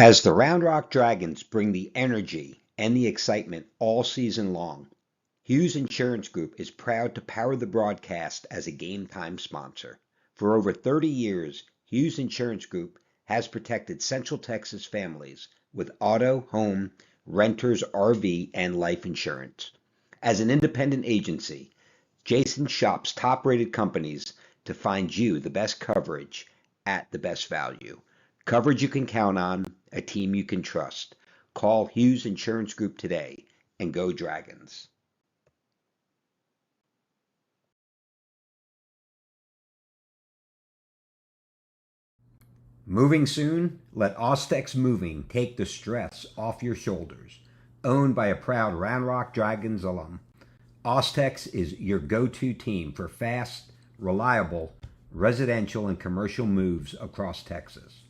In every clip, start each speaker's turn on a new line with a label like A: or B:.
A: As the Round Rock Dragons bring the energy and the excitement all season long, Hughes Insurance Group is proud to power the broadcast as a Game Time sponsor. For over 30 years, Hughes Insurance Group has protected Central Texas families with auto, home, renters, RV, and life insurance. As an independent agency, Jason shops top-rated companies to find you the best coverage at the best value. Coverage you can count on, a team you can trust. Call Hughes Insurance Group today and go Dragons. Moving soon? Let Ostex Moving take the stress off your shoulders. Owned by a proud Round Rock Dragons alum, Ostex is your go-to team for fast, reliable residential and commercial moves across Texas.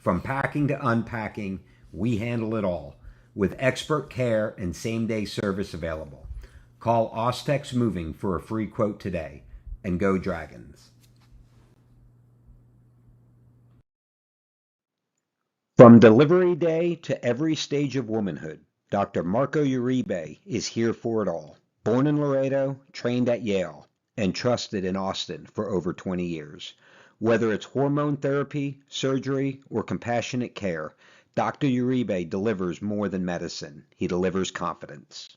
A: From packing to unpacking, we handle it all with expert care and same-day service available. Call Ostex Moving for a free quote today and go Dragons. From delivery day to every stage of womanhood, Dr. Marco Uribe is here for it all. Born in Laredo, trained at Yale, and trusted in Austin for over 20 years. Whether it's hormone therapy, surgery, or compassionate care, Dr. Uribe delivers more than medicine. He delivers confidence.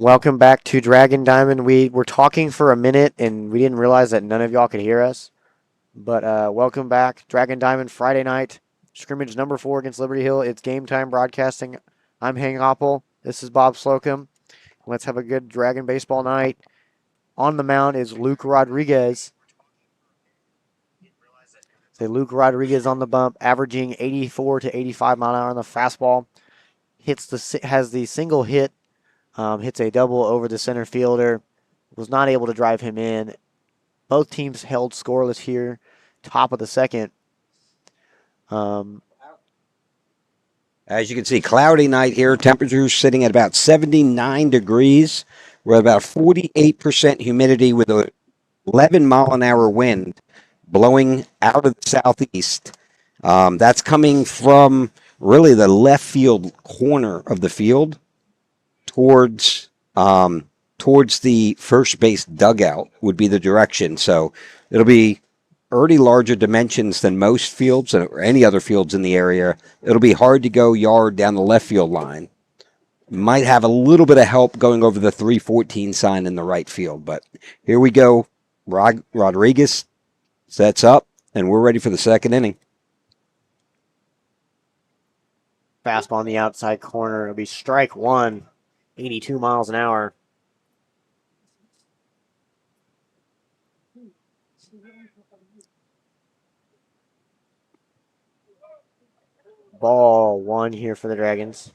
B: Welcome back to Dragon Diamond. We were talking for a minute and we didn't realize that none of y'all could hear us. But welcome back. Dragon Diamond Friday night. Scrimmage number 4 against Liberty Hill. It's game time broadcasting. I'm Hank Oppel. This is Bob Slocum. Let's have a good Dragon baseball night. On the mound is Luke Rodriguez. Luke Rodriguez on the bump, averaging 84 to 85 mile an hour on the fastball. Has the single hit. Hits a double over the center fielder. Was not able to drive him in. Both teams held scoreless here. Top of the second.
A: As you can see, cloudy night here. Temperatures sitting at about 79 degrees. We're at about 48% humidity with a 11-mile-an-hour wind blowing out of the southeast. That's coming from really the left field corner of the field towards the first base dugout would be the direction. So it'll be already larger dimensions than most fields or any other fields in the area. It'll be hard to go yard down the left field line. Might have a little bit of help going over the 314 sign in the right field. But here we go. Rodriguez sets up, and we're ready for the second inning.
B: Fastball on the outside corner. It'll be strike one, 82 miles an hour. Ball one here for the Dragons.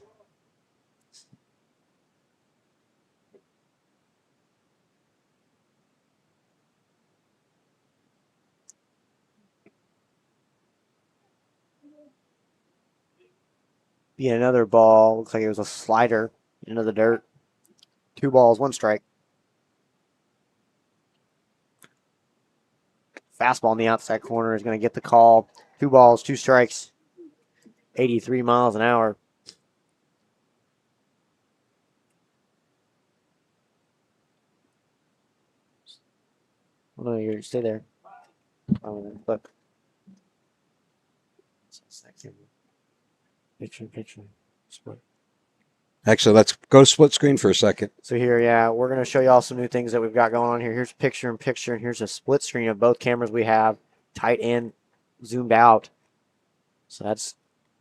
B: Be another ball. Looks like it was a slider into the dirt. 2 balls, 1 strike. Fastball on the outside corner is going to get the call. 2 balls, 2 strikes. 83 miles an hour. Oh, no, you stay there. Look. Picture. Split.
A: Actually, let's go to split screen for a second.
B: So here, yeah, we're going to show you all some new things that we've got going on here. Here's picture-in-picture, and here's a split screen of both cameras we have, tight and zoomed out. So that's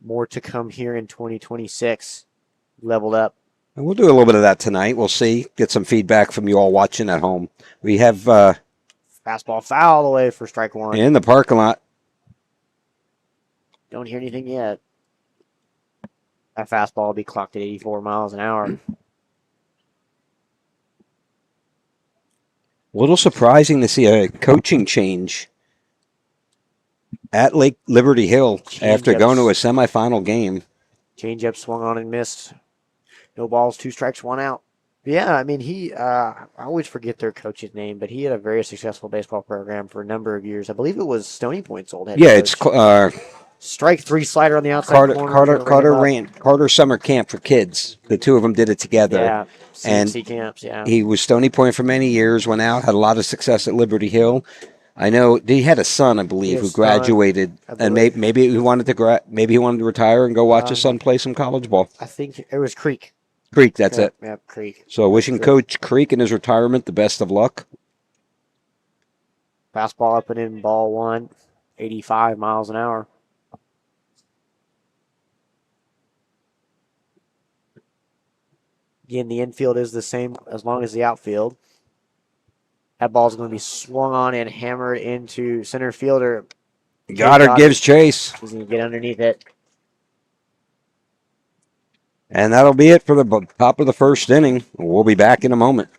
B: more to come here in 2026. Leveled up.
A: And we'll do a little bit of that tonight. We'll see. Get some feedback from you all watching at home. We have
B: fastball foul away for strike one.
A: In the parking lot.
B: Don't hear anything yet. That fastball will be clocked at 84 miles an hour.
A: A little surprising to see a coaching change at Lake Liberty Hill after going to a semifinal game.
B: Changeup swung on and missed. No balls, 2 strikes, 1 out. Yeah, I mean, I always forget their coach's name, but he had a very successful baseball program for a number of years. I believe it was Stony Point's old head coach.
A: Yeah, it's
B: strike 3 slider on the outside corner.
A: Carter Summer Camp for kids. The two of them did it together.
B: Yeah, CMC camps, yeah.
A: He was Stony Point for many years, went out, had a lot of success at Liberty Hill. I know he had a son, I believe, who graduated, and maybe he wanted to retire and go watch his son play some college ball.
B: I think it was Creek.
A: That's it.
B: Yeah, Creek.
A: So wishing Coach Creek in his retirement the best of luck.
B: Fastball up and in, ball 1, 85 miles an hour. Again, the infield is the same as long as the outfield. That ball's going to be swung on and hammered into center fielder.
A: Goddard gives chase.
B: He's going to get underneath it.
A: And that'll be it for the top of the first inning. We'll be back in a moment.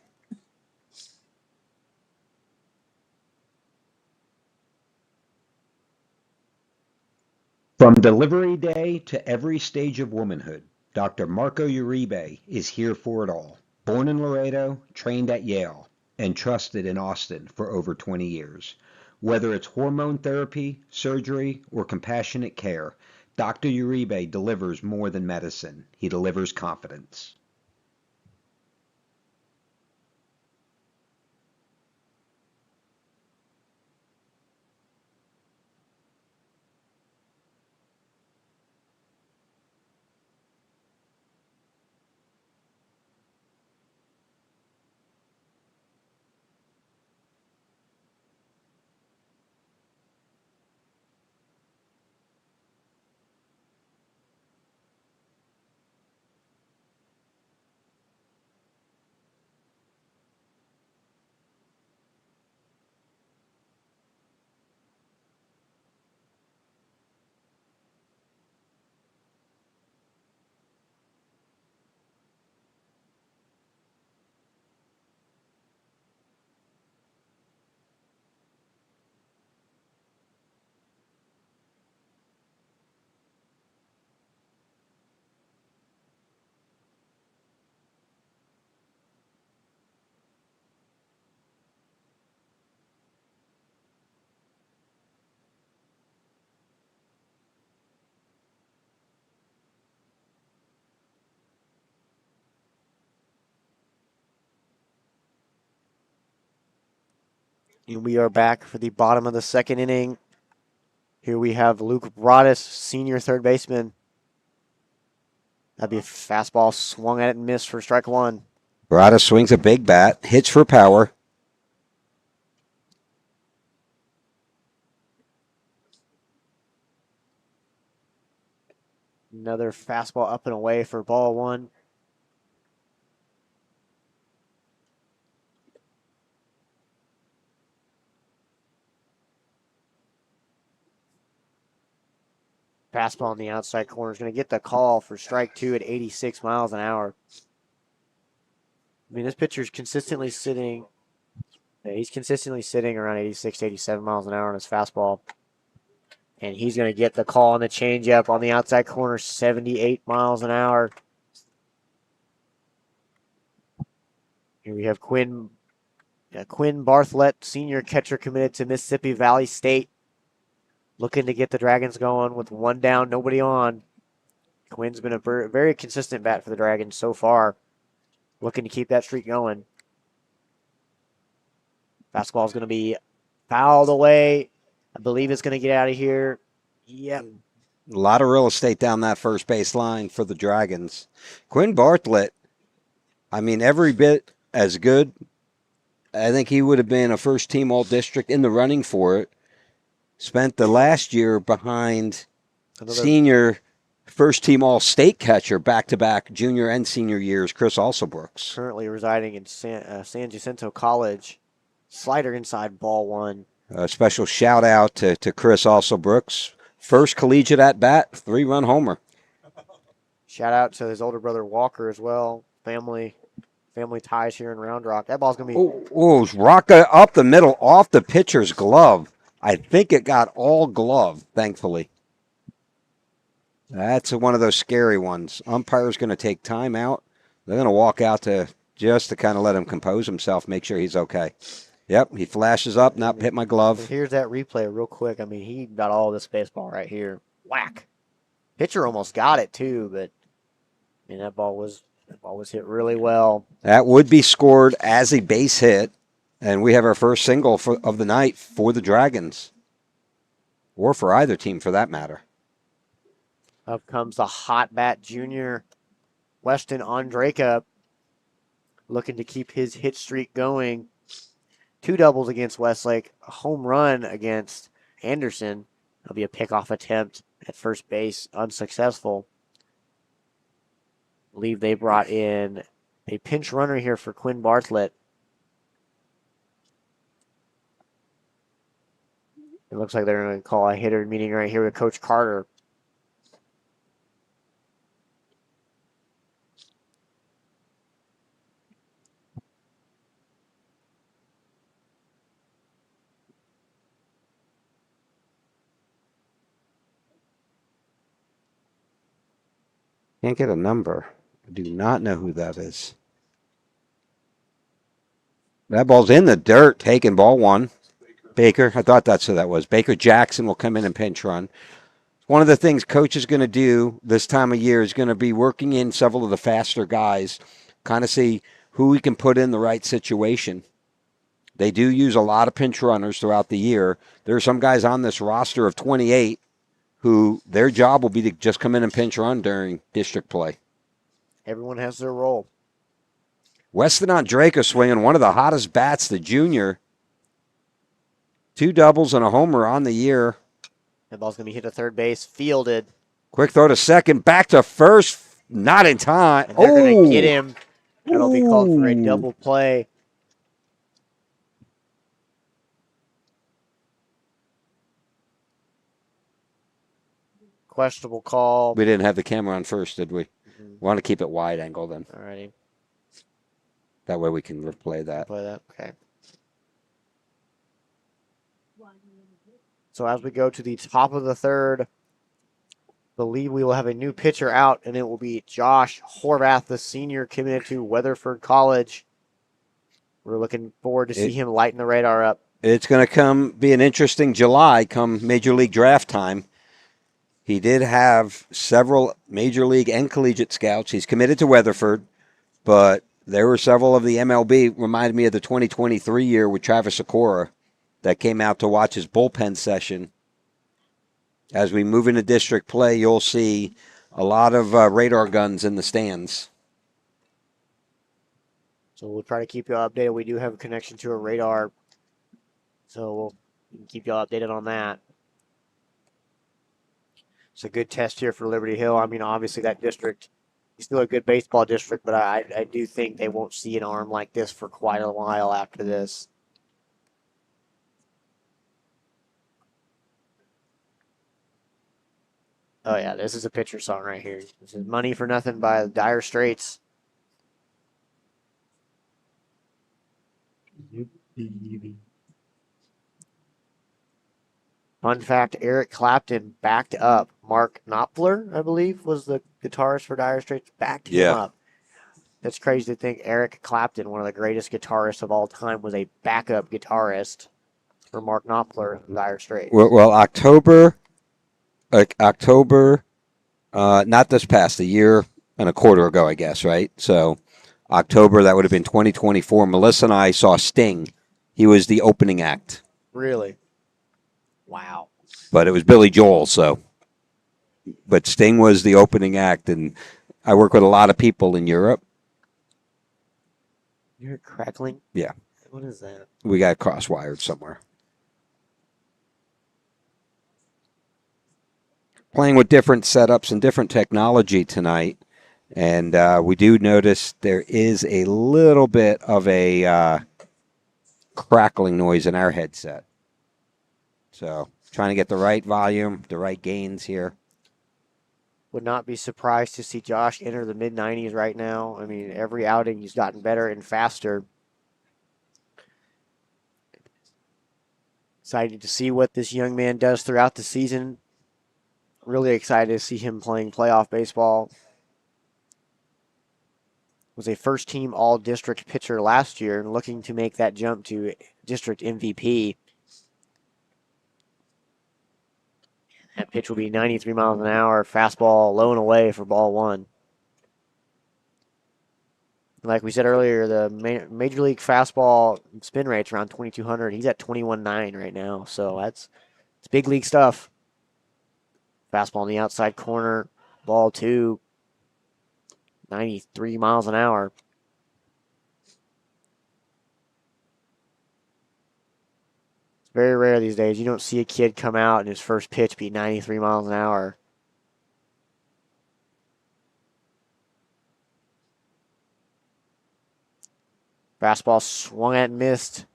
A: From delivery day to every stage of womanhood, Dr. Marco Uribe is here for it all. Born in Laredo, trained at Yale, and trusted in Austin for over 20 years. Whether it's hormone therapy, surgery, or compassionate care, Dr. Uribe delivers more than medicine. He delivers confidence.
B: And we are back for the bottom of the second inning. Here we have Luke Broaddus, senior third baseman. That'd be a fastball swung at it and missed for strike one.
A: Brada swings a big bat, hits for power.
B: Another fastball up and away for ball one. Fastball on the outside corner is going to get the call for strike two at 86 miles an hour. I mean, this pitcher's consistently sitting. He's consistently sitting around 86 to 87 miles an hour on his fastball. And he's going to get the call on the changeup on the outside corner, 78 miles an hour. Here we have Quinn Bartlett, senior catcher committed to Mississippi Valley State, looking to get the Dragons going with one down, nobody on. Quinn's been a very consistent bat for the Dragons so far, looking to keep that streak going. Fastball is going to be fouled away. I believe it's going to get out of here. Yep.
A: A lot of real estate down that first base line for the Dragons. Quinn Bartlett, I mean, every bit as good. I think he would have been a first-team All-District in the running for it. Spent the last year behind senior first-team All-State catcher back-to-back junior and senior years, Chris Alsobrooks.
B: Currently residing in San Jacinto College. Slider inside ball one.
A: A special shout-out to Chris Alsobrooks. First collegiate at-bat, 3-run homer.
B: Shout out to his older brother Walker as well. Family ties here in Round Rock. That ball's going to be...
A: Oh, Rocka up the middle, off the pitcher's glove. I think it got all glove, thankfully. That's one of those scary ones. Umpire's going to take time out. They're going to walk out to kind of let him compose himself, make sure he's okay. Yep, he flashes up, not hit my glove.
B: Here's that replay real quick. I mean, he got all this baseball right here. Whack. Pitcher almost got it too, but I mean, that ball was hit really well.
A: That would be scored as a base hit, and we have our first single of the night for the Dragons, or for either team for that matter.
B: Up comes the hot bat junior, Weston Andraka, looking to keep his hit streak going. 2 doubles against Westlake, a home run against Anderson. That'll be a pickoff attempt at first base, unsuccessful. I believe they brought in a pinch runner here for Quinn Bartlett. It looks like they're going to call a hitter meeting right here with Coach Carter.
A: Can't get a number. I do not know who that is. That ball's in the dirt, taking ball one. Baker, I thought that's who that was. Baker Jackson will come in and pinch run. One of the things Coach is going to do this time of year is going to be working in several of the faster guys, kind of see who we can put in the right situation. They do use a lot of pinch runners throughout the year. There are some guys on this roster of 28 who their job will be to just come in and pinch run during district play.
B: Everyone has their role.
A: Weston Andraka swinging one of the hottest bats, the junior. 2 doubles and a homer on the year.
B: That ball's going to be hit to third base, fielded.
A: Quick throw to second, back to first, not in time.
B: And they're going to get him. That'll be called for a double play. Questionable call.
A: We didn't have the camera on first, did we? We want to keep it wide angle then.
B: Alrighty.
A: That way we can replay that.
B: Play that. Okay. So as we go to the top of the third, believe we will have a new pitcher out, and it will be Josh Horvath, the senior committed to Weatherford College. We're looking forward to see him lighten the radar up.
A: It's going to be an interesting July come Major League draft time. He did have several Major League and collegiate scouts. He's committed to Weatherford, but there were several of the MLB, reminded me of the 2023 year with Travis Sikora. that came out to watch his bullpen session. As we move into district play, you'll see a lot of radar guns in the stands.
B: So we'll try to keep you updated. We do have a connection to a radar, so we'll keep you updated on that. It's a good test here for Liberty Hill. I mean, obviously that district is still a good baseball district, but I do think they won't see an arm like this for quite a while after this. Oh yeah, this is a pitcher song right here. This is Money for Nothing by the Dire Straits. Fun fact, Eric Clapton backed up Mark Knopfler, I believe, was the guitarist for Dire Straits, backed him up. That's crazy to think Eric Clapton, one of the greatest guitarists of all time, was a backup guitarist for Mark Knopfler of Dire Straits.
A: Well, October, not this past, a year and a quarter ago, I guess, right? So October, that would have been 2024. Melissa and I saw Sting. He was the opening act.
B: Really? Wow.
A: But it was Billy Joel, so. But Sting was the opening act, and I work with a lot of people in Europe.
B: You hear crackling?
A: Yeah.
B: What is that?
A: We got cross-wired somewhere. Playing with different setups and different technology tonight. And we do notice there is a little bit of a crackling noise in our headset. So trying to get the right volume, the right gains here.
B: Would not be surprised to see Josh enter the mid-90s right now. I mean, every outing he's gotten better and faster. Excited to see what this young man does throughout the season. Really excited to see him playing playoff baseball. Was a first-team all-district pitcher last year and looking to make that jump to district MVP. That pitch will be 93 miles an hour, fastball low and away for ball one. Like we said earlier, the Major League fastball spin rate's around 2,200. He's at 21.9 right now, so it's big league stuff. Fastball on the outside corner, ball two, 93 miles an hour. It's very rare these days. You don't see a kid come out and his first pitch be 93 miles an hour. Fastball swung at and missed.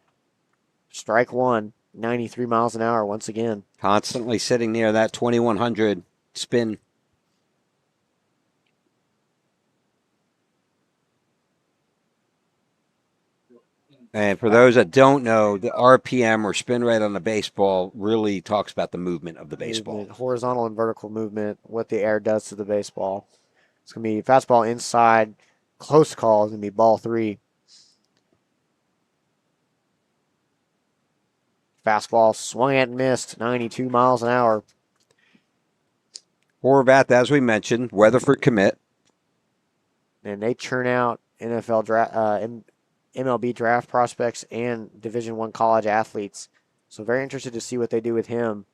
B: Strike one, 93 miles an hour once again.
A: Constantly sitting near that 2,100 spin. And for those that don't know, the RPM or spin rate on the baseball really talks about the movement of the baseball.
B: Horizontal and vertical movement, what the air does to the baseball. It's going to be fastball inside, close call. It's going to be ball three. Fastball swung at and missed, 92 miles an hour.
A: Horvath, as we mentioned, Weatherford commit.
B: And they churn out NFL draft, MLB draft prospects and Division I college athletes. So very interested to see what they do with him.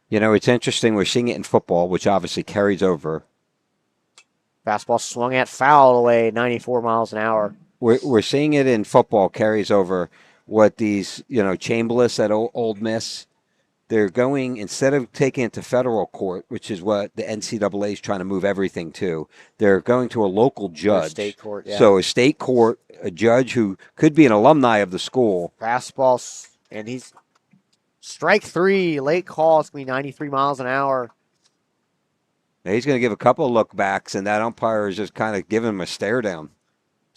A: You know, it's interesting. We're seeing it in football, which obviously carries over.
B: Fastball swung at, foul away, 94 miles an hour.
A: We're seeing it in football, carries over. What these, Chambliss at Old Miss, they're going, instead of taking it to federal court, which is what the NCAA is trying to move everything to, they're going to a local judge.
B: State court, yeah.
A: So a state court, a judge who could be an alumni of the school.
B: Fastball, and he's strike three, late call. It's going to be 93 miles an hour.
A: Now he's going to give a couple of look backs, and that umpire is just kind of giving him a stare down.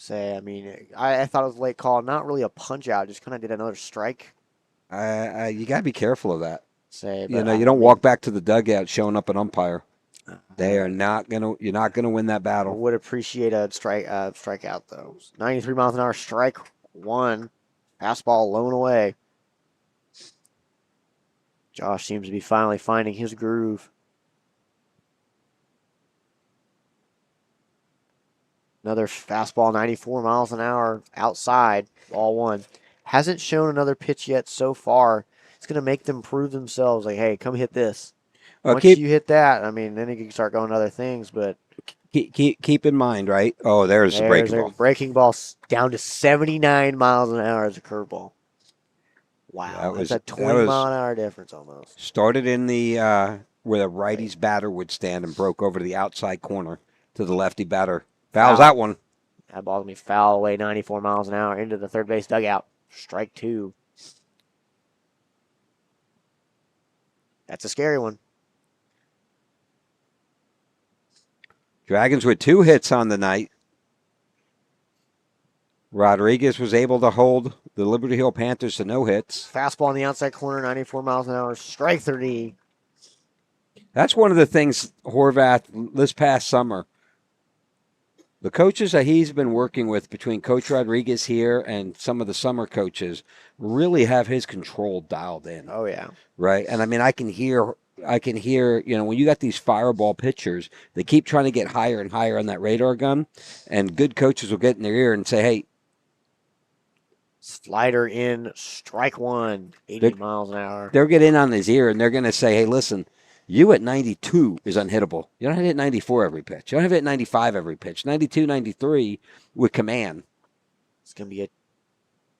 B: I thought it was a late call. Not really a punch out. Just kind of did another strike.
A: You got to be careful of that. You don't walk back to the dugout showing up an umpire. They are not gonna. You're not gonna win that battle.
B: I would appreciate a strikeout though. 93 miles an hour, strike one, fastball low and away. Josh seems to be finally finding his groove. Another fastball, 94 miles an hour, outside, ball one. hasn't shown another pitch yet so far. It's going to make them prove themselves. Like, hey, come hit this. Once you hit that, I mean, then you can start going to other things. But
A: keep in mind, right? Oh, there's the breaking ball.
B: Breaking ball down to 79 miles an hour as a curveball. Wow, that's a 20-mile-an-hour difference almost.
A: Started in the where the righty's batter would stand and broke over to the outside corner to the lefty batter. Fouls that one.
B: That ball's going to be foul away 94 miles an hour into the third base dugout. Strike two. That's a scary one.
A: Dragons with 2 hits on the night. Rodriguez was able to hold the Liberty Hill Panthers to no hits.
B: Fastball on the outside corner, 94 miles an hour. Strike 3.
A: That's one of the things, Horvath, this past summer. The coaches that he's been working with, between Coach Rodriguez here and some of the summer coaches, really have his control dialed in.
B: Oh, yeah.
A: Right? And I mean, I can hear, when you got these fireball pitchers, they keep trying to get higher and higher on that radar gun, and good coaches will get in their ear and say, hey,
B: slider in, strike 1, 80 miles an hour.
A: They'll get in on his ear, and they're going to say, hey, listen, you at 92 is unhittable. You don't have to hit 94 every pitch. You don't have to hit 95 every pitch. 92, 93 with command.
B: It's going to be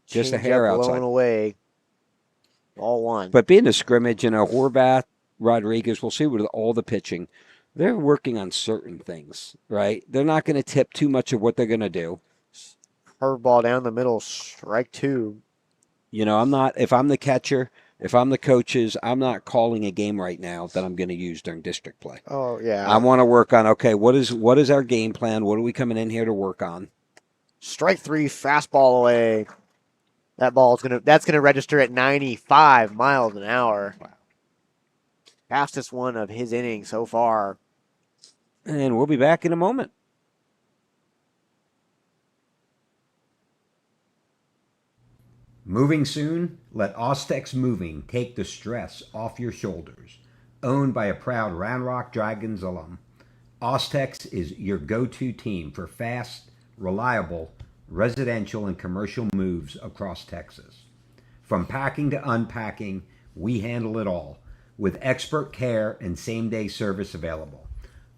A: just a hair outside.
B: Blown away. All one.
A: But being a scrimmage, Horvath, Rodriguez, we'll see with all the pitching. They're working on certain things, right? They're not going to tip too much of what they're going to do.
B: Curveball down the middle, strike 2.
A: If I'm the catcher, if I'm the coaches, I'm not calling a game right now that I'm going to use during district play.
B: Oh, yeah.
A: I want to work on, okay, what is our game plan? What are we coming in here to work on?
B: Strike 3, fastball away. That's gonna register at 95 miles an hour. Wow. Fastest one of his innings so far.
A: And we'll be back in a moment. Moving soon? Let Ostex Moving take the stress off your shoulders. Owned by a proud Round Rock Dragons alum, Ostex is your go-to team for fast, reliable, residential and commercial moves across Texas. From packing to unpacking, we handle it all, with expert care and same-day service available.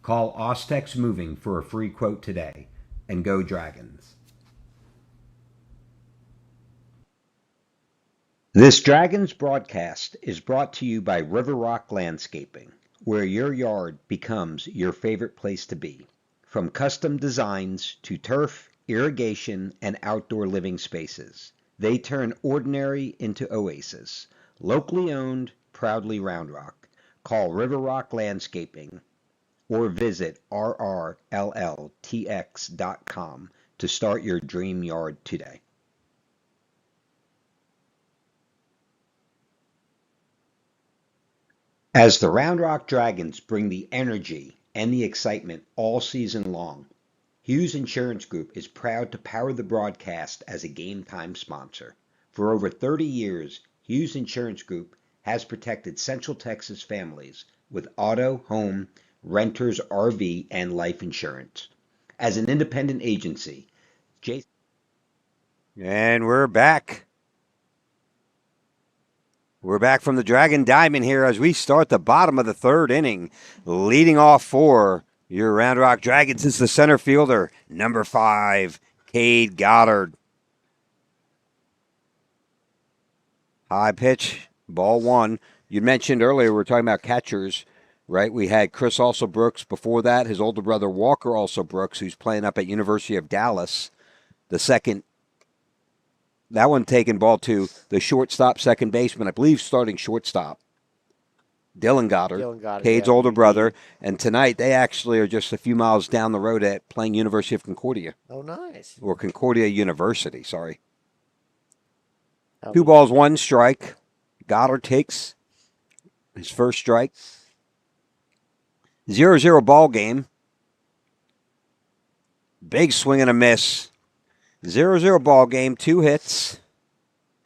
A: Call Ostex Moving for a free quote today, and go Dragons. This Dragons broadcast is brought to you by River Rock Landscaping, where your yard becomes your favorite place to be. From custom designs to turf, irrigation, and outdoor living spaces, they turn ordinary into oasis. Locally owned, proudly Round Rock. Call River Rock Landscaping or visit rrlltx.com to start your dream yard today. As the Round Rock Dragons bring the energy and the excitement all season long, Hughes Insurance Group is proud to power the broadcast as a game time sponsor. For over 30 years, Hughes Insurance Group has protected Central Texas families with auto, home, renters, RV, and life insurance. As an independent agency, Jason. And we're back. We're back from the Dragon Diamond here as we start the bottom of the third inning. Leading off for your Round Rock Dragons is the center fielder, number 5, Cade Goddard. High pitch, ball 1. You mentioned earlier, we were talking about catchers, right? We had Chris Also Brooks before that, his older brother Walker Also Brooks, who's playing up at University of Dallas. The second, that one taking ball 2, the shortstop, second baseman, I believe starting shortstop. Dylan Goddard, Cade's older brother. And tonight, they actually are just a few miles down the road at playing University of Concordia.
B: Oh, nice.
A: Or Concordia University, sorry. 2 balls, 1 strike. Goddard takes his first strike. 0-0 ball game. Big swing and a miss. 0-0 ball game, 2 hits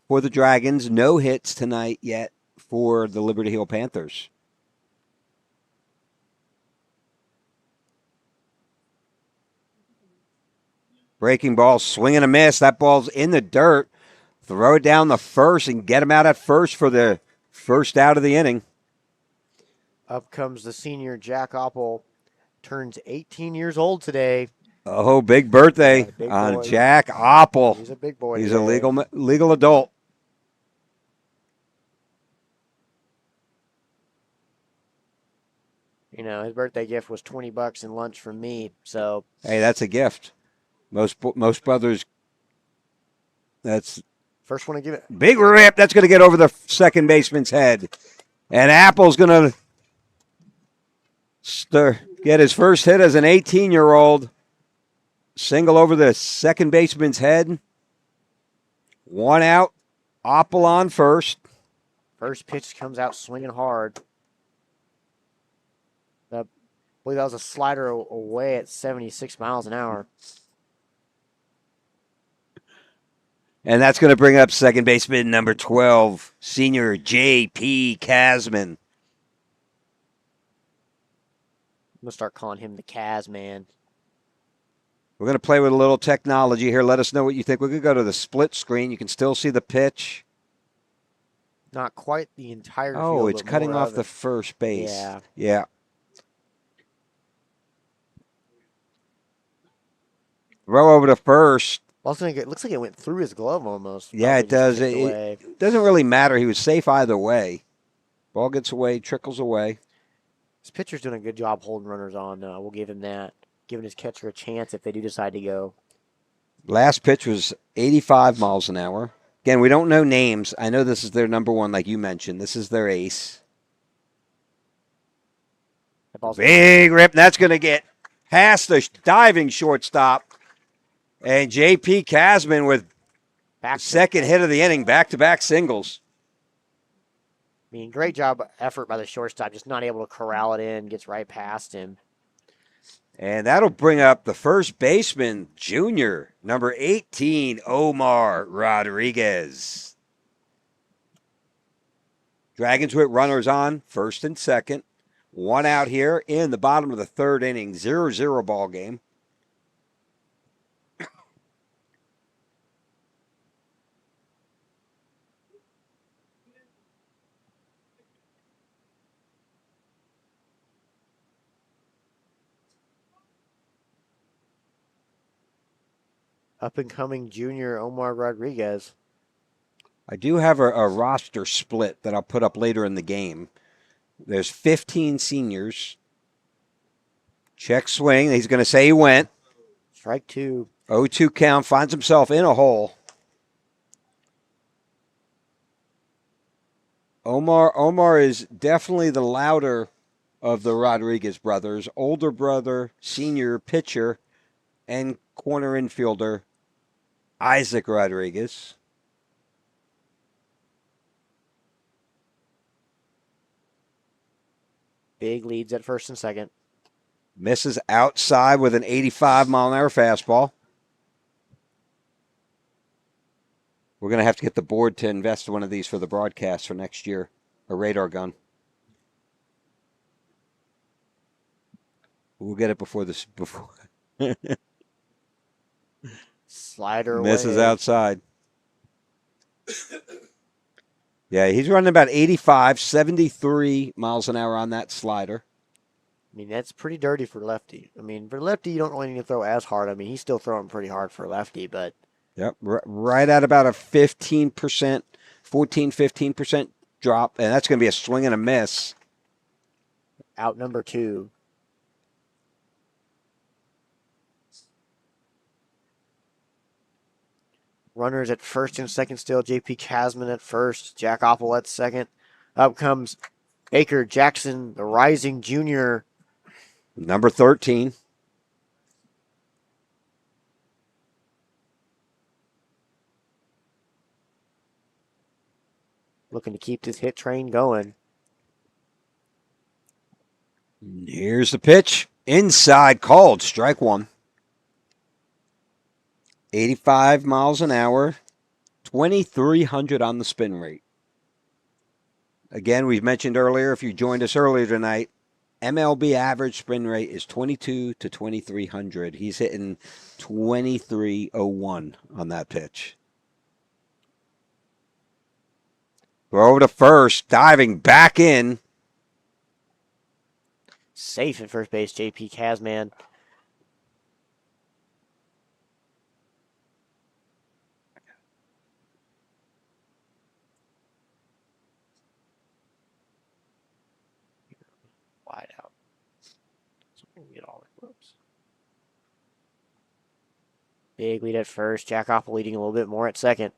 A: for the Dragons. No hits tonight yet for the Liberty Hill Panthers. Breaking ball, swing and a miss. That ball's in the dirt.
C: throw it down the first and get him out at first for the first out of the inning.
B: Up comes the senior Jack Apple. Turns 18 years old today.
C: Oh, big birthday
B: Yeah, big
C: on
B: boy.
C: Jack Apple.
B: He's a big boy
C: He's
B: today.
C: a legal adult.
B: You know, his birthday gift was $20 and lunch from me. So
C: Hey, that's a gift. Most brothers. That's
B: first one to give it.
C: big rip. That's going to get over the second baseman's head, and Apple's going to get his first hit as an 18-year-old. Single over the second baseman's head. One out. Apple on first.
B: First pitch comes out swinging hard. I believe that was a slider away at 76 miles an hour.
C: And that's going to bring up second baseman number 12, senior J.P. Casman.
B: I'm going to start calling him the Kaz man.
C: We're going to play with a little technology here. Let us know what you think. We're going to go to the split screen. You can still see the pitch.
B: Not quite the entire field.
C: Oh, it's
B: but
C: cutting
B: more
C: off
B: of
C: the
B: it.
C: first base.
B: Yeah.
C: Yeah. Throw over to first.
B: Also, it looks like it went through his glove almost.
C: Yeah, it does. It doesn't really matter. He was safe either way. Ball gets away, trickles away.
B: This pitcher's doing a good job holding runners on. We'll give him that. Giving his catcher a chance if they do decide to go.
C: Last pitch was 85 miles an hour. Again, we don't know names. I know this is their number one, like you mentioned. This is their ace. Big rip. That's going to get past the diving shortstop. And J.P. Casman with second hit of the inning, back-to-back singles.
B: I mean, great job, effort by the shortstop, just not able to corral it in, gets right past him.
C: And that'll bring up the first baseman, junior, number 18, Omar Rodriguez. Dragons with runners on, first and second. One out here in the bottom of the third inning, 0-0 ball game.
B: Up-and-coming junior Omar Rodriguez.
C: I do have a roster split that I'll put up later in the game. There's 15 seniors. Check swing. He's going to say he went.
B: Strike two.
C: 0-2 count. Finds himself in a hole. Omar is definitely the louder of the Rodriguez brothers. Older brother, senior pitcher, and corner infielder, Isaac Rodriguez.
B: Big leads at first and second.
C: Misses outside with an 85-mile-an-hour fastball. We're going to have to get the board to invest in one of these for the broadcast for next year. A radar gun. We'll get it before this.
B: Slider
C: Misses
B: away.
C: outside. Yeah, he's running about 85, 73 miles an hour on that slider.
B: I mean, that's pretty dirty for lefty. I mean, for lefty, you don't really need to throw as hard. I mean, he's still throwing pretty hard for lefty, but...
C: Yep, right at about a 15%, 15% drop, and that's going to be a swing and a miss.
B: Out number two. Runners at first and second still. J.P. Casman at first. Jack Apple at second. Up comes Baker Jackson, the rising junior.
C: Number 13.
B: Looking to keep this hit train going.
C: Here's the pitch. Inside, called. Strike one. 85 miles an hour. 2,300 on the spin rate. Again, we've mentioned earlier, if you joined us earlier tonight, MLB average spin rate is 22 to 2,300. He's hitting 2301 on that pitch. Throw to first, diving back in.
B: Safe at first base, J.P. Kazman. Wide out. So we'll get all the ropes. Big lead at first. Jack Oppel leading a little bit more at second.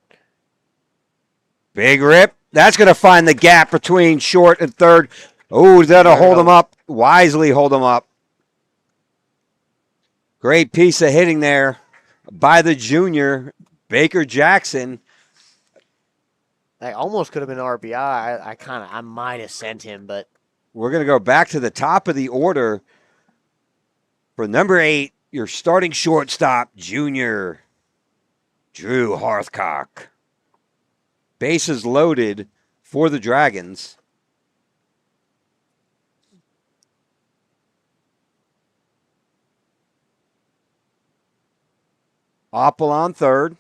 C: Big rip. That's going to find the gap between short and third. Oh, that'll hold him up. Wisely hold him up. Great piece of hitting there by the junior, Baker Jackson.
B: That almost could have been RBI. I might have sent him, but
C: We're going to go back to the top of the order for number 8, your starting shortstop, junior Drew Hearthcock. Bases loaded for the Dragons. Oppel on third.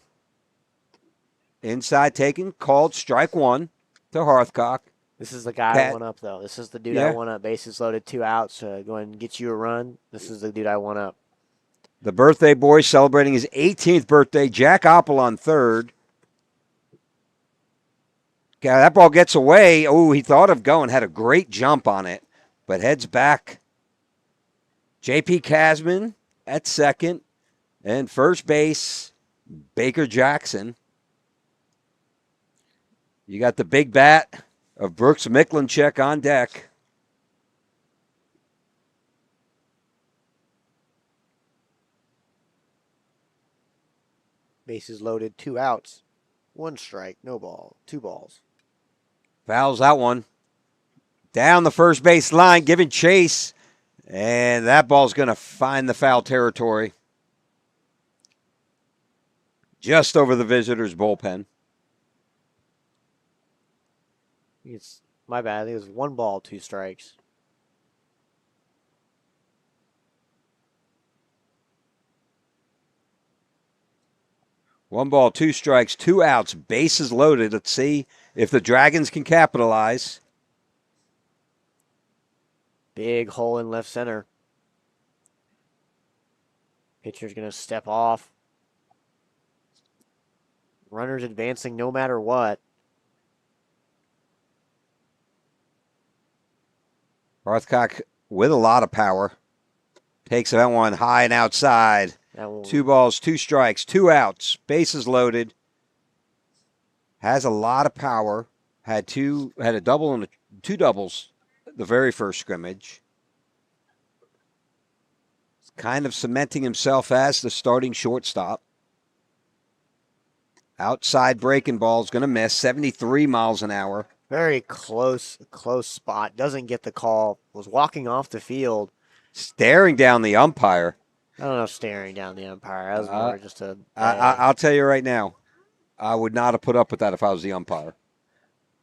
C: Inside taken, called strike 1 to Hearthcock.
B: this is the guy I want up, though. This is the dude I want up. Bases loaded, 2 outs. Go ahead and get you a run. This is the dude I want up.
C: The birthday boy celebrating his 18th birthday. Jack Oppel on third. Okay, that ball gets away. Oh, he thought of going. Had a great jump on it, but heads back. J.P. Kazman at second. And first base, Baker Jackson. You got the big bat of Brooks Miklinchek on deck.
B: Bases loaded, 2 outs. 1 strike, no ball, 2 balls.
C: Fouls that one. Down the first base line, giving chase. And that ball's going to find the foul territory. Just over the visitors' bullpen.
B: It's my bad. I think it was 1 ball, 2 strikes.
C: One ball, 2 strikes, 2 outs, bases loaded. Let's see if the Dragons can capitalize.
B: Big hole in left center. Pitcher's going to step off. Runners advancing no matter what.
C: Hearthcock with a lot of power. Takes that one high and outside. 2 balls, 2 strikes, 2 outs, bases loaded. Has a lot of power. Had a double and 2 doubles the very first scrimmage. He's kind of cementing himself as the starting shortstop. Outside breaking ball is going to miss. 73 miles an hour.
B: Very close spot. Doesn't get the call. Was walking off the field.
C: Staring down the umpire.
B: I don't know, staring down the umpire. That was more just a...
C: I'll tell you right now, I would not have put up with that if I was the umpire.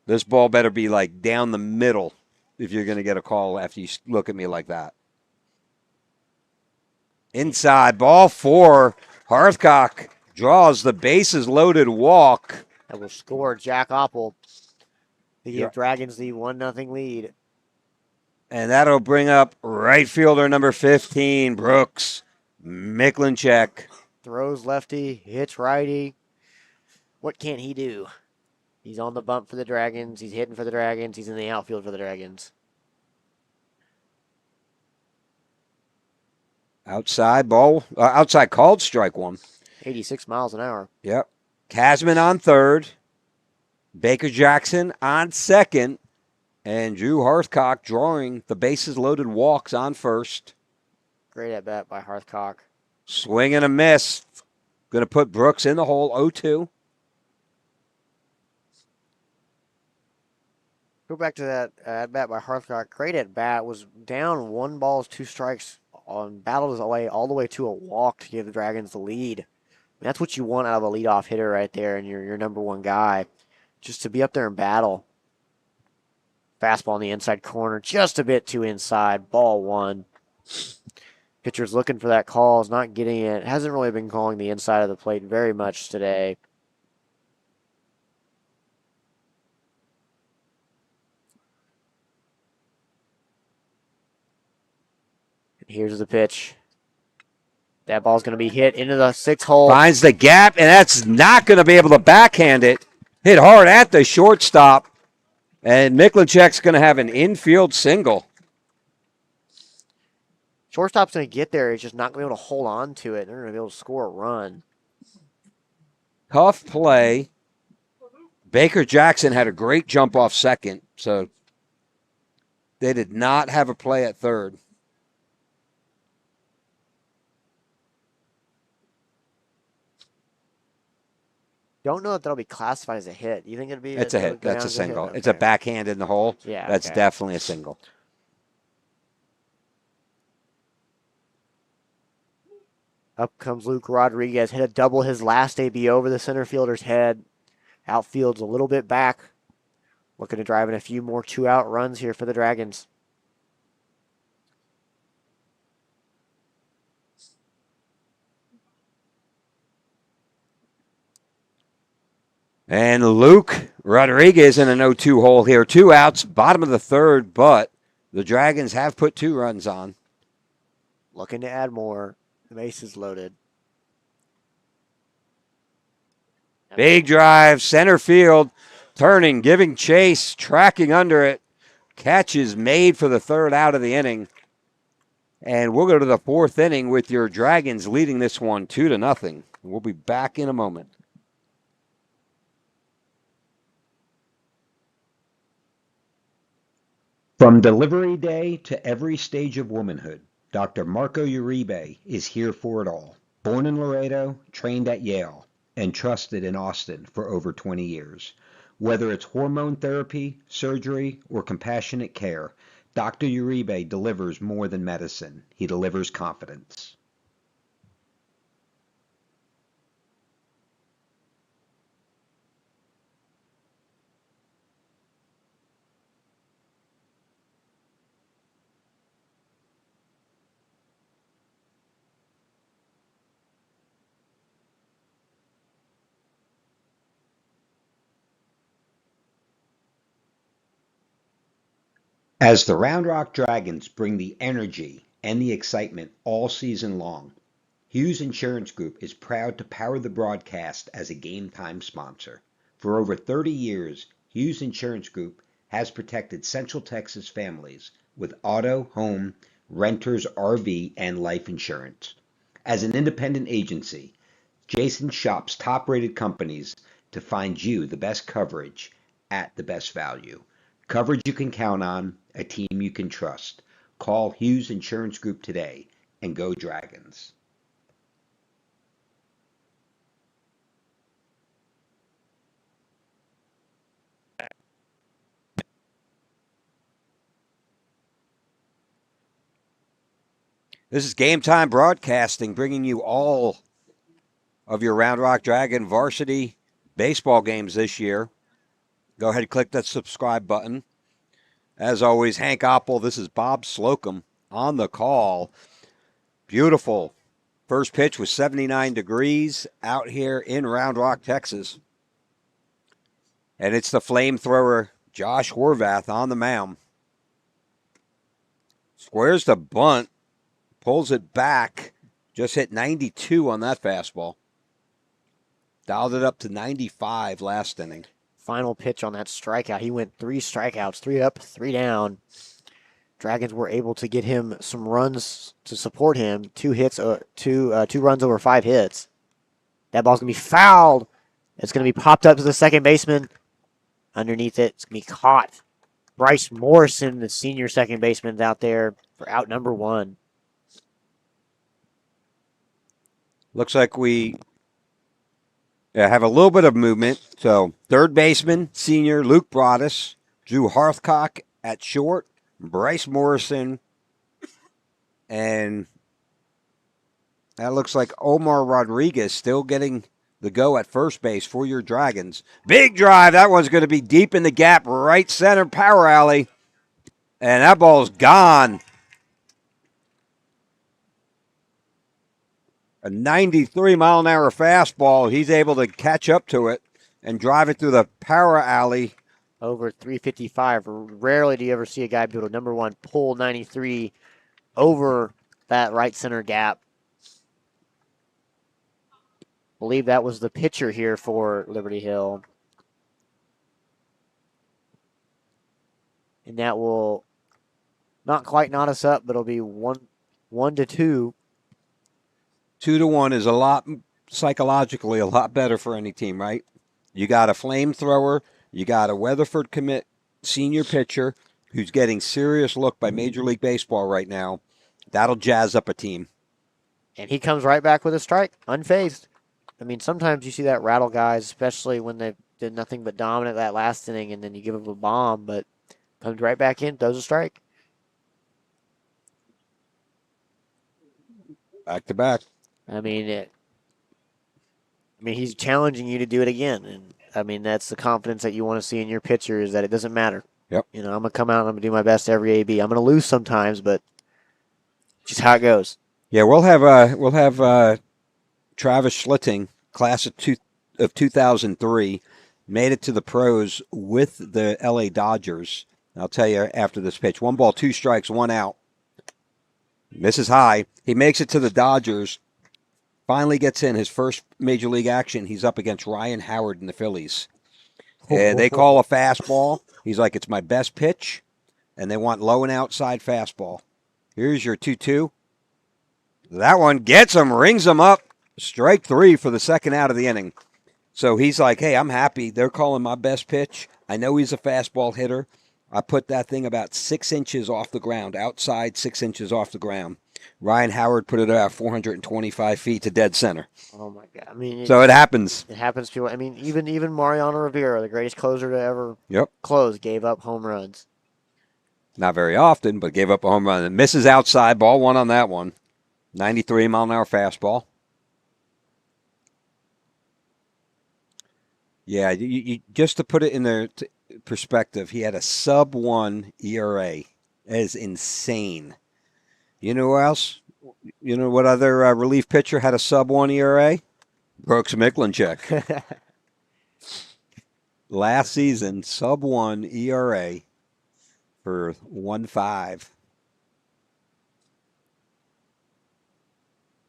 C: This ball better be like down the middle if you're going to get a call after you look at me like that. Inside, ball 4. Hearthcock draws the bases loaded walk.
B: That will score Jack Oppel. They give Dragons the 1-0 lead.
C: And that'll bring up right fielder number 15, Brooks Miklinchek.
B: Throws lefty, hits righty. What can he do? He's on the bump for the Dragons. He's hitting for the Dragons. He's in the outfield for the Dragons.
C: Outside ball, outside called strike 1.
B: 86 miles an hour.
C: Yep. Kazman on third. Baker Jackson on second. And Drew Hearthcock drawing the bases loaded walks on first.
B: Great at bat by Hearthcock.
C: Swing and a miss. Going to put Brooks in the hole, 0-2.
B: Go back to that at bat by Hearthcock. Great at bat. Was down 1 ball, 2 strikes. Battled his way all the way to a walk to give the Dragons the lead. And that's what you want out of a leadoff hitter right there, and your number 1 guy. Just to be up there and battle. Fastball in the inside corner, just a bit too inside. Ball 1. Pitcher's looking for that call, is not getting it. Hasn't really been calling the inside of the plate very much today. Here's the pitch. That ball's going to be hit into the 6 hole.
C: Finds the gap, and that's not going to be able to backhand it. Hit hard at the shortstop. And Miklicek's going to have an infield single.
B: Shortstop's going to get there. He's just not going to be able to hold on to it. They're going to be able to score a run.
C: Tough play. Baker Jackson had a great jump off second, so they did not have a play at third.
B: Don't know if that'll be classified as a hit. You think it'd be?
C: It's a hit. That's a single.
B: Okay.
C: It's a backhand in the hole.
B: Yeah,
C: that's
B: okay.
C: definitely a single.
B: Up comes Luke Rodriguez. Hit a double his last AB over the center fielder's head. Outfield's a little bit back. Looking to drive in a few more 2-out runs here for the Dragons.
C: And Luke Rodriguez in an 0-2 hole here. 2 outs, bottom of the third, but the Dragons have put 2 runs on.
B: Looking to add more. The base is loaded.
C: Big drive, center field, turning, giving chase, tracking under it. Catch is made for the 3rd out of the inning. And we'll go to the 4th inning with your Dragons leading this one 2-0. We'll be back in a moment.
A: From delivery day to every stage of womanhood, Dr. Marco Uribe is here for it all. Born in Laredo, trained at Yale, and trusted in Austin for over 20 years. Whether it's hormone therapy, surgery, or compassionate care, Dr. Uribe delivers more than medicine. He delivers confidence. As the Round Rock Dragons bring the energy and the excitement all season long, Hughes Insurance Group is proud to power the broadcast as a Game Time sponsor. For over 30 years, Hughes Insurance Group has protected Central Texas families with auto, home, renters, RV, and life insurance. As an independent agency, Jason shops top-rated companies to find you the best coverage at the best value. Coverage you can count on, a team you can trust. Call Hughes Insurance Group today and go Dragons.
C: This is Game Time Broadcasting, bringing you all of your Round Rock Dragon varsity baseball games this year. Go ahead and click that subscribe button. As always, Hank Oppel, this is Bob Slocum on the call. Beautiful. First pitch was 79 degrees out here in Round Rock, Texas. And it's the flamethrower, Josh Horvath, on the mound. Squares the bunt, pulls it back, just hit 92 on that fastball. Dialed it up to 95 last inning.
B: Final pitch on that strikeout. He went 3 strikeouts, 3 up, 3 down. Dragons were able to get him some runs to support him. 2 runs over 5 hits. That ball's going to be fouled. It's going to be popped up to the second baseman. Underneath it, it's going to be caught. Bryce Morrison, the senior second baseman, is out there for out number 1.
C: Looks like we have a little bit of movement. So, third baseman, senior Luke Broadus, Drew Harthcock at short, Bryce Morrison, and that looks like Omar Rodriguez still getting the go at first base for your Dragons. Big drive. That one's going to be deep in the gap, right center power alley, and that ball's gone. A 93-mile-an-hour fastball. He's able to catch up to it and drive it through the power alley.
B: Over 355. Rarely do you ever see a guy be able to, number 1, pull 93 over that right center gap. Believe that was the pitcher here for Liberty Hill. And that will not quite knot us up, but it'll be 1-2.
C: 2-1 is a lot psychologically a lot better for any team, right? You got a flamethrower, you got a Weatherford commit senior pitcher who's getting serious look by Major League Baseball right now. That'll jazz up a team.
B: And he comes right back with a strike, unfazed. I mean, sometimes you see that rattle guys, especially when they did nothing but dominate that last inning, and then you give them a bomb, but comes right back in, throws a strike.
C: Back to back.
B: I mean, he's challenging you to do it again, and I mean that's the confidence that you want to see in your pitcher is that it doesn't matter.
C: Yep.
B: You know, I'm gonna come out and I'm gonna do my best every AB. I'm gonna lose sometimes, but just how it goes.
C: Yeah, we'll have Travis Schlitting, class of 2003, made it to the pros with the LA Dodgers. I'll tell you after this pitch. 1 ball, 2 strikes, 1 out. Misses high. He makes it to the Dodgers. Finally gets in his first major league action. He's up against Ryan Howard in the Phillies. And they call a fastball. He's like, it's my best pitch. And they want low and outside fastball. Here's your 2-2. That one gets him, rings him up. Strike 3 for the second out of the inning. So he's like, hey, I'm happy. They're calling my best pitch. I know he's a fastball hitter. I put that thing about 6 inches off the ground, outside 6 inches off the ground. Ryan Howard put it about 425 feet to dead center.
B: Oh my God! I mean,
C: so it happens.
B: It happens to people. I mean, even Mariano Rivera, the greatest closer to ever close, gave up home runs.
C: Not very often, but gave up a home run. And misses outside, ball 1 on that one. 93-mile-an-hour fastball. Yeah, you just to put it in their perspective, he had a sub-1 ERA. That is insane. You know who else? You know what other relief pitcher had a sub-1 ERA? Brooks Miklinchuk. Last season, sub-1 ERA for 1.5.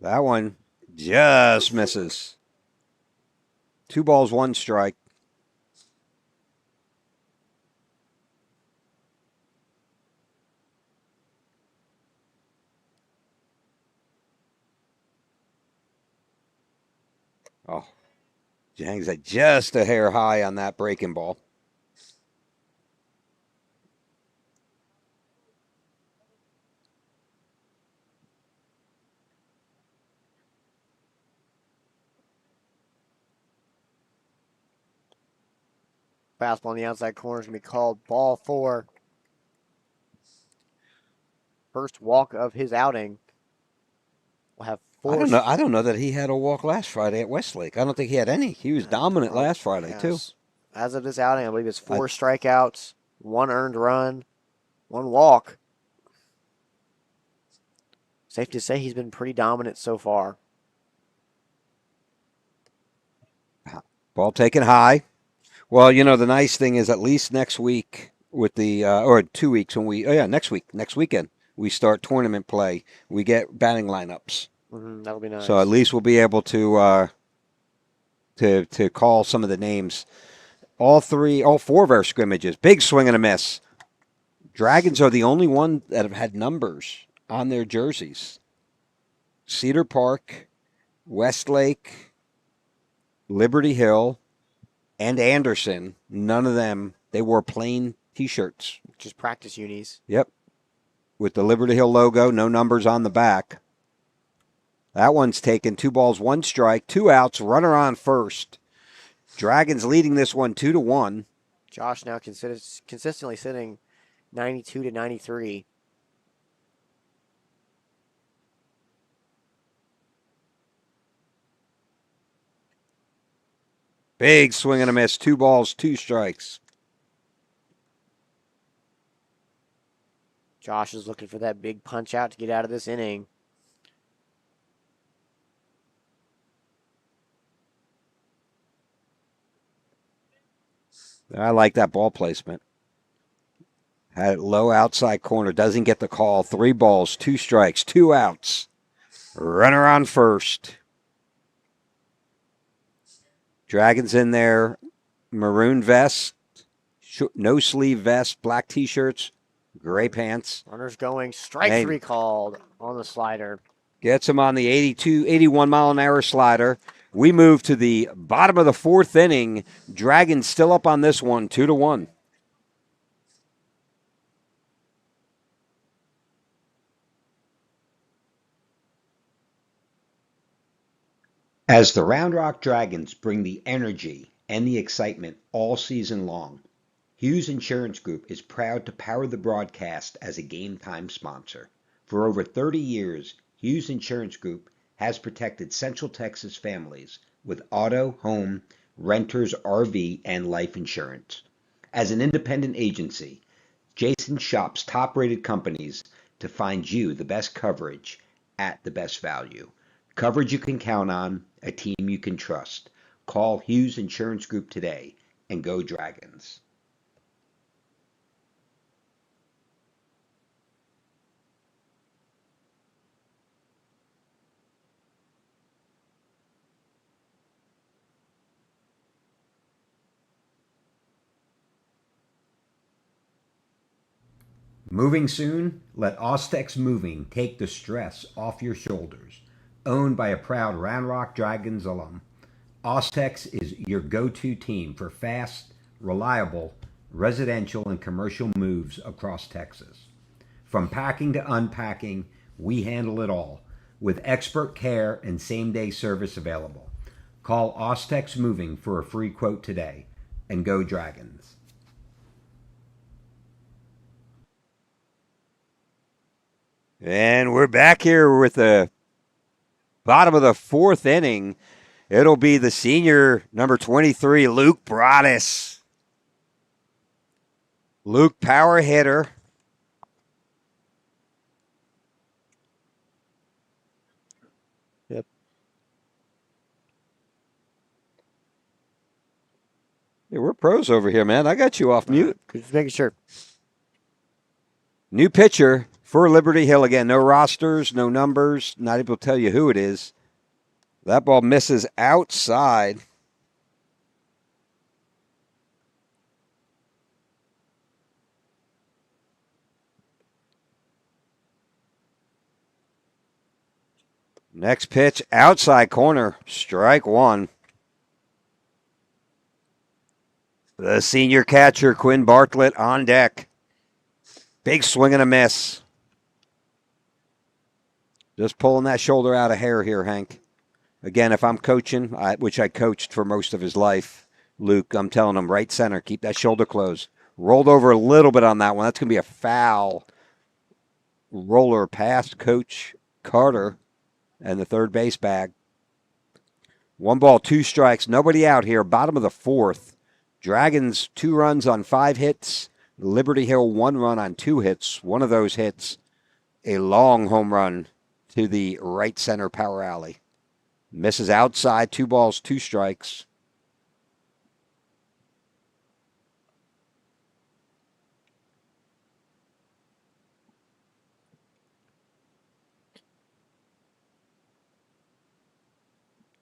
C: That one just misses. 2 balls, 1 strike. Oh, Jang's at just a hair high on that breaking ball.
B: Fastball on the outside corner is going to be called ball 4. First walk of his outing. We'll have 4.
C: I don't know that he had a walk last Friday at Westlake. I don't think he had any. He was dominant last Friday, too.
B: As of this outing, I believe it's 4 strikeouts, 1 earned run, 1 walk. Safe to say he's been pretty dominant so far.
C: Ball taken high. Well, you know, the nice thing is at least next week with the, or 2 weeks when next weekend, we start tournament play. We get batting lineups.
B: That'll be nice.
C: So at least we'll be able to call some of the names. All 4 of our scrimmages. Big swing and a miss. Dragons are the only one that have had numbers on their jerseys. Cedar Park, Westlake, Liberty Hill, and Anderson, none of them, they wore plain T-shirts.
B: Just practice unis.
C: Yep. With the Liberty Hill logo, no numbers on the back. That one's taken. 2 balls, 1 strike, 2 outs, runner on first. Dragons leading this one 2-1.
B: Josh now consistently sitting 92 to 93.
C: Big swing and a miss. 2 balls, 2 strikes.
B: Josh is looking for that big punch out to get out of this inning.
C: I like that ball placement. Had it low outside corner. Doesn't get the call. 3 balls, 2 strikes, 2 outs. Runner on first. Dragons in there. Maroon vest. No sleeve vest. Black t-shirts. Gray pants.
B: Runners going. Strike 3 called on the slider.
C: Gets him on the 81 mile an hour slider. We move to the bottom of the 4th inning. Dragons still up on this one, 2-1.
A: As the Round Rock Dragons bring the energy and the excitement all season long, Hughes Insurance Group is proud to power the broadcast as a game time sponsor. For over 30 years, Hughes Insurance Group has protected Central Texas families with auto, home, renters, RV, and life insurance. As an independent agency, Jason shops top-rated companies to find you the best coverage at the best value. Coverage you can count on, a team you can trust. Call Hughes Insurance Group today and go Dragons. Moving soon? Let Ostex Moving take the stress off your shoulders. Owned by a proud Round Rock Dragons alum, Ostex is your go-to team for fast, reliable, residential and commercial moves across Texas. From packing to unpacking, we handle it all, with expert care and same-day service available. Call Ostex Moving for a free quote today, and go Dragons.
C: And we're back here with the bottom of the 4th inning. It'll be the senior, number 23, Luke Broadus. Luke, power hitter.
B: Yep.
C: Yeah, we're pros over here, man. I got you off mute.
B: Just making sure.
C: New pitcher for Liberty Hill again. No rosters, no numbers. Not able to tell you who it is. That ball misses outside. Next pitch, outside corner, strike 1. The senior catcher, Quinn Bartlett, on deck. Big swing and a miss. Just pulling that shoulder out of hair here, Hank. Again, if I'm coaching, which I coached for most of his life, Luke, I'm telling him right center, keep that shoulder closed. Rolled over a little bit on that one. That's going to be a foul. Roller past Coach Carter and the third base bag. 1 ball, 2 strikes. Nobody out here. Bottom of the 4th. Dragons 2 runs on 5 hits. Liberty Hill 1 run on 2 hits. One of those hits, a long home run to the right center power alley. Misses outside, 2 balls, 2 strikes.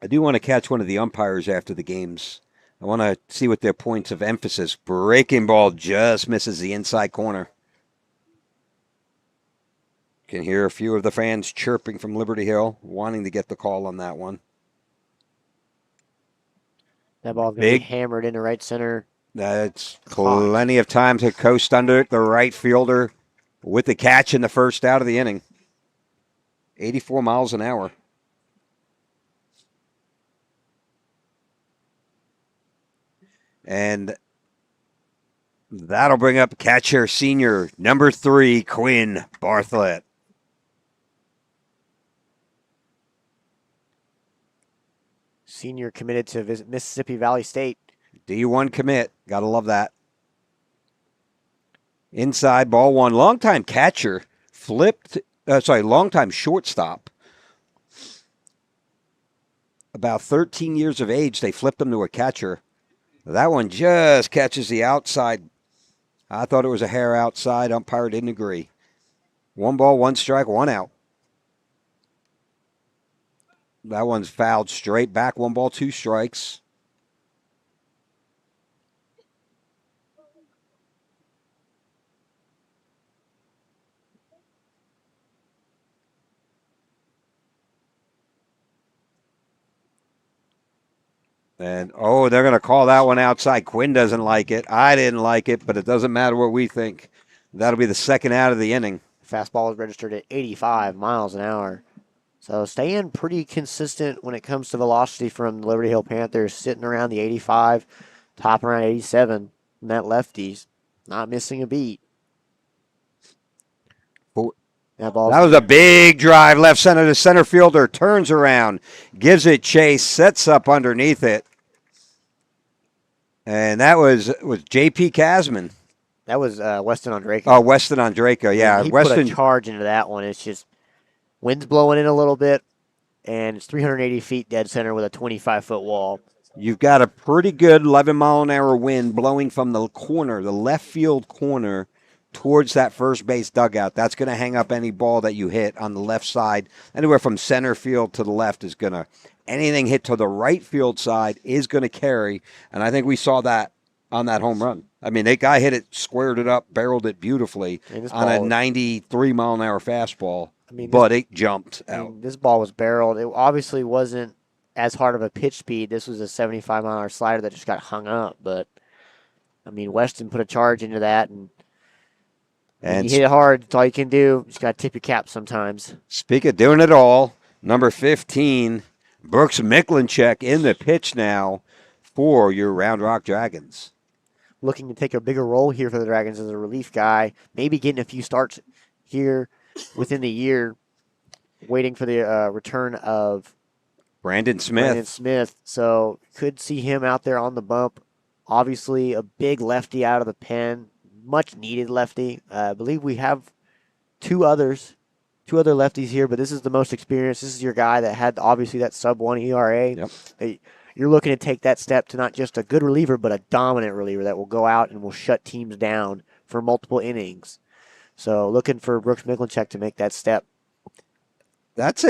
C: I do want to catch one of the umpires after the games. I want to see what their points of emphasis. Breaking ball just misses the inside corner. Can hear a few of the fans chirping from Liberty Hill, wanting to get the call on that one.
B: That ball's going to be hammered into right center.
C: That's plenty of time to coast under it. The right fielder with the catch in the first out of the inning. 84 miles an hour. And that'll bring up catcher senior, number 3, Quinn Bartlett.
B: Senior committed to visit Mississippi Valley State.
C: D1 commit. Gotta love that. Inside, ball 1. Longtime catcher longtime shortstop. About 13 years of age, they flipped him to a catcher. That one just catches the outside I thought it was a hair outside. Umpire didn't agree. 1 ball, 1 strike, 1 out. That one's fouled straight back. 1 ball, 2 strikes. And, they're going to call that one outside. Quinn doesn't like it. I didn't like it, but it doesn't matter what we think. That'll be the second out of the inning.
B: Fastball is registered at 85 miles an hour. So staying pretty consistent when it comes to velocity from the Liberty Hill Panthers, sitting around the 85, top around 87. And that lefty's not missing a beat.
C: That was a big drive, left center. The center fielder turns around, gives it chase, sets up underneath it. And that was J.P. Casman.
B: That was Weston Andraka.
C: Oh, Weston Andraka, yeah.
B: He
C: Weston
B: put a charge into that one. It's just wind's blowing in a little bit, and it's 380 feet dead center with a 25-foot wall.
C: You've got a pretty good 11-mile-an-hour wind blowing from the corner, the left field corner, towards that first base dugout. That's going to hang up any ball that you hit on the left side. Anywhere from center field to the left is going to, anything hit to the right field side is going to carry. And I think we saw that on that home run. I mean, that guy hit it, squared it up, barreled it beautifully on a 93-mile-an-hour fastball, but it jumped out.
B: This ball was barreled. It obviously wasn't as hard of a pitch speed. This was a 75-mile-an-hour slider that just got hung up. But, I mean, Weston put a charge into that, and you hit it hard. That's all you can do. You just got to tip your cap sometimes.
C: Speak of doing it all, number 15, Brooks Miklinchek in the pitch now for your Round Rock Dragons.
B: Looking to take a bigger role here for the Dragons as a relief guy. Maybe getting a few starts here within the year. Waiting for the return of
C: Brandon Smith.
B: So could see him out there on the bump. Obviously a big lefty out of the pen. Much needed lefty. I believe we have two other lefties here, but this is the most experienced. This is your guy that had obviously that sub-1 ERA.
C: Yep.
B: You're looking to take that step to not just a good reliever, but a dominant reliever that will go out and will shut teams down for multiple innings. So looking for Brooks Miklinchek to make that step.
C: It's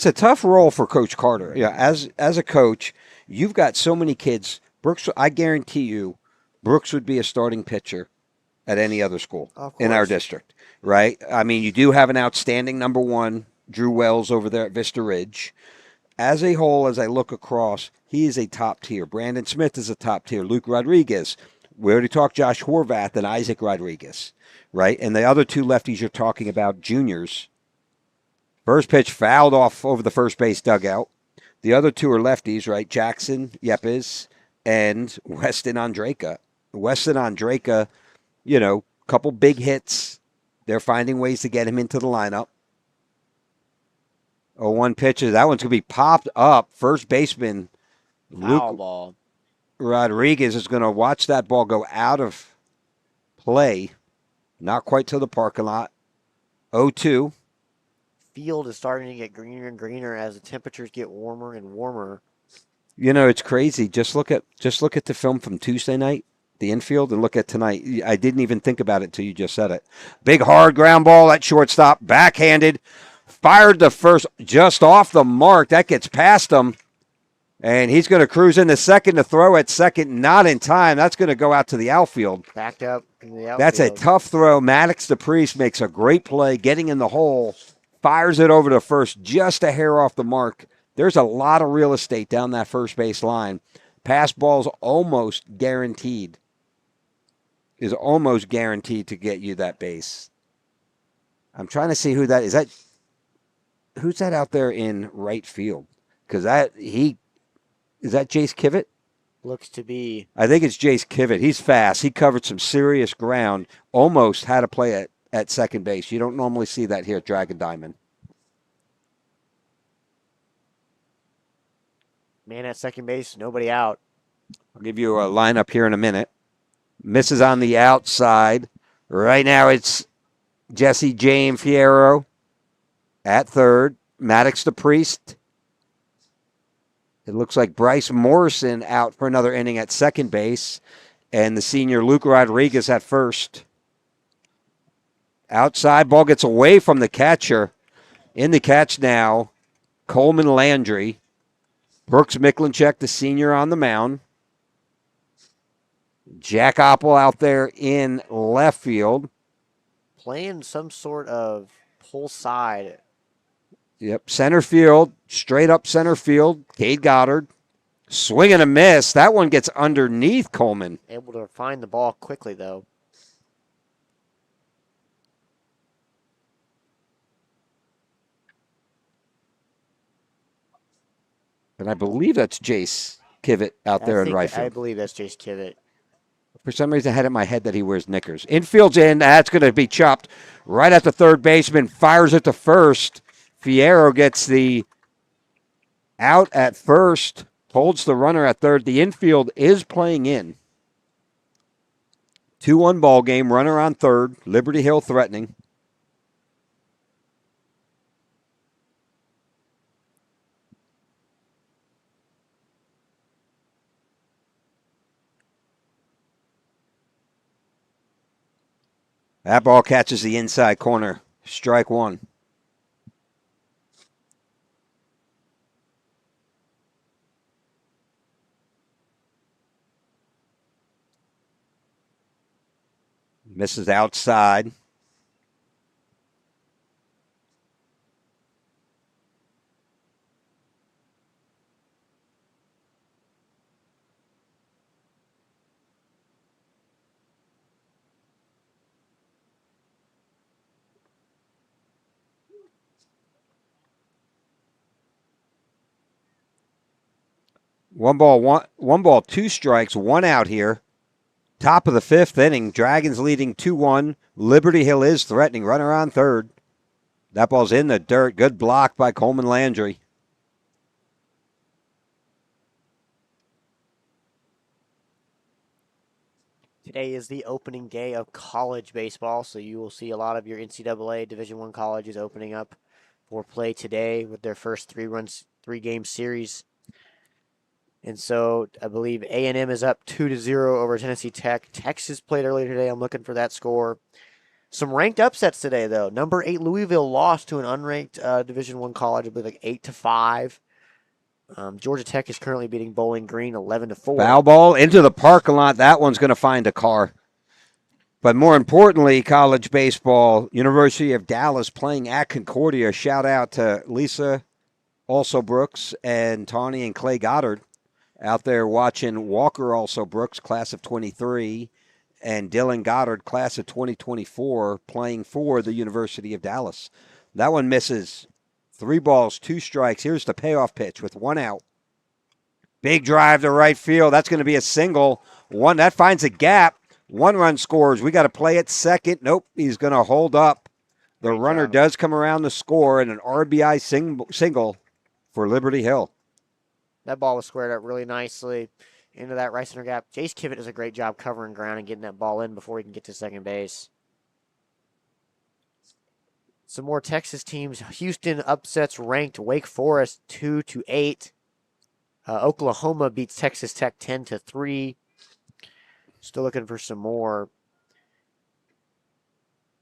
C: a tough role for Coach Carter. Yeah, as a coach, you've got so many kids. Brooks, I guarantee you, Brooks would be a starting pitcher at any other school in our district, right? I mean, you do have an outstanding number 1, Drew Wells, over there at Vista Ridge. As a whole, as I look across, he is a top tier. Brandon Smith is a top tier. Luke Rodriguez. We already talked Josh Horvath and Isaac Rodriguez, right? And the other 2 lefties you're talking about, juniors. First pitch fouled off over the first base dugout. The other 2 are lefties, right? Jackson Yepes and Weston Andraka. Weston Andraka, couple big hits. They're finding ways to get him into the lineup. 0-1 pitches. That one's going to be popped up. First baseman
B: Luke
C: Rodriguez is going to watch that ball go out of play. Not quite to the parking lot. 0-2.
B: Field is starting to get greener and greener as the temperatures get warmer and warmer.
C: It's crazy. Just look at the film from Tuesday night, the infield, and look at tonight. I didn't even think about it until you just said it. Big hard ground ball at shortstop, backhanded, fired the first just off the mark. That gets past him, and he's going to cruise into second to throw at second, not in time. That's going to go out to the outfield.
B: Backed up in the outfield.
C: That's a tough throw. Maddox DePriest makes a great play, getting in the hole, fires it over to first, just a hair off the mark. There's a lot of real estate down that first base line. Pass ball's almost guaranteed. Is almost guaranteed to get you that base. I'm trying to see who that is. Who's that out there in right field? Because is that Jace Kivett?
B: Looks to be.
C: I think it's Jace Kivett. He's fast. He covered some serious ground. Almost had to play at second base. You don't normally see that here at Dragon Diamond.
B: Man at second base, nobody out.
C: I'll give you a lineup here in a minute. Misses on the outside. Right now it's Jesse James Fierro at third. Maddox DePriest. It looks like Bryce Morrison out for another inning at second base. and the senior Luke Rodriguez at first. Outside, ball gets away from the catcher. In the catch now, Coleman Landry. Brooks Miklinchek, the senior, on the mound. Jack Oppel out there in left field.
B: Playing some sort of pull side.
C: Yep, center field, straight up center field. Cade Goddard. Swing and a miss. That one gets underneath Coleman.
B: Able to find the ball quickly, though.
C: And I believe that's Jace Kivett out there in right field.
B: I believe that's Jace Kivett.
C: For some reason, I had in my head that he wears knickers. Infield's in. That's going to be chopped right at the third baseman. Fires it to first. Fierro gets the out at first. Holds the runner at third. The infield is playing in. 2-1 ball game. Runner on third. Liberty Hill threatening. That ball catches the inside corner. Strike one. Misses outside. One ball, two strikes, one out here. Top of the fifth inning. Dragons leading 2-1. Liberty Hill is threatening. Runner on third. That ball's in the dirt. Good block by Coleman Landry.
B: Today is the opening day of college baseball, so you will see a lot of your NCAA Division I colleges opening up for play today with their first three-game series. And so I believe A&M is up 2-0 over Tennessee Tech. Texas played earlier today. I'm looking for that score. Some ranked upsets today, though. Number 8 Louisville lost to an unranked Division I college, I believe like 8-5. Georgia Tech is currently beating Bowling Green 11-4.
C: Foul ball into the parking lot. That one's going to find a car. But more importantly, college baseball, University of Dallas playing at Concordia. Shout out to Lisa Also Brooks and Tawny and Clay Goddard out there watching. Walker Also Brooks, class of 23, and Dylan Goddard, class of 2024, playing for the University of Dallas. That one misses. 3 balls, 2 strikes. Here's the payoff pitch with 1 out. Big drive to right field. That's going to be a single. One that finds a gap. 1 run scores. We got to play it second. Nope, he's going to hold up. The runner does come around to score, and an RBI single for Liberty Hill.
B: That ball was squared up really nicely into that right center gap. Jace Kivett does a great job covering ground and getting that ball in before he can get to second base. Some more Texas teams. Houston upsets ranked Wake Forest 2-8. Oklahoma beats Texas Tech 10-3. Still looking for some more.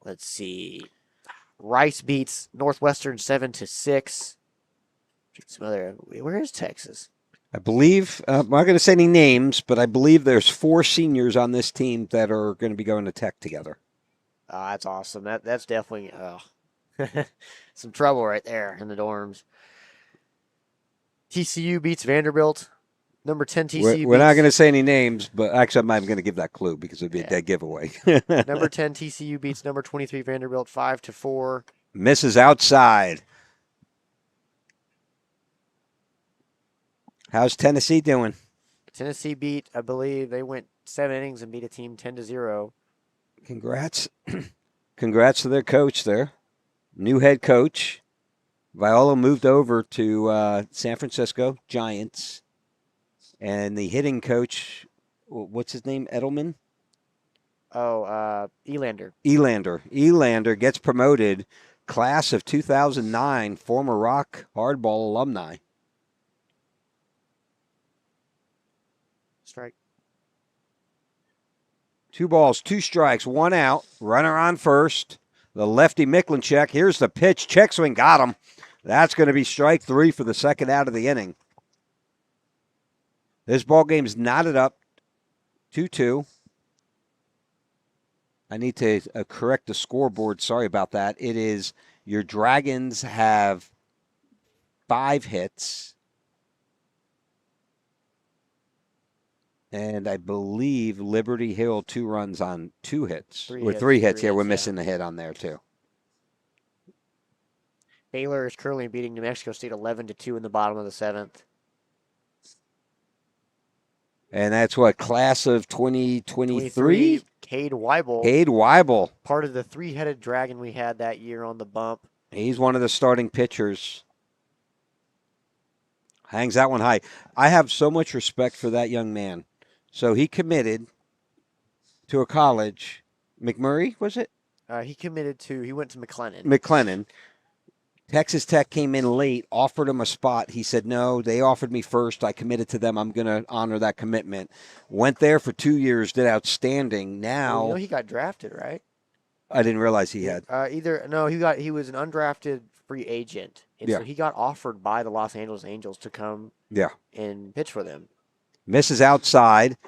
B: Let's see. Rice beats Northwestern 7-6. Some other. Where is Texas?
C: I believe, I'm not going to say any names, but I believe there's 4 seniors on this team that are going to be going to Tech together.
B: That's awesome. That's definitely some trouble right there in the dorms. TCU beats Vanderbilt. Number 10 TCU.
C: We're not going to say any names, but actually I'm not even going to give that clue because it would be a dead giveaway.
B: Number 10 TCU beats number 23 Vanderbilt 5-4.
C: Misses outside. How's Tennessee doing?
B: Tennessee beat, I believe, they went 7 innings and beat a team 10-0.
C: Congrats. Congrats to their coach there. New head coach. Viola moved over to San Francisco Giants. And the hitting coach, what's his name? Edelman?
B: Elander.
C: Elander gets promoted. Class of 2009, former Rock Hardball alumni.
B: Strike.
C: 2 balls, 2 strikes, 1 out. Runner on first. The lefty Miklinchek. Here's the pitch. Check swing. Got him. That's going to be strike 3 for the second out of the inning. This ball game's knotted up 2-2. I need to correct the scoreboard. Sorry about that. It is your Dragons have 5 hits. And I believe Liberty Hill 2 runs on 2 hits. 3 hits. Yeah, we're missing the hit on there too.
B: Baylor is currently beating New Mexico State 11-2 in the bottom of the 7th.
C: And that's what, class of 2023?
B: Cade Weibel.
C: Cade Weibel.
B: Part of the 3-headed dragon we had that year on the bump.
C: He's one of the starting pitchers. Hangs that one high. I have so much respect for that young man. So he committed to a college. McMurray, was it?
B: He went to McLennan.
C: McLennan. Texas Tech came in late, offered him a spot. He said, no, they offered me first. I committed to them. I'm going to honor that commitment. Went there for 2 years, did outstanding. Now,
B: well, he got drafted, right?
C: I didn't realize he had.
B: He was an undrafted free agent. And so he got offered by the Los Angeles Angels to come and pitch for them.
C: Misses outside.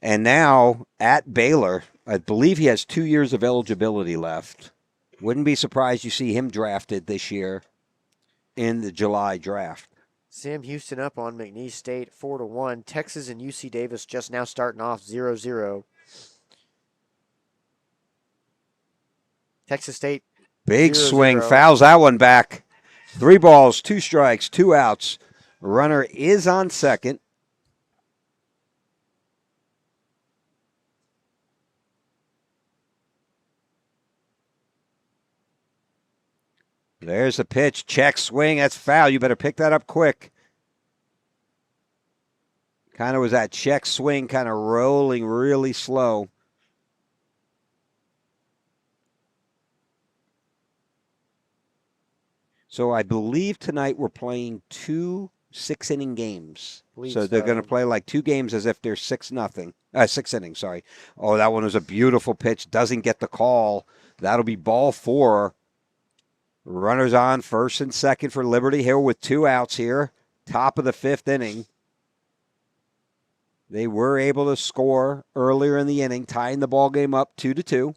C: And now at Baylor, I believe he has 2 years of eligibility left. Wouldn't be surprised you see him drafted this year in the July draft.
B: Sam Houston up on McNeese State 4-1. Texas and UC Davis just now starting off 0-0. Texas State.
C: Big swing. Fouls that one back. 3 balls, 2 strikes, 2 outs. Runner is on second. There's the pitch. Check swing. That's foul. You better pick that up quick. Kind of was that check swing, kind of rolling really slow. So I believe tonight we're playing 2 6-inning games. So they're going to play like 2 games as if they're 6-0. 6 innings, sorry. Oh, that one was a beautiful pitch. Doesn't get the call. That'll be ball 4. Runners on first and second for Liberty Hill with 2 outs here. Top of the 5th inning. They were able to score earlier in the inning, tying the ball game up 2-2.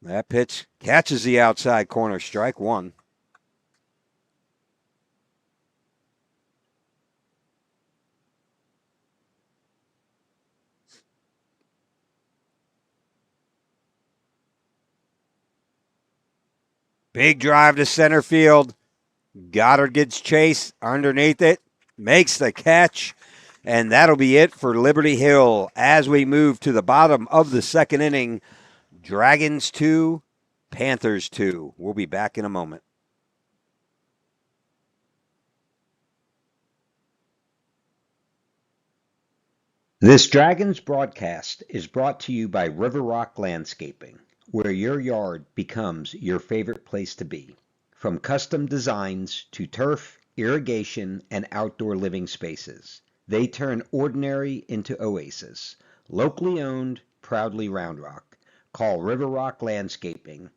C: That pitch catches the outside corner, strike 1. Big drive to center field. Goddard gets chased underneath it, makes the catch, and that'll be it for Liberty Hill as we move to the bottom of the 2nd inning. Dragons 2, Panthers 2. We'll be back in a moment.
A: This Dragons broadcast is brought to you by River Rock Landscaping, where your yard becomes your favorite place to be. From custom designs to turf, irrigation, and outdoor living spaces, they turn ordinary into oasis. Locally owned, proudly Round Rock. Call River Rock Landscaping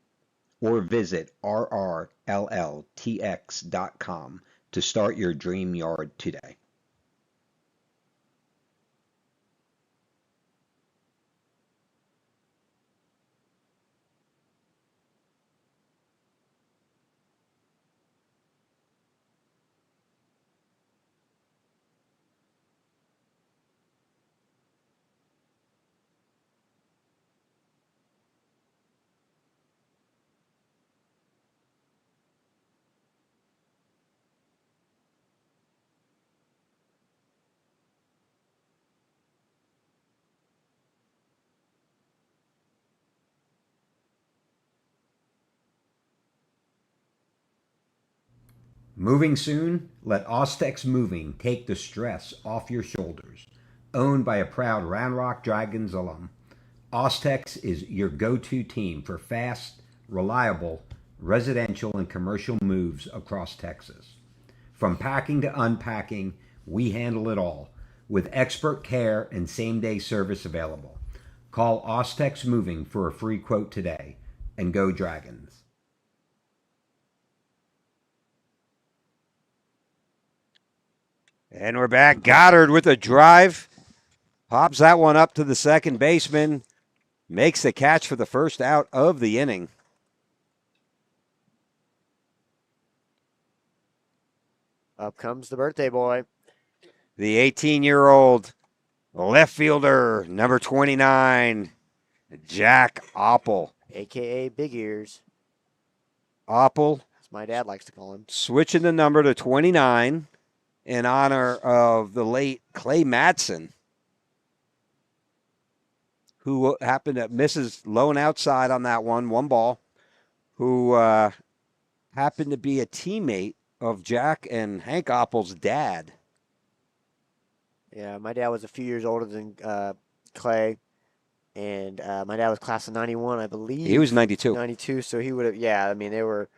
A: or visit rrlltx.com to start your dream yard today. Moving soon? Let Ostex Moving take the stress off your shoulders. Owned by a proud Round Rock Dragons alum, Ostex is your go-to team for fast, reliable, residential and commercial moves across Texas. From packing to unpacking, we handle it all with expert care and same-day service available. Call Ostex Moving for a free quote today, and go Dragons.
C: And we're back. Goddard with a drive. Pops that one up to the second baseman. Makes the catch for the first out of the inning.
B: Up comes the birthday boy.
C: The 18-year-old left fielder, number 29, Jack Oppel.
B: A.K.A. Big Ears.
C: Oppel,
B: As my dad likes to call him.
C: switching the number to 29 in honor of the late Clay Matson, who happened to misses low and outside on that one ball, who happened to be a teammate of Jack and Hank Oppel's dad.
B: Yeah, my dad was a few years older than Clay. And my dad was class of 91, I believe.
C: He was 92.
B: 92, so he would have, yeah, I mean, they were,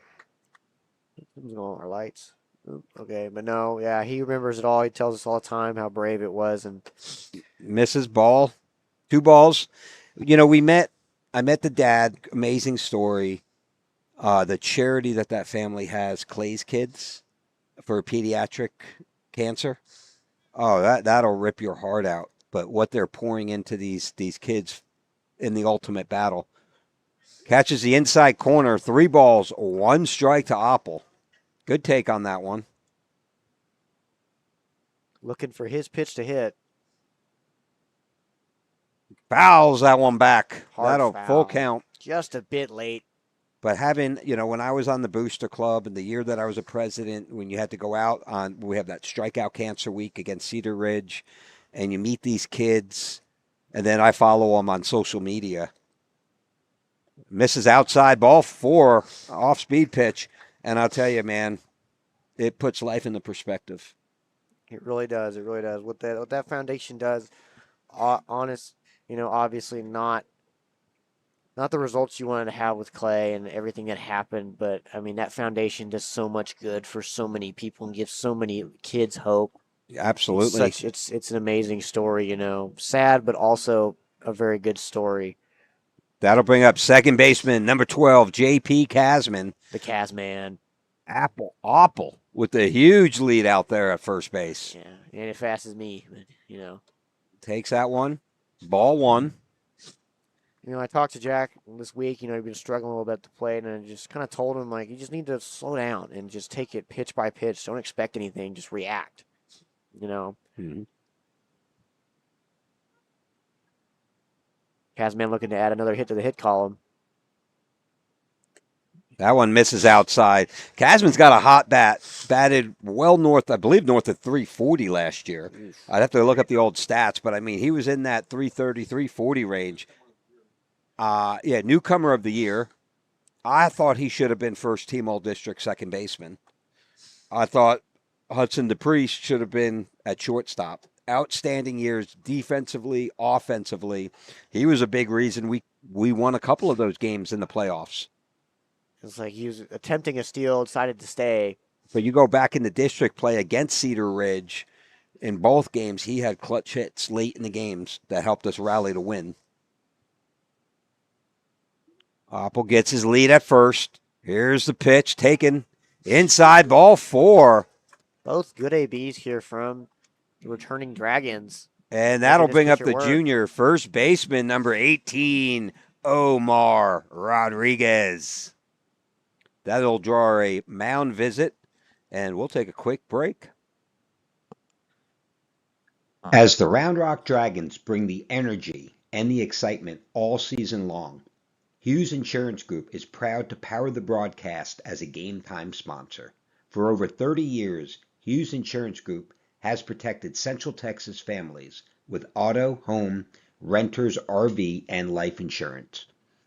B: what's going on, our lights? Oop, okay, but no, yeah, he remembers it all. He tells us all the time how brave it was. And
C: Misses ball, 2 balls. You know, I met the dad, amazing story. The charity that family has, Clay's Kids, for pediatric cancer. Oh, that'll rip your heart out. But what they're pouring into these kids in the ultimate battle. Catches the inside corner, 3 balls, 1 strike to Oppel. Good take on that one.
B: looking for his pitch to hit.
C: Fouls that one back.
B: Hard
C: That'll
B: foul.
C: full count.
B: Just a bit late.
C: But having, when I was on the Booster Club and the year that I was a president, when you had to go out on, we have that strikeout cancer week against Cedar Ridge, and you meet these kids, and then I follow them on social media. Misses outside ball 4, off speed pitch, and I'll tell you, man, it puts life into perspective.
B: It really does. It really does. What that foundation does, honest, obviously not the results you wanted to have with Clay and everything that happened, but I mean that foundation does so much good for so many people and gives so many kids hope.
C: Absolutely.
B: It's an amazing story, sad but also a very good story.
C: That'll bring up second baseman number 12, J.P. Casman.
B: The Casman.
C: Oppel with a huge lead out there at first base.
B: Yeah, ain't as fast as me, but
C: Takes that one. Ball 1.
B: I talked to Jack this week. He'd been struggling a little bit at the plate, and I just kind of told him, you just need to slow down and just take it pitch by pitch. Don't expect anything. Just react,
C: Mm-hmm.
B: Casman looking to add another hit to the hit column.
C: That one misses outside. Casman's got a hot bat. Batted well north, I believe north of 340 last year. I'd have to look up the old stats, but he was in that 330, 340 range. Newcomer of the year. I thought he should have been first team All-District second baseman. I thought Hudson DePriest should have been at shortstop. Outstanding years defensively, offensively. He was a big reason we won a couple of those games in the playoffs.
B: It's like he was attempting a steal, decided to stay.
C: But you go back in the district play against Cedar Ridge, in both games, he had clutch hits late in the games that helped us rally to win. Oppel gets his lead at first. Here's the pitch taken inside, ball 4.
B: Both good ABs here from the returning Dragons.
C: And that'll bring up the
B: work.
C: junior first baseman, number 18, Omar Rodriguez. That'll draw a mound visit, and we'll take a quick break.
A: As the Round Rock Dragons bring the energy and the excitement all season long, Hughes Insurance Group is proud to power the broadcast as a Game Time sponsor. For over 30 years, Hughes Insurance Group has protected Central Texas families with auto, home, renters, RV, and life insurance.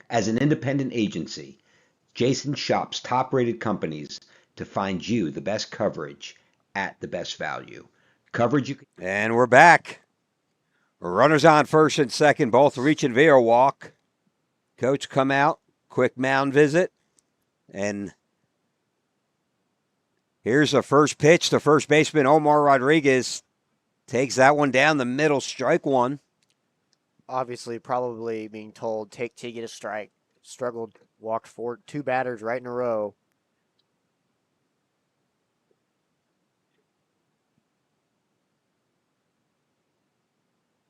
A: As an independent agency, Jason shops top-rated companies to find you the best coverage at the best value. Coverage you can...
C: And we're back. Runners on first and second, both reaching via walk. Coach come out, quick mound visit. And here's the first pitch. The first baseman, Omar Rodriguez, takes that one down the middle, strike one.
B: Obviously, probably being told, take T, get a strike. Struggled, walked 2 batters right in a row.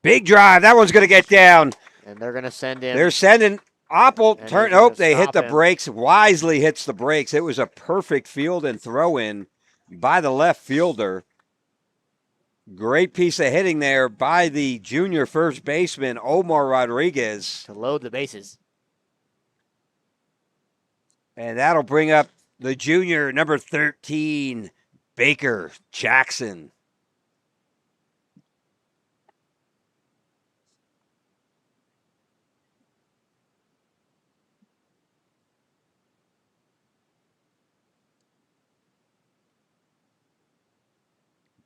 C: Big drive. That one's going to get down.
B: And they're going to send him.
C: They're sending Opple. They hit the
B: him.
C: brakes. Wisely hits the brakes. It was a perfect field and throw in by the left fielder. Great piece of hitting there by the junior first baseman, Omar Rodriguez.
B: To load the bases.
C: And that'll bring up the junior, number 13, Baker Jackson.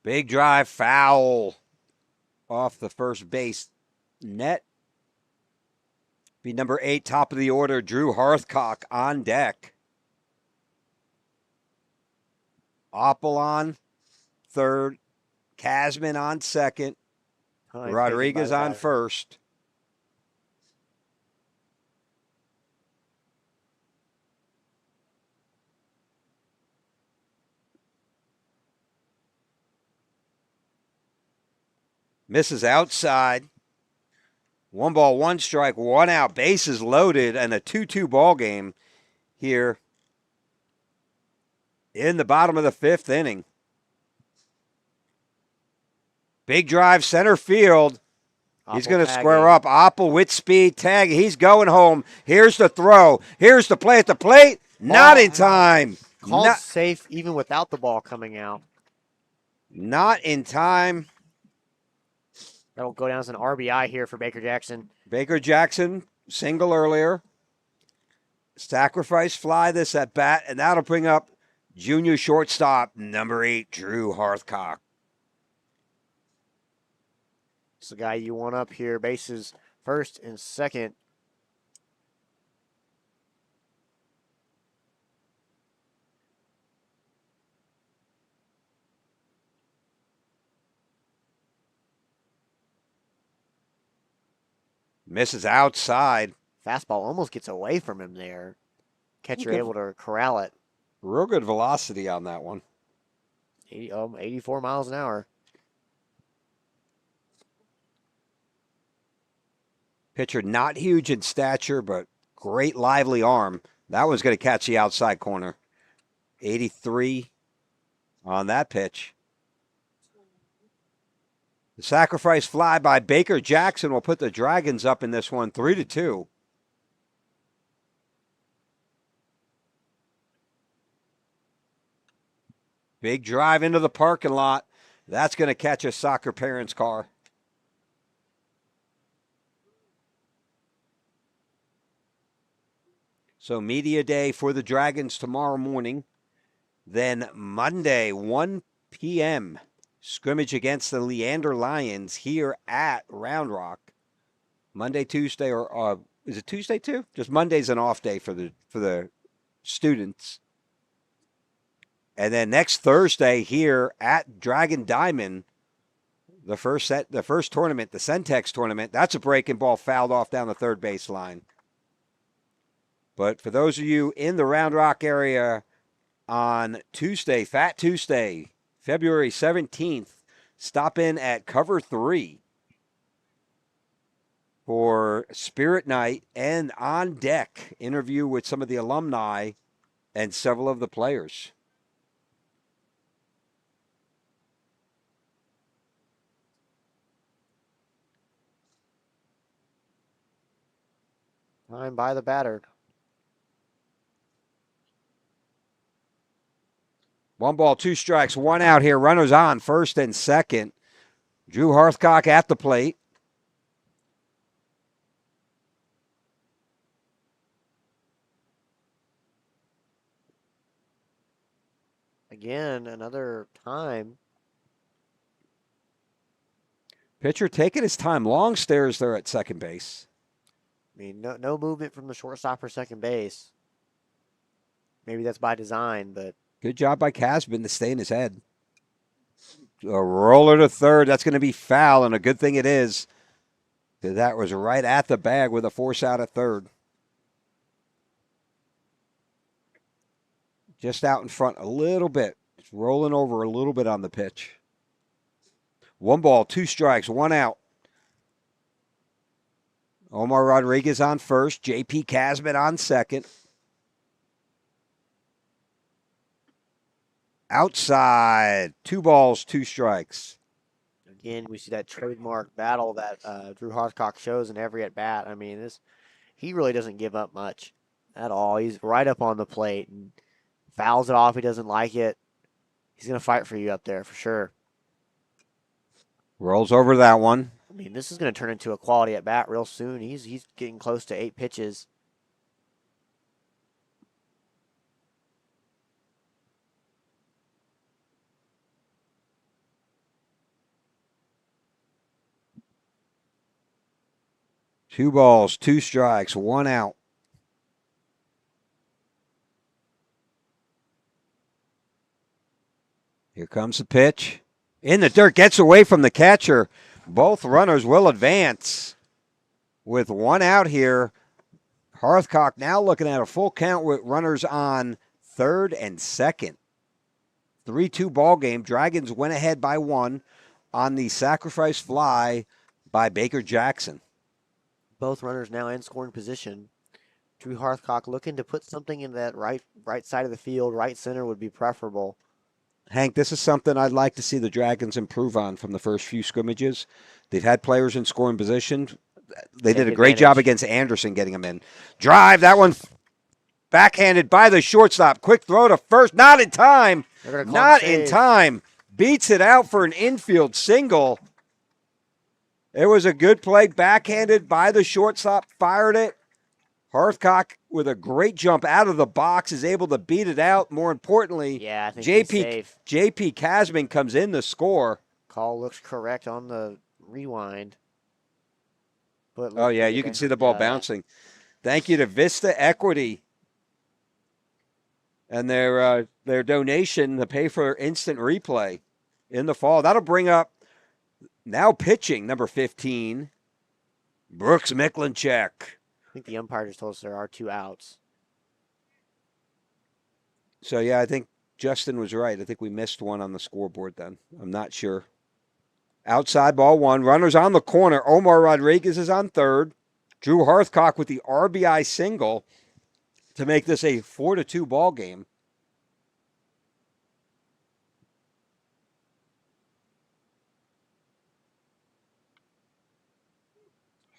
C: Big drive, foul off the first base net. Be number 8, top of the order, Drew Hearthcock on deck. Opple on third, Casman on second, Rodriguez on first. Misses outside. 1 ball, 1 strike, 1 out. Bases loaded, and a 2-2 ball game here in the bottom of the 5th inning. Big drive, center field. He's going to square up. Opple with speed, tag. He's going home. Here's the throw. Here's the play at the plate. Not in time.
B: Called safe even without the ball coming out.
C: Not in time.
B: That'll go down as an RBI here for Baker Jackson.
C: Baker Jackson, single earlier. Sacrifice fly this at bat, and that'll bring up junior shortstop, number 8, Drew Hearthcock.
B: It's the guy you want up here. Bases first and second.
C: Misses outside.
B: Fastball almost gets away from him there. Catcher able to corral it.
C: Real good velocity on that one.
B: 84 miles an hour.
C: Pitcher not huge in stature, but great lively arm. That one's going to catch the outside corner. 83 on that pitch. The sacrifice fly by Baker Jackson will put the Dragons up in this one, 3-2. Big drive into the parking lot. That's going to catch a soccer parent's car. So media day for the Dragons tomorrow morning. Then Monday, 1 p.m., scrimmage against the Leander Lions here at Round Rock. Monday, Tuesday, or is it Tuesday too? Just Monday's an off day for the students. And then next Thursday here at Dragon Diamond, the first tournament, the Centex tournament. That's a breaking ball fouled off down the third base line. But for those of you in the Round Rock area on Tuesday, Fat Tuesday, February 17th, stop in at Cover 3 for Spirit Night and on deck interview with some of the alumni and several of the players.
B: Time by the batter.
C: 1 ball, 2 strikes, 1 out here. Runners on first and second. Drew Hearthcock at the plate.
B: Again, another time.
C: Pitcher taking his time. Long stairs there at second base.
B: I mean, no movement from the shortstop or second base. Maybe that's by design, but
C: Good job by Casbin to stay in his head. A roller to third. That's going to be foul, and a good thing it is. That was right at the bag with a force out at third. Just out in front a little bit. It's rolling over a little bit on the pitch. 1 ball, 2 strikes, 1 out. Omar Rodriguez on first. J.P. Casbin on second. Outside. 2 balls, 2 strikes.
B: again, we see that trademark battle that Drew Harcock shows in every at bat. I mean, he really doesn't give up much at all. He's right up on the plate and fouls it off. He doesn't like it. He's going to fight for you up there for sure.
C: Rolls over that one.
B: I mean, this is going to turn into a quality at bat real soon. He's getting close to 8 pitches.
C: Two balls, 2 strikes, 1 out. Here comes the pitch. In the dirt, gets away from the catcher. Both runners will advance. With 1 out here, Harcock now looking at a full count with runners on third and second. 3-2 ball game. Dragons went ahead by 1 on the sacrifice fly by Baker Jackson.
B: Both runners now in scoring position. Drew Harcock looking to put something in that right side of the field. Right center would be preferable.
C: Hank, this is something I'd like to see the Dragons improve on from the first few scrimmages. They've had players in scoring position. They did a great job against Anderson getting them in. Drive, that one backhanded by the shortstop. Quick throw to first, not in time. Not in time. Beats it out for an infield single. It was a good play, backhanded by the shortstop, fired it. Harcock, with a great jump out of the box, is able to beat it out. More importantly,
B: I think he's safe.
C: J.P. Casbin comes in to score.
B: Call looks correct on the rewind.
C: But oh, yeah, you can see the ball bouncing. Thank you to Vista Equity and their donation to pay for instant replay in the fall. That'll bring up now pitching, number 15, Brooks Miklinchek.
B: I think the umpire just told us there are 2 outs.
C: So, yeah, I think Justin was right. I think we missed one on the scoreboard then. I'm not sure. Outside ball 1. Runners on the corner. Omar Rodriguez is on third. Drew Harcock with the RBI single to make this a 4-2 ball game.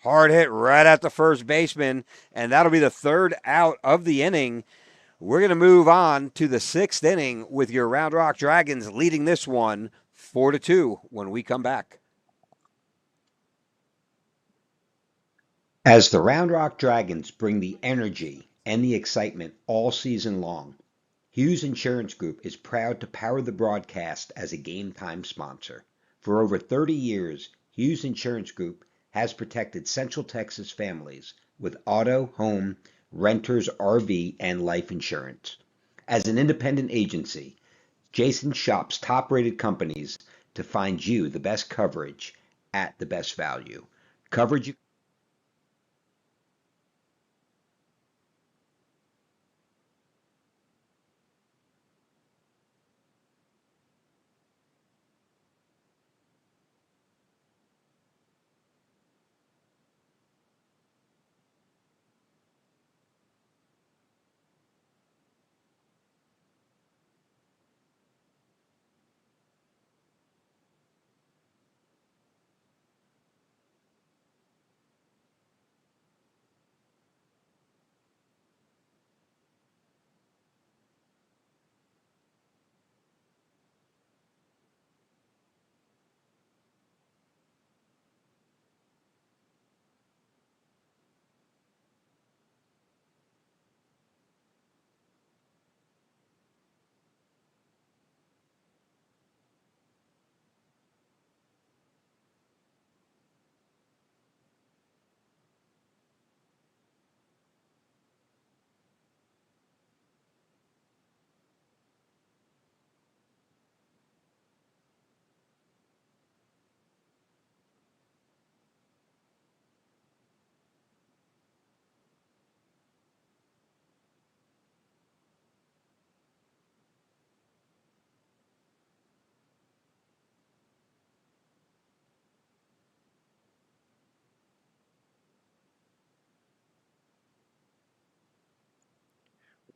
C: Hard hit right at the first baseman, and that'll be the 3rd out of the inning. We're going to move on to the 6th inning with your Round Rock Dragons leading this one 4-2 when we come back.
A: As the Round Rock Dragons bring the energy and the excitement all season long, Hughes Insurance Group is proud to power the broadcast as a Game Time sponsor. For over 30 years, Hughes Insurance Group has protected Central Texas families with auto, home, renters, RV, and life insurance. As an independent agency, Jason shops top-rated companies to find you the best coverage at the best value. Coverage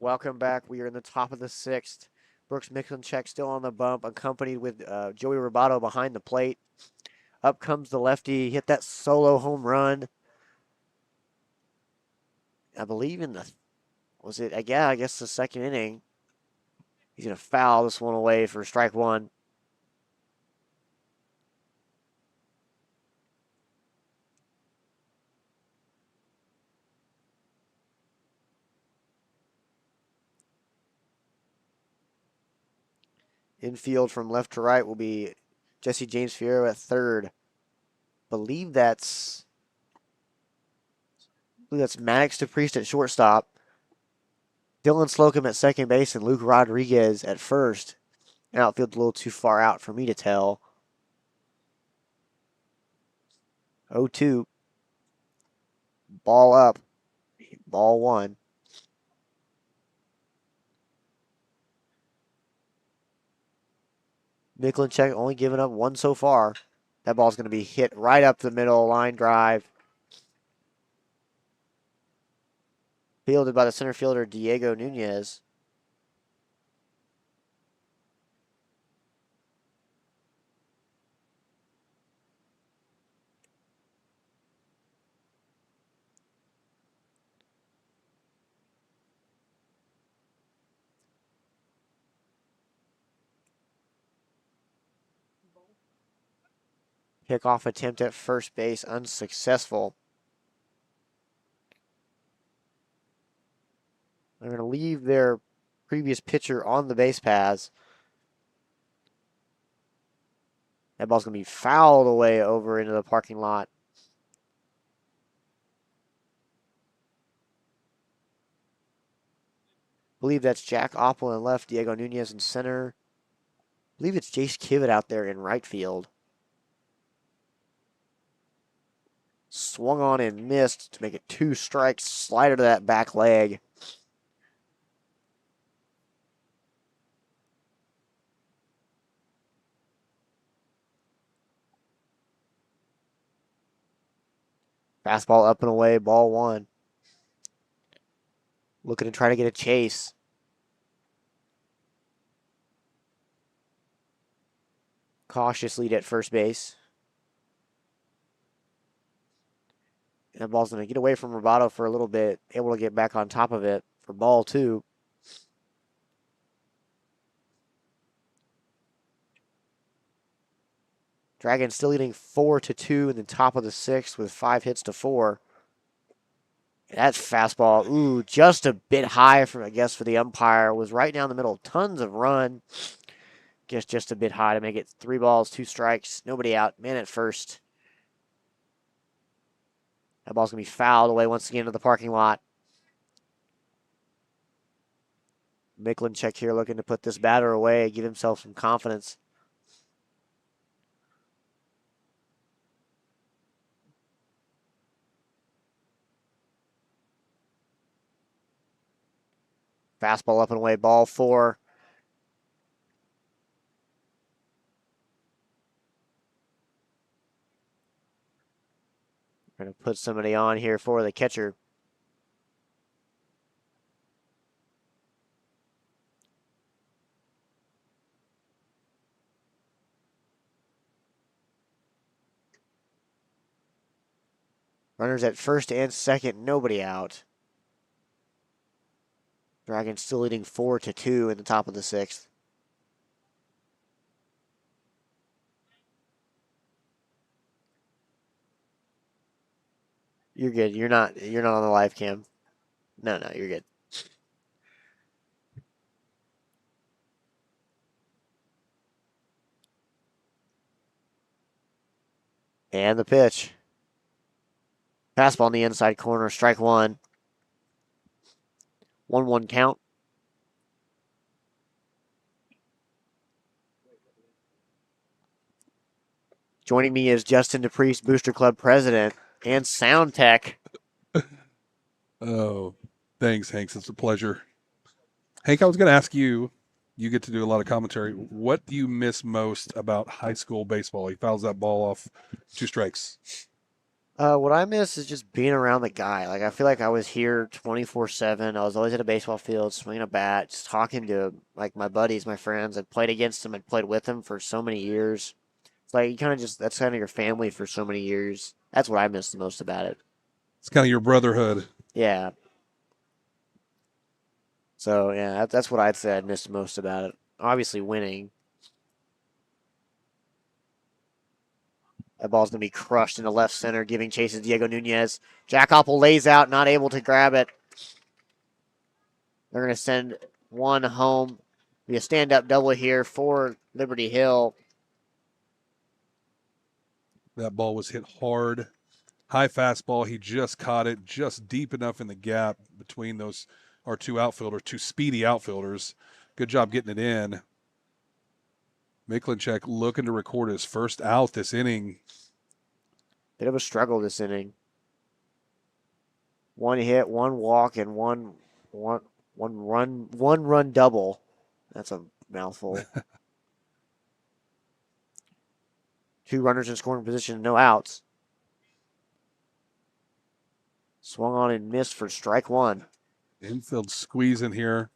B: Welcome back. We are in the top of the sixth. Brooks Miclinchek still on the bump, accompanied with Joey Robato behind the plate. Up comes the lefty. Hit that solo home run. I believe in the, was it? Yeah, I guess the second inning. He's going to foul this one away for strike one. Infield from left to right will be Jesse James Fierro at third. Believe that's Maddox DePriest at shortstop. Dylan Slocum at second base and Luke Rodriguez at first. Outfield's a little too far out for me to tell. 0-2. Ball up. Ball one. Miclinchek only giving up one so far. That ball's going to be hit right up the middle, line drive. Fielded by the center fielder, Diego Nunez. Kickoff attempt at first base, unsuccessful. They're going to leave their previous pitcher on the base paths. That ball's going to be fouled away over into the parking lot. I believe that's Jack Oppel in left, Diego Nunez in center. I believe it's Jace Kivett out there in right field. Swung on and missed to make it 2 strikes. Slider to that back leg. Fastball up and away, ball one. Looking to try to get a chase. Cautious lead at first base. And that ball's going to get away from Robato for a little bit. Able to get back on top of it for ball two. Dragons still leading 4-2 in the top of the sixth with 5 hits to 4. That fastball, ooh, just a bit high for, I guess, for the umpire. Was right down the middle. Tons of run. Guess just a bit high to make it 3 balls, 2 strikes. Nobody out. Man at first. That ball's going to be fouled away once again to the parking lot. Miclinchek here looking to put this batter away, give himself some confidence. Fastball up and away, ball 4. Going to put somebody on here for the catcher. Runners at first and second, nobody out. Dragons still leading 4-2 in the top of the sixth. You're good. You're not on the live cam. No, you're good. And the pitch. Fastball in the inside corner, strike one. 1-1 count. Joining me is Justin DePriest, Booster Club president and sound tech.
D: Oh, thanks, Hanks. It's a pleasure. Hank, I was going to ask you, you get to do a lot of commentary. What do you miss most about high school baseball? He fouls that ball off 2 strikes.
B: What I miss is just being around the guy. Like, I feel like I was here 24/7. I was always at a baseball field, swinging a bat, just talking to, like, my buddies, my friends. I'd played against them, I'd played with them for so many years. It's like, you kind of just, that's kind of your family for so many years. That's what I miss the most about it.
D: It's kind of your brotherhood.
B: Yeah. So, yeah, that's what I'd say I missed most about it. Obviously, winning. That ball's going to be crushed into left center, giving chase to Diego Nunez. Jack Apple lays out, not able to grab it. They're going to send one home. Be a stand-up double here for Liberty Hill.
D: That ball was hit hard. High fastball. He just caught it just deep enough in the gap between those our two outfielders, two speedy outfielders. Good job getting it in. Miklinchek looking to record his first out this inning.
B: Bit of a struggle this inning. One hit, one walk, and one run double. That's a mouthful. Two runners in scoring position, no outs. Swung on and missed for strike one.
D: Infield squeeze in here.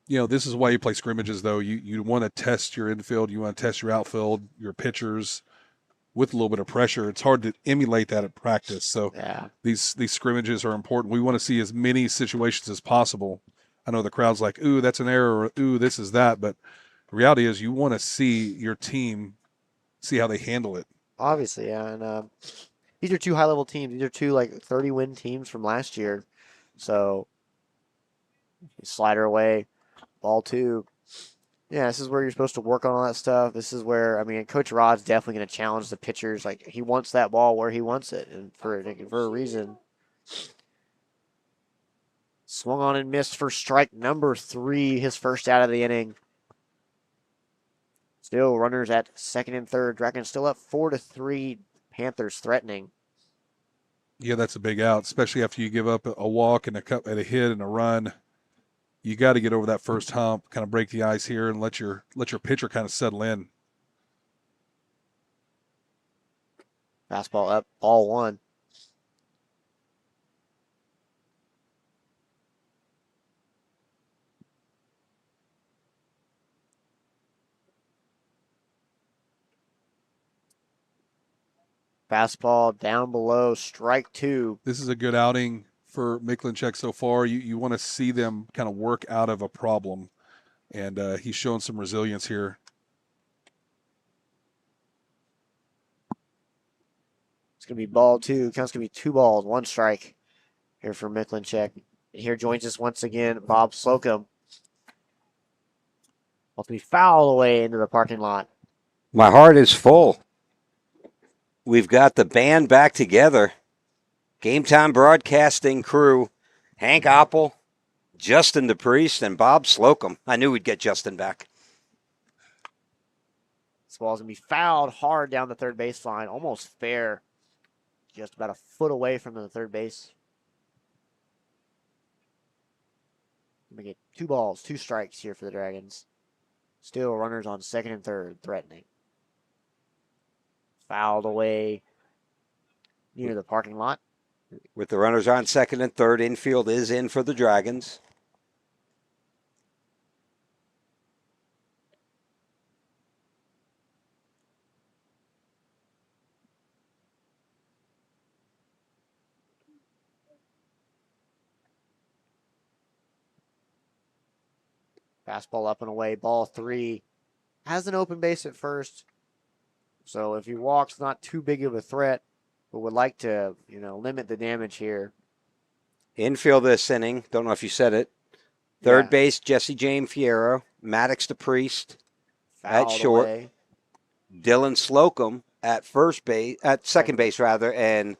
D: You know, this is why you play scrimmages, though. You want to test your infield. You want to test your outfield, your pitchers with a little bit of pressure. It's hard to emulate that at practice. So
B: Yeah.
D: these scrimmages are important. We want to see as many situations as possible. I know the crowd's like, ooh, that's an error, or ooh, this is that. But the reality is you want to see your team, see how they handle it.
B: Obviously, yeah. And these are two high-level teams. These are two, like, 30-win teams from last year. So, slider away, ball two. Yeah, this is where you're supposed to work on all that stuff. This is where, I mean, Coach Rod's definitely going to challenge the pitchers. Like, he wants that ball where he wants it, and for a reason. Swung on and missed for strike number 3, his first out of the inning. Still runners at second and third. Dragons still up 4-3. Panthers threatening.
D: Yeah, that's a big out, especially after you give up a walk and a hit and a run. You got to get over that first hump, kind of break the ice here, and let your pitcher kind of settle in.
B: Fastball up, ball one. Fastball down below, strike two.
D: This is a good outing for Miklinchek so far. You want to see them kind of work out of a problem, and he's shown some resilience here.
B: It's going to be ball two. Count's going to be 2 balls, 1 strike here for Miklinchek. And here joins us once again, Bob Slocum. Will to be fouled away into the parking lot.
C: My heart is full. We've got the band back together. Game Time Broadcasting crew, Hank Oppel, Justin DePriest, and Bob Slocum. I knew we'd get Justin back.
B: This ball's going to be fouled hard down the third baseline, almost fair. Just about a foot away from the third base. We get 2 balls, 2 strikes here for the Dragons. Still runners on second and third, threatening. Fouled away near the parking lot.
C: With the runners on second and third, infield is in for the Dragons.
B: Fastball up and away, ball 3. Has an open base at first. So if he walks, not too big of a threat, but would like to, limit the damage here.
C: Infield this inning, don't know if you said it. Third base, Jesse James Fierro. Maddox DePriest at short.
B: Away.
C: Dylan Slocum at second base, and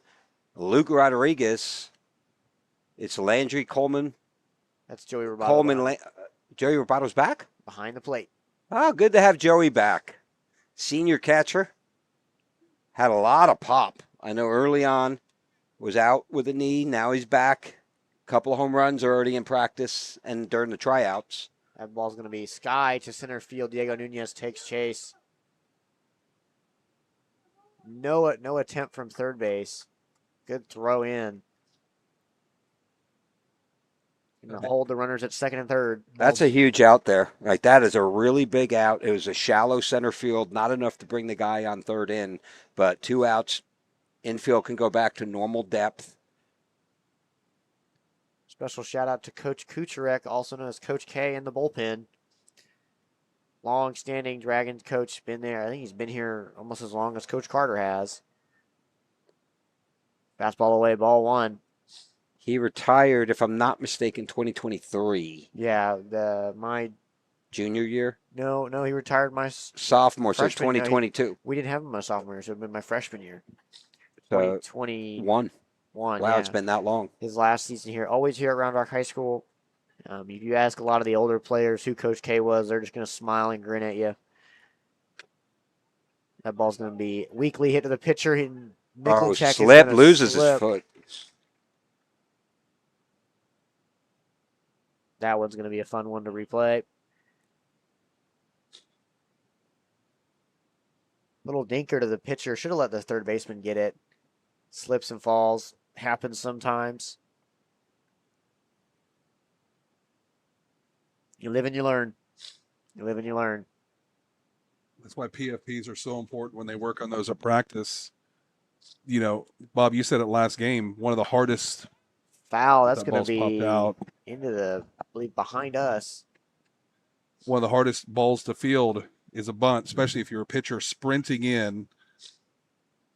C: Luke Rodriguez. It's Landry Coleman.
B: That's Joey Roboto.
C: Joey Robato's back?
B: Behind the plate.
C: Oh, good to have Joey back. Senior catcher. Had a lot of pop. I know early on was out with a knee. Now he's back. Couple of home runs already in practice and during the tryouts.
B: That ball's going to be sky to center field. Diego Nunez takes chase. No attempt from third base. Good throw in. And hold the runners at second and third.
C: That's a huge out there. Like, that is a really big out. It was a shallow center field, not enough to bring the guy on third in, but 2 outs. Infield can go back to normal depth.
B: Special shout out to Coach Kucherek, also known as Coach K, in the bullpen. Long-standing Dragons coach, been there. I think he's been here almost as long as Coach Carter has. Fastball away, ball 1.
C: He retired, if I'm not mistaken, 2023.
B: Yeah, my
C: Junior year?
B: no, he retired my
C: Sophomore, so
B: freshman.
C: 2022.
B: We didn't have him my sophomore year, so it would have been my freshman year.
C: So
B: 2021.
C: Wow,
B: yeah.
C: It's been that long.
B: His last season here, always here at Round Rock High School. If you ask a lot of the older players who Coach K was, they're just going to smile and grin at you. That ball's going to be weakly hit to the pitcher. Michalczek
C: slip, loses his foot.
B: That one's going to be a fun one to replay. Little dinker to the pitcher. Should have let the third baseman get it. Slips and falls. Happens sometimes. You live and you learn. You live and you learn.
D: That's why PFPs are so important when they work on those at practice. You know, Bob, you said it last game, one of the hardest.
B: Foul. That's going to
D: popped
B: be
D: out.
B: Into the, I believe, behind us.
D: One of the hardest balls to field is a bunt, especially if you're a pitcher sprinting in,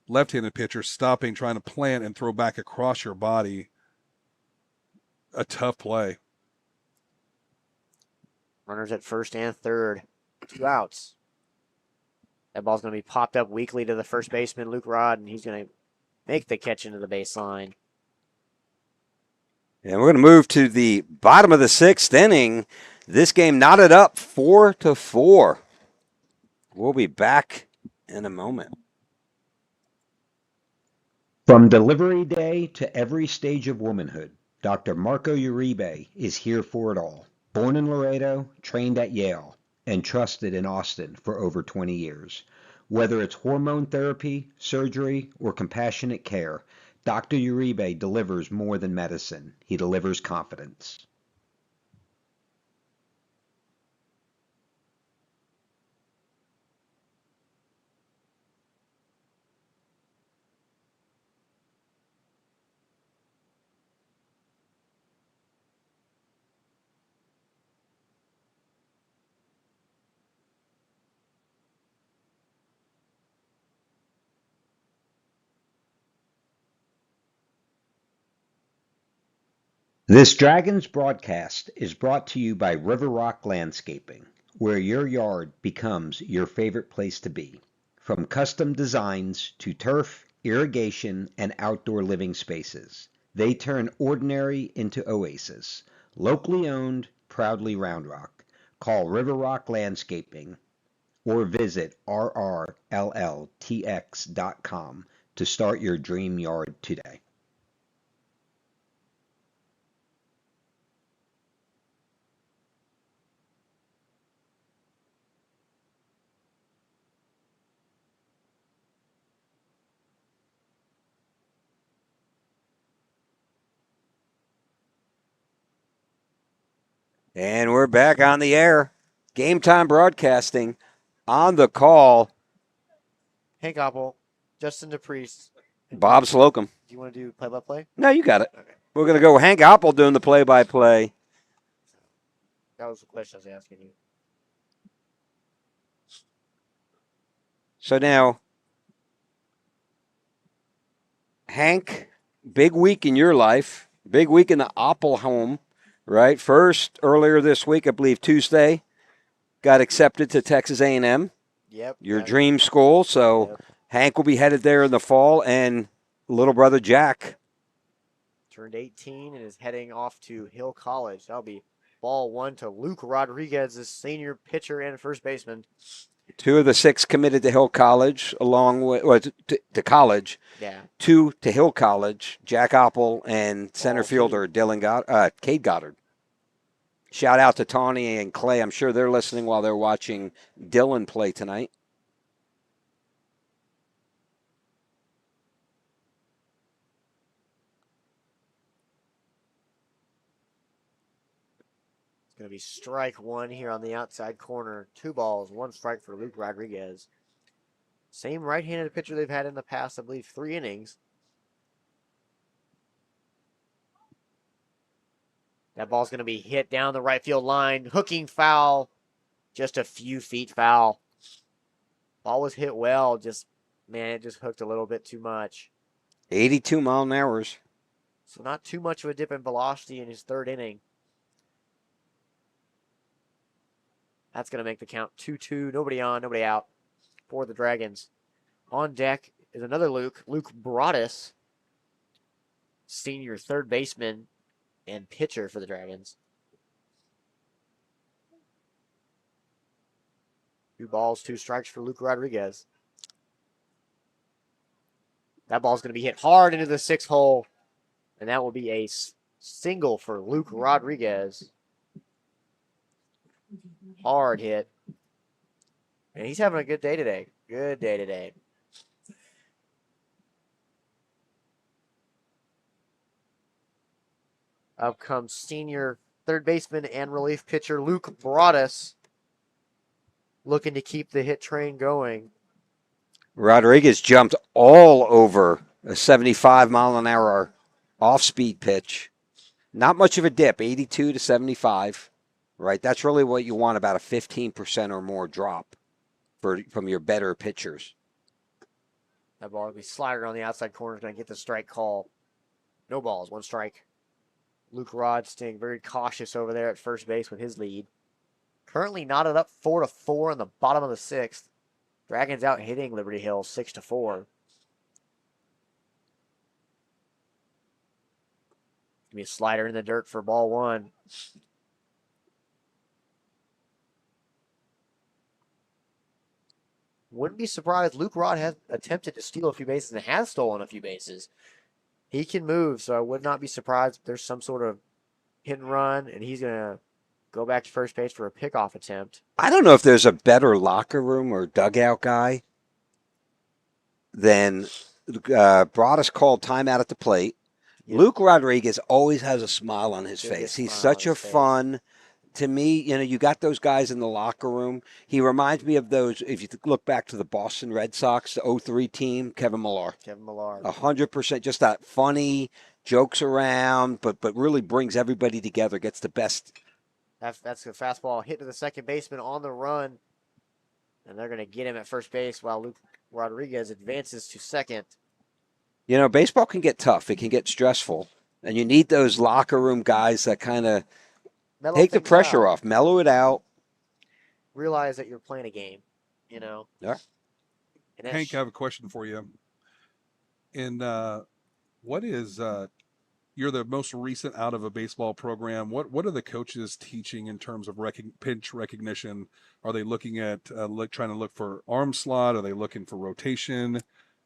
D: left-handed pitcher stopping, trying to plant and throw back across your body. A tough play.
B: Runners at first and third. 2 outs. That ball's going to be popped up weakly to the first baseman, Luke Rod, and he's going to make the catch into the baseline.
C: And we're going to move to the bottom of the 6th inning. This game knotted up 4-4. We'll be back in a moment.
A: From delivery day to every stage of womanhood, Dr. Marco Uribe is here for it all. Born in Laredo, trained at Yale, and trusted in Austin for over 20 years. Whether it's hormone therapy, surgery, or compassionate care, Dr. Uribe delivers more than medicine. He delivers confidence. This Dragons broadcast is brought to you by River Rock Landscaping, where your yard becomes your favorite place to be. From custom designs to turf, irrigation, and outdoor living spaces, they turn ordinary into oasis. Locally owned, proudly Round Rock. Call River Rock Landscaping or visit rrlltx.com to start your dream yard today.
C: And we're back on the air. Game Time Broadcasting. On the call,
B: Hank Oppel, Justin DePriest.
C: Bob Slocum.
B: Do you want to do play-by-play?
C: No, you got it.
B: Okay.
C: We're going to go Hank Oppel doing the play-by-play.
B: That was the question I was asking you.
C: So now, Hank, big week in your life. Big week in the Oppel home, right? First, earlier this week, I believe Tuesday, got accepted to Texas A&M.
B: Yep.
C: Your dream school. So
B: Yep.
C: Hank will be headed there in the fall, and little brother Jack.
B: Turned 18 and is heading off to Hill College. That'll be ball 1 to Luke Rodriguez, the senior pitcher and first baseman.
C: 2 of the 6 committed to Hill College, along with to college.
B: Yeah.
C: 2 to Hill College, Jack Oppel and center fielder Cade Goddard. Shout out to Tawny and Clay. I'm sure they're listening while they're watching Dylan play tonight.
B: going to be strike one here on the outside corner. 2 balls, 1 strike for Luke Rodriguez. Same right-handed pitcher they've had in the past, I believe, 3 innings. That ball's going to be hit down the right field line. Hooking foul. Just a few feet foul. Ball was hit well. It just hooked a little bit too much.
C: 82 mile an hour.
B: So not too much of a dip in velocity in his 3rd inning. That's going to make the count 2-2. Nobody on, nobody out for the Dragons. On deck is another Luke Broadus, senior 3rd baseman and pitcher for the Dragons. 2 balls, 2 strikes for Luke Rodriguez. That ball's going to be hit hard into the 6th hole, and that will be a single for Luke Rodriguez. Hard hit. And he's having a good day today. Good day today. Up comes senior 3rd baseman and relief pitcher Luke Broadus, looking to keep the hit train going.
C: Rodriguez jumped all over a 75 mile an hour off-speed pitch. Not much of a dip, 82 to 75, right? That's really what you want, about a 15% or more drop from your better pitchers.
B: That ball will be slider on the outside corner, is going to get the strike call. No balls, 1 strike. Luke Rod staying very cautious over there at first base with his lead. Currently knotted up 4-4 in the bottom of the 6th. Dragons out hitting Liberty Hill 6-4. Give me a slider in the dirt for ball 1. Wouldn't be surprised. Luke Rod has attempted to steal a few bases and has stolen a few bases. He can move, so I would not be surprised if there's some sort of hit and run, and he's going to go back to first base for a pickoff attempt.
C: I don't know if there's a better locker room or dugout guy than Broadus called timeout at the plate. Yep. Luke Rodriguez always has a smile on his face. He's such a fun. To me, you got those guys in the locker room. He reminds me of those, if you look back to the Boston Red Sox, the 03 team, Kevin Millar. 100%, just that funny, jokes around, but really brings everybody together, gets the best.
B: That's a fastball hit to the second baseman on the run, and they're going to get him at first base while Luke Rodriguez advances to second.
C: Baseball can get tough. It can get stressful, and you need those locker room guys that kind of take the pressure off, mellow it out.
B: Realize that you're playing a game, Yeah.
D: And Hank, I have a question for you. And what is you're the most recent out of a baseball program. What are the coaches teaching in terms of pinch recognition? Are they looking at trying to look for arm slot? Are they looking for rotation?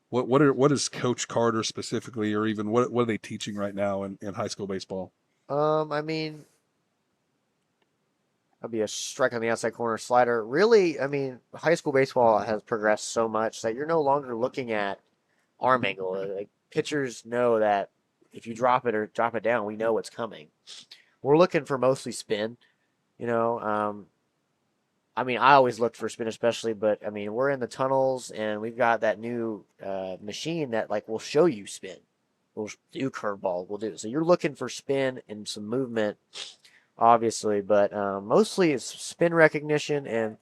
D: What is Coach Carter specifically, or even what are they teaching right now in high school baseball?
B: That'll be a strike on the outside corner slider. Really, high school baseball has progressed so much that you're no longer looking at arm angle. Like, pitchers know that if you drop it or drop it down, we know what's coming. We're looking for mostly spin, I always looked for spin especially, but, we're in the tunnels, and we've got that new machine that, will show you spin. We'll do curveball. We'll do it. So you're looking for spin and some movement, obviously, but mostly it's spin recognition, and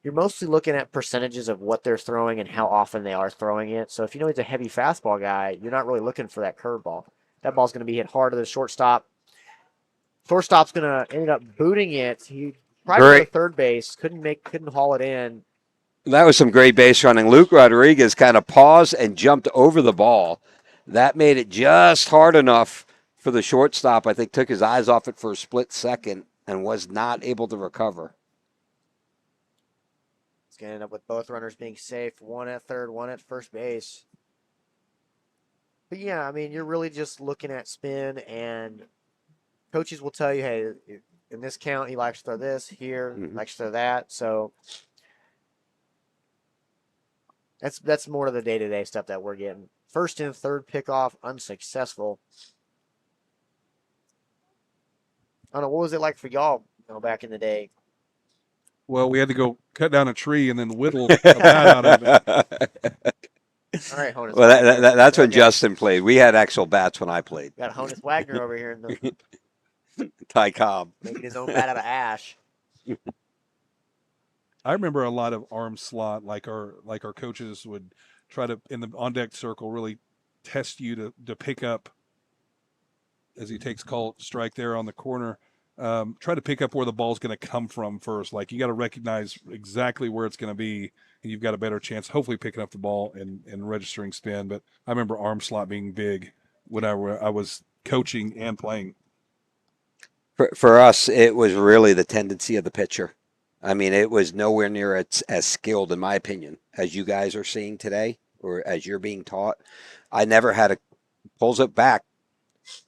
B: you're mostly looking at percentages of what they're throwing and how often they are throwing it. So if you know he's a heavy fastball guy, you're not really looking for that curveball. That ball's going to be hit hard to the shortstop. Shortstop's going to end up booting it. He tried to go to third base, couldn't haul it in.
C: That was some great base running. Luke Rodriguez kind of paused and jumped over the ball. That made it just hard enough for the shortstop. I think took his eyes off it for a split second and was not able to recover.
B: It's going to end up with both runners being safe, one at third, one at first base. But yeah, you're really just looking at spin, and coaches will tell you, hey, in this count, he likes to throw this, here, likes to throw that. So that's more of the day-to-day stuff that we're getting. First and third pickoff, unsuccessful. I don't know, what was it like for y'all, back in the day?
D: Well, we had to go cut down a tree and then whittle a bat out of it.
B: All right, Honus
C: Well,
B: Wagner.
C: that's when
B: Okay.
C: Justin played. We had actual bats when I played.
B: Got Honus Wagner over here in the,
C: Ty Cobb.
B: making his own bat out of ash.
D: I remember a lot of arm slot, like our coaches would try to in the on deck circle really test you to pick up as he takes call strike there on the corner. Try to pick up where the ball's going to come from first. Like you got to recognize exactly where it's going to be, and you've got a better chance, hopefully, picking up the ball and registering spin. But I remember arm slot being big when I was coaching and playing.
C: For us, it was really the tendency of the pitcher. I mean, it was nowhere near as skilled, in my opinion, as you guys are seeing today, or as you're being taught. I never had pulls it back.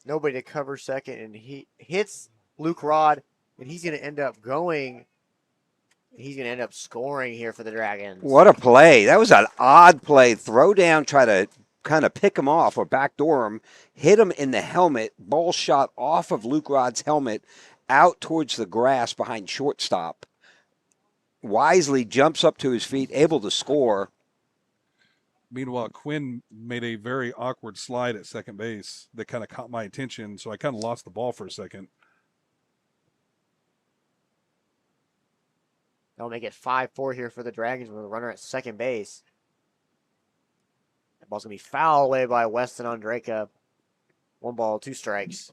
B: Nobody to cover second, and he hits Luke Rod, and he's going to end up going. He's going to end up scoring here for the Dragons.
C: What a play. That was an odd play. Throw down, try to kind of pick him off or backdoor him, hit him in the helmet, ball shot off of Luke Rod's helmet out towards the grass behind shortstop. Wisely jumps up to his feet, able to score.
D: Meanwhile, Quinn made a very awkward slide at second base that kind of caught my attention, so I kind of lost the ball for a second.
B: That'll make it 5-4 here for the Dragons with a runner at second base. That ball's going to be fouled away by Weston Andreka. 1 ball, 2 strikes.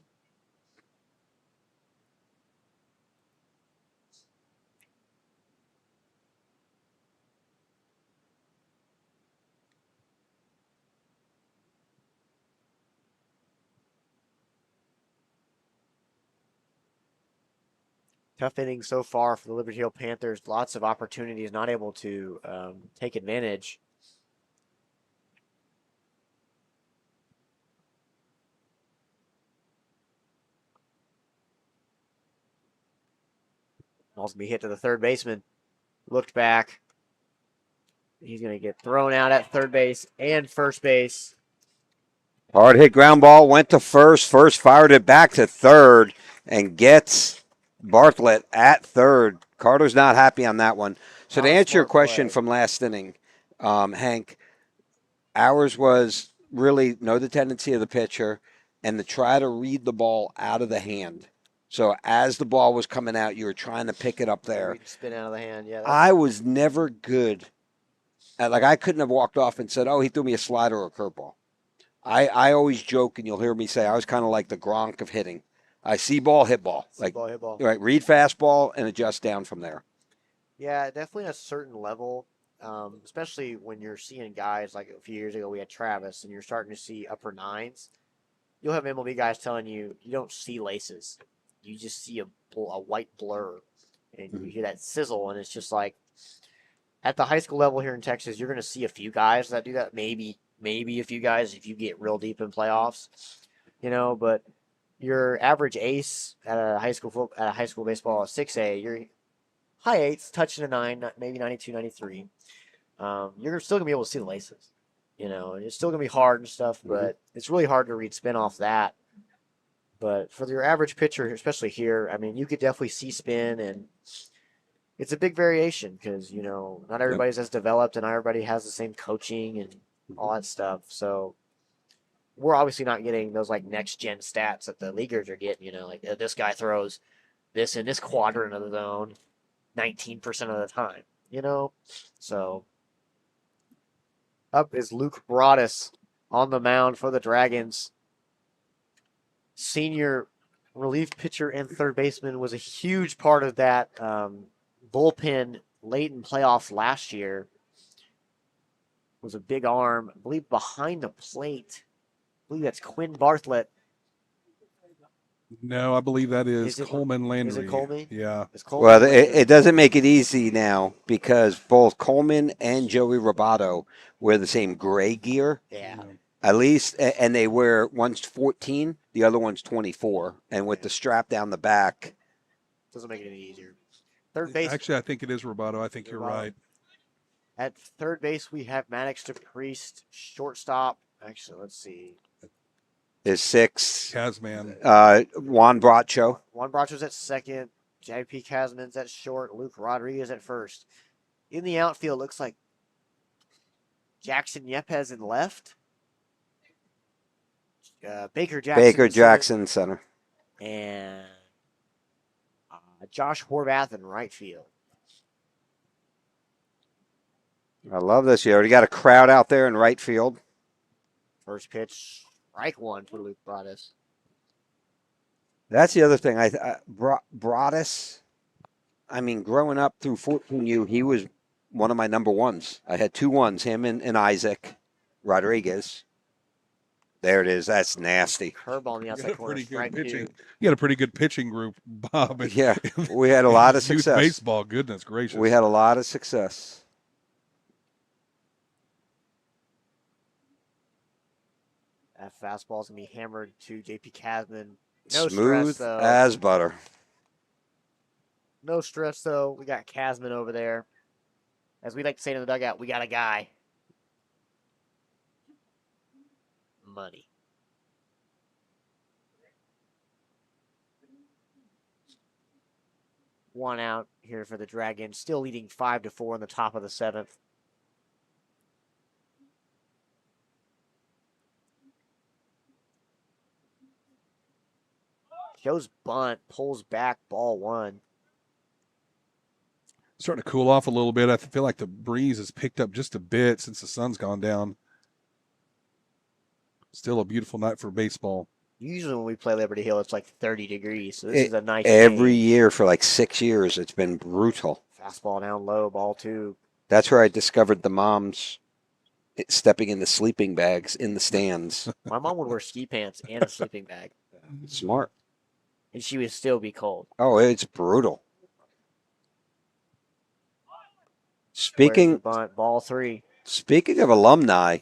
B: Tough inning so far for the Liberty Hill Panthers. Lots of opportunities, not able to take advantage. Ball's going to be hit to the third baseman. Looked back. He's going to get thrown out at third base and first base.
C: Hard hit ground ball, went to first. First fired it back to third and gets Bartlett at third. Carter's not happy on that one. So to answer your question from last inning, Hank, ours was really know the tendency of the pitcher and to try to read the ball out of the hand. So as the ball was coming out, you were trying to pick it up there.
B: Spin out of the hand, yeah.
C: I was never good at, I couldn't have walked off and said, oh, he threw me a slider or a curveball. I always joke, and you'll hear me say, I was kind of like the Gronk of hitting. I see ball, hit ball.
B: Hit ball.
C: Right, read fastball and adjust down from there.
B: Yeah, definitely a certain level, especially when you're seeing guys like a few years ago we had Travis, and you're starting to see upper nines. You'll have MLB guys telling you don't see laces. You just see a white blur, and you hear that sizzle, and it's just like at the high school level here in Texas, you're going to see a few guys that do that. Maybe a few guys if you get real deep in playoffs, but your average ace at a high school baseball 6A, you're high eights, touching a 9, maybe 92, 93. You're still gonna be able to see the laces, and it's still gonna be hard and stuff, but it's really hard to read spin off that. But for your average pitcher, especially here, I mean, you could definitely see spin, and it's a big variation because not everybody's as developed, and not everybody has the same coaching and all that stuff. So we're obviously not getting those next gen stats that the leaguers are getting. This guy throws this in this quadrant of the zone 19% of the time. So up is Luke Broadus on the mound for the Dragons. Senior relief pitcher and third baseman was a huge part of that bullpen late in playoffs last year. Was a big arm, I believe, behind the plate. I believe that's Quinn Bartlett.
D: No, I believe that is Coleman Landry.
B: Is it Coleman?
D: Yeah.
C: Well, it doesn't make it easy now because both Coleman and Joey Roboto wear the same gray gear.
B: Yeah.
C: At least, and they wear, one's 14, the other one's 24. And with the strap down the back.
B: Doesn't make it any easier. Third base.
D: Actually, I think it is Roboto. I think you're right.
B: At third base, we have Maddox to Priest, shortstop. Actually, let's see.
C: is 6.
D: Kazman.
C: Juan Bracho.
B: Juan Bracho's at second. JP Kazman's at short. Luke Rodriguez at first. In the outfield, looks like Jackson Yepes in left. Baker
C: Jackson center.
B: And Josh Horvath in right field.
C: I love this. You already got a crowd out there in right field.
B: First pitch, strike one for Luke Broadus.
C: That's the other thing. Broadus, I mean, growing up through 14U, he was one of my number ones. I had 2 ones, him and Isaac Rodriguez. There it is. That's nasty.
B: Curveball on the outside corner.
D: Pretty good
B: Strike
D: pitching.
B: two.
D: You had a pretty good pitching group, Bob.
C: Yeah, we had a lot of
D: Youth
C: success.
D: baseball, goodness gracious.
C: We had a lot of success.
B: That fastball's going to be hammered to JP Kazman. No
C: Smooth
B: stress, though.
C: as butter.
B: No stress, though. We got Kazman over there. As we like to say in the dugout, we got a guy. Money. One out here for the Dragons. Still leading 5-4 in the top of the 7th. Joe's bunt pulls back, ball 1.
D: Starting to cool off a little bit. I feel like the breeze has picked up just a bit since the sun's gone down. Still a beautiful night for baseball.
B: Usually when we play Liberty Hill, it's like 30 degrees. So this is a nice
C: Every
B: day.
C: year for like 6 years, it's been brutal.
B: Fastball down low, ball 2.
C: That's where I discovered the moms stepping in the sleeping bags in the stands.
B: My mom would wear ski pants and a sleeping bag,
C: Smart.
B: and she would still be cold.
C: Oh, it's brutal.
B: Where's the
C: Speaking
B: bunt, ball 3.
C: of alumni,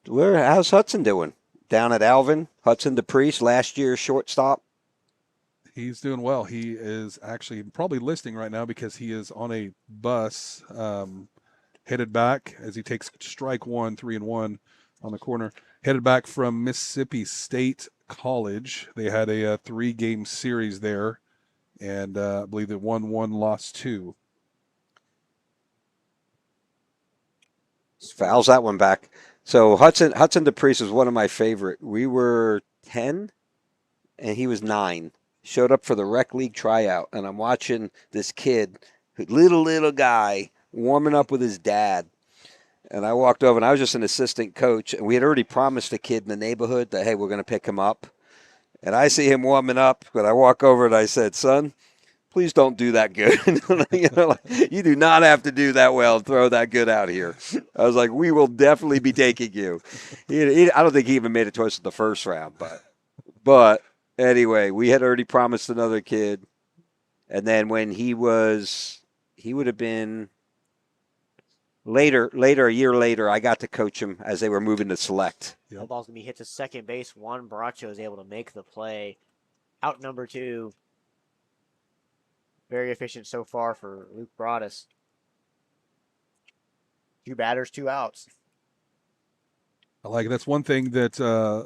C: how's Hudson doing? Down at Alvin, Hudson DePriest, last year's shortstop.
D: He's doing well. He is actually probably listing right now because he is on a bus headed back as he takes strike 1, 3-1 on the corner. Headed back from Mississippi State College. They had a 3-game series there, and I believe they won 1, lost 2.
C: Fouls that one back. So Hudson DePriest was one of my favorite. We were 10, and he was 9. Showed up for the rec league tryout, and I'm watching this kid, little guy, warming up with his dad. And I walked over, and I was just an assistant coach, and we had already promised a kid in the neighborhood that, hey, we're going to pick him up. And I see him warming up, but I walk over and I said, son, please don't do that good. You do not have to do that well and throw that good out here. I was like, we will definitely be taking you. I don't think he even made it to us in the first round, but anyway, we had already promised another kid. And then when he would have been later, a year later, I got to coach him as they were moving to select.
B: The ball's going to be hit to second base. Juan Bracho is able to make the play. Out number 2. Very efficient so far for Luke Broadus. 2 batters, 2 outs.
D: I like it. That's one thing that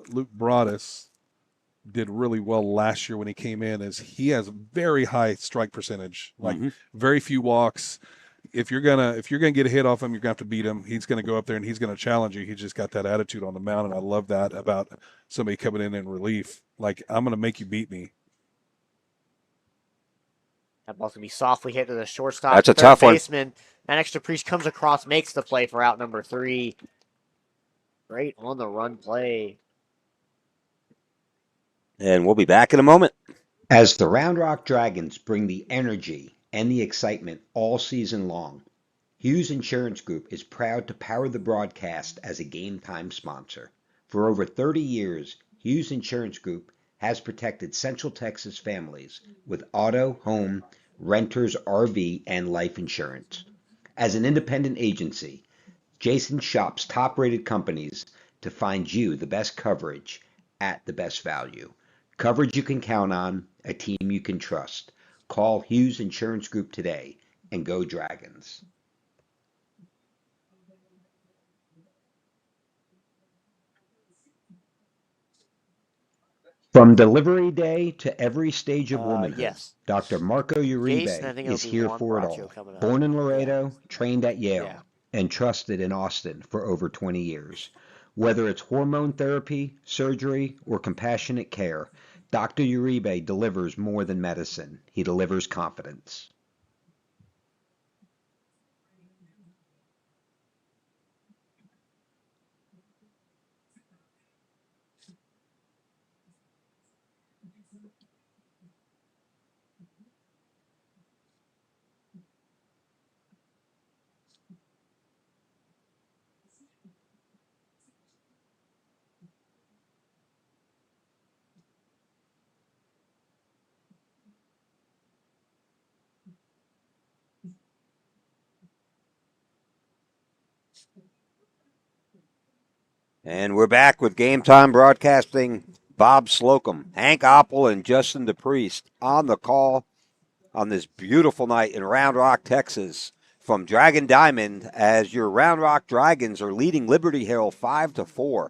D: Luke Broadus did really well last year when he came in is he has very high strike percentage, like very few walks. If you're gonna get a hit off him, you're gonna have to beat him. He's gonna go up there and he's gonna challenge you. He's just got that attitude on the mound, and I love that about somebody coming in relief. Like, I'm gonna make you beat me.
B: That ball's going to be softly hit to the shortstop.
C: That's a tough one.
B: Baseman. Manex DePriest comes across, makes the play for out number 3. Great on the run play.
C: And we'll be back in a moment.
A: As the Round Rock Dragons bring the energy and the excitement all season long, Hughes Insurance Group is proud to power the broadcast as a Game Time sponsor. For over 30 years, Hughes Insurance Group has protected Central Texas families with auto, home, renters, RV, and life insurance. As an independent agency, Jason shops top-rated companies to find you the best coverage at the best value. Coverage you can count on, a team you can trust. Call Hughes Insurance Group today and go Dragons. From delivery day to every stage of womanhood,
B: Yes.
A: Dr. Marco
B: Jace, and I
A: Uribe
B: think
A: is
B: it'll be
A: here
B: Juan
A: for it
B: Braccio
A: all.
B: coming up.
A: Born in Laredo, trained at Yale,
B: Yeah.
A: and trusted in Austin for over 20 years. Whether it's hormone therapy, surgery, or compassionate care, Dr. Uribe delivers more than medicine. He delivers confidence.
C: And we're back with Game Time Broadcasting. Bob Slocum, Hank Oppel, and Justin DePriest on the call on this beautiful night in Round Rock, Texas, from Dragon Diamond, as your Round Rock Dragons are leading Liberty Hill 5-4.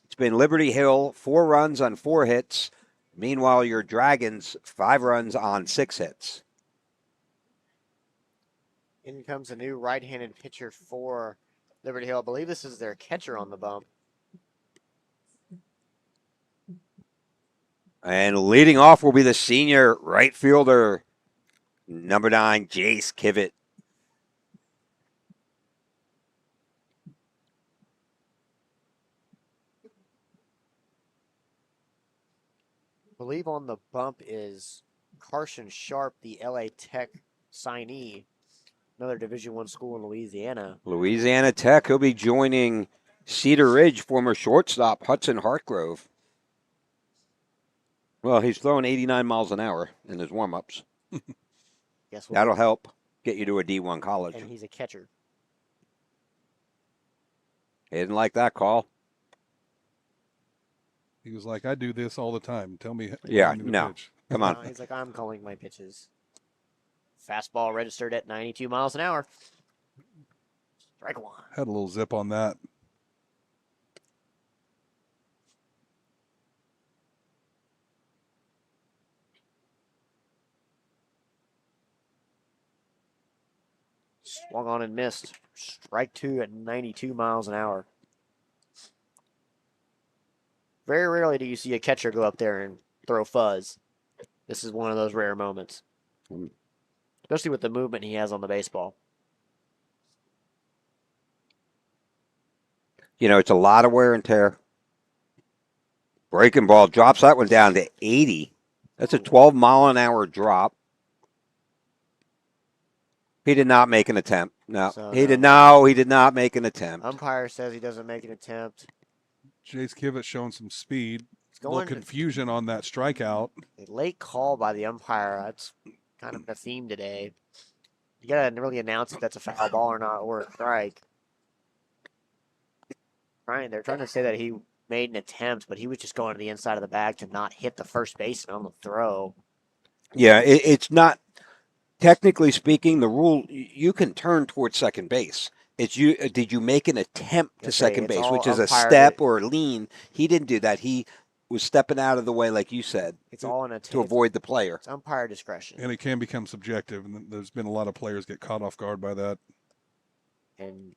C: It's been Liberty Hill 4 runs on 4 hits. Meanwhile, your Dragons 5 runs on 6 hits.
B: In comes a new right-handed pitcher for Liberty Hill. I believe this is their catcher on the bump.
C: And leading off will be the senior right fielder, number 9, Jace Kivett.
B: I believe on the bump is Carson Sharp, the LA Tech signee, another Division I school in Louisiana.
C: Louisiana Tech, he'll be joining Cedar Ridge former shortstop Hudson Hartgrove. Well, he's throwing 89 miles an hour in his warm-ups.
B: Guess what?
C: That'll help get you to a D1 college.
B: And he's a catcher.
C: He didn't like that call.
D: He was like, I do this all the time. Tell me
C: Yeah,
D: when to
C: no.
D: pitch.
C: Come on.
B: No, he's like, I'm calling my pitches. Fastball registered at 92 miles an hour. Strike one.
D: Had a little zip on that.
B: Swung on and missed. Strike two at 92 miles an hour. Very rarely do you see a catcher go up there and throw fuzz. This is one of those rare moments. Especially with the movement he has on the baseball.
C: You know, it's a lot of wear and tear. Breaking ball drops that one down to 80. That's a 12-mile-an-hour drop. He did not make an attempt. No,
B: So,
C: he did
B: no.
C: He did not make an attempt.
B: Umpire says he doesn't make an attempt.
D: Jace Kivett showing some speed.
B: He's
D: A little
B: going
D: confusion on that strikeout.
B: a late call by the umpire. That's kind of the theme today. You gotta really announce if that's a foul ball or not, or a strike. They're trying to say that he made an attempt, but he was just going to the inside of the bag to not hit the first baseman on the throw.
C: Yeah, it's not, technically speaking, the rule, you can turn towards second base. It's you. Did you make an attempt to
B: Okay,
C: second
B: it's
C: base,
B: all
C: which is a
B: umpire
C: step
B: that-
C: or a lean? He didn't do that. He was stepping out of the way, like you said,
B: It's all in a
C: to avoid the player.
B: It's umpire discretion.
D: And it can become subjective. And there's been a lot of players get caught off guard by that.
B: And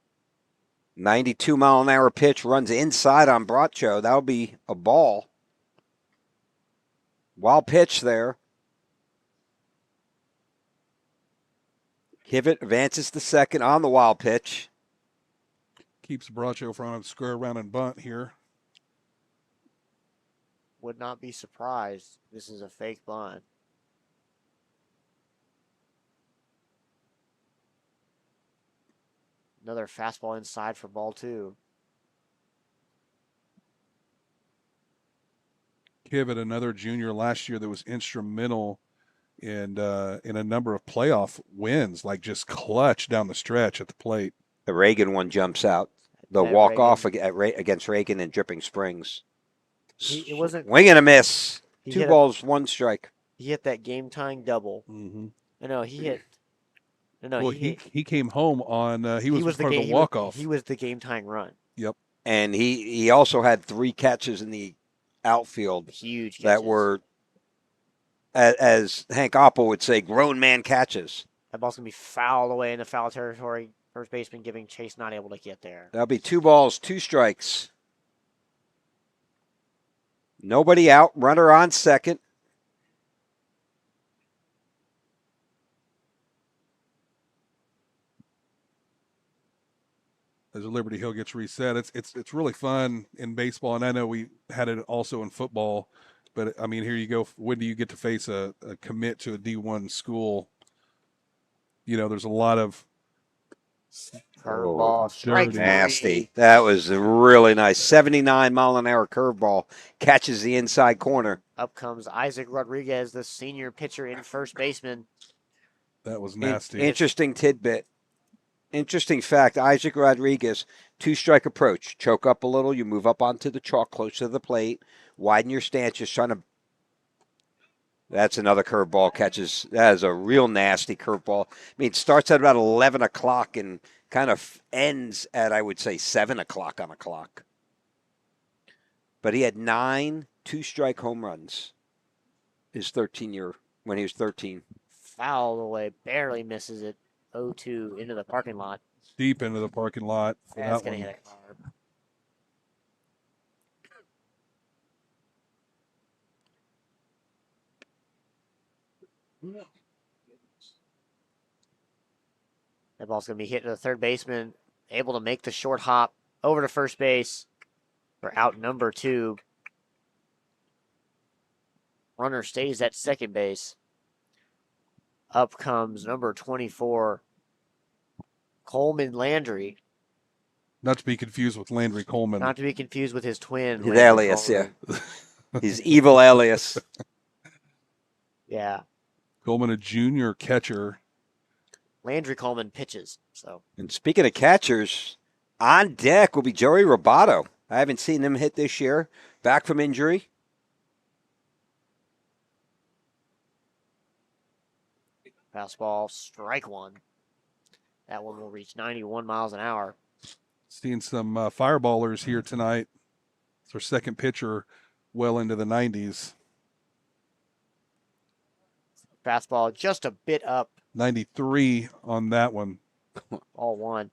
C: 92-mile-an-hour pitch runs inside on Braccio. That'll be a ball. Wild pitch there. Kivett advances to second on the wild pitch.
D: Keeps Braccio from a square around and bunt here.
B: would not be surprised. This is a fake bunt. Another fastball inside for ball two.
D: Kivett, another junior last year that was instrumental in a number of playoff wins, like just clutch down the stretch at the plate.
C: The Reagan one jumps out. The
B: That
C: walk-off against Reagan and Dripping Springs.
B: It wasn't.
C: Swing and a miss.
B: He
C: 2
B: hit
C: balls, 1 strike.
B: He hit that game-tying double.
D: Mm-hmm.
B: No, he hit. No,
D: Well, he came home on. He was part of the walk-off.
B: He was the game-tying run.
C: And he also had 3 catches in the outfield
B: Huge catches.
C: that were, as Hank Oppel would say, grown man catches.
B: That ball's going to be fouled away into foul territory. First baseman giving chase, not able to get there.
C: That'll be 2 balls, 2 strikes. Nobody out. Runner on second.
D: As Liberty Hill gets reset, it's really fun in baseball, and I know we had it also in football. But I mean, here you go. When do you get to face a commit to a D1 school? You know, there's a lot of
B: Curveball, strike
D: dirty.
B: three.
C: Nasty. That was a really nice 79-mile-an-hour curveball. Catches the inside corner.
B: Up comes Isaac Rodriguez, the senior pitcher and first baseman.
D: That was nasty.
C: Interesting tidbit. Interesting fact, Isaac Rodriguez, 2-strike approach. Choke up a little, you move up onto the chalk close to the plate, widen your stance, just trying to... That's another curveball catches. That is a real nasty curveball. I mean, it starts at about 11 o'clock and kind of ends at, I would say, 7 o'clock on a clock. But he had 9 2-strike home runs when he was 13.
B: Foul away, barely misses it. 0-2 into the parking lot.
D: Deep into the parking lot. For
B: That's
D: that
B: going to
D: one.
B: hit a car. That ball's going to be hit to the third baseman, able to make the short hop over to first base for out number 2. Runner stays at second base. Up comes number 24, Coleman Landry.
D: Not to be confused with Landry Coleman.
B: Not to be confused with his twin.
C: His
B: Landry
C: alias,
B: Coleman.
C: yeah. His evil alias.
B: Yeah.
D: Coleman, a junior catcher.
B: Landry Coleman pitches. So.
C: And speaking of catchers, on deck will be Joey Roboto. I haven't seen him hit this year. Back from injury.
B: Fastball, strike one. That one will reach 91 miles an hour.
D: Seeing some fireballers here tonight. It's our second pitcher well into the 90s.
B: Fastball just a bit up.
D: 93 on that one.
B: All one.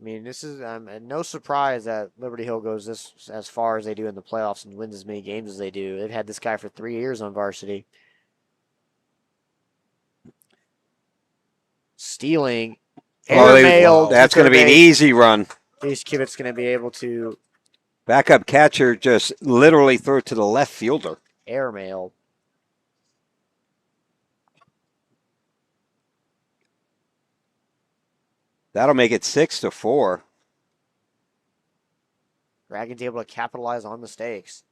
B: I mean, this is no surprise that Liberty Hill goes this as far as they do in the playoffs and wins as many games as they do. They've had this guy for 3 years on varsity. Stealing. Airmailed.
C: That's going to be an easy run.
B: Chase Kivett's going to be able to
C: Backup catcher just literally throw it to the left fielder.
B: airmail.
C: That'll make it 6-4.
B: Dragons able to capitalize on mistakes.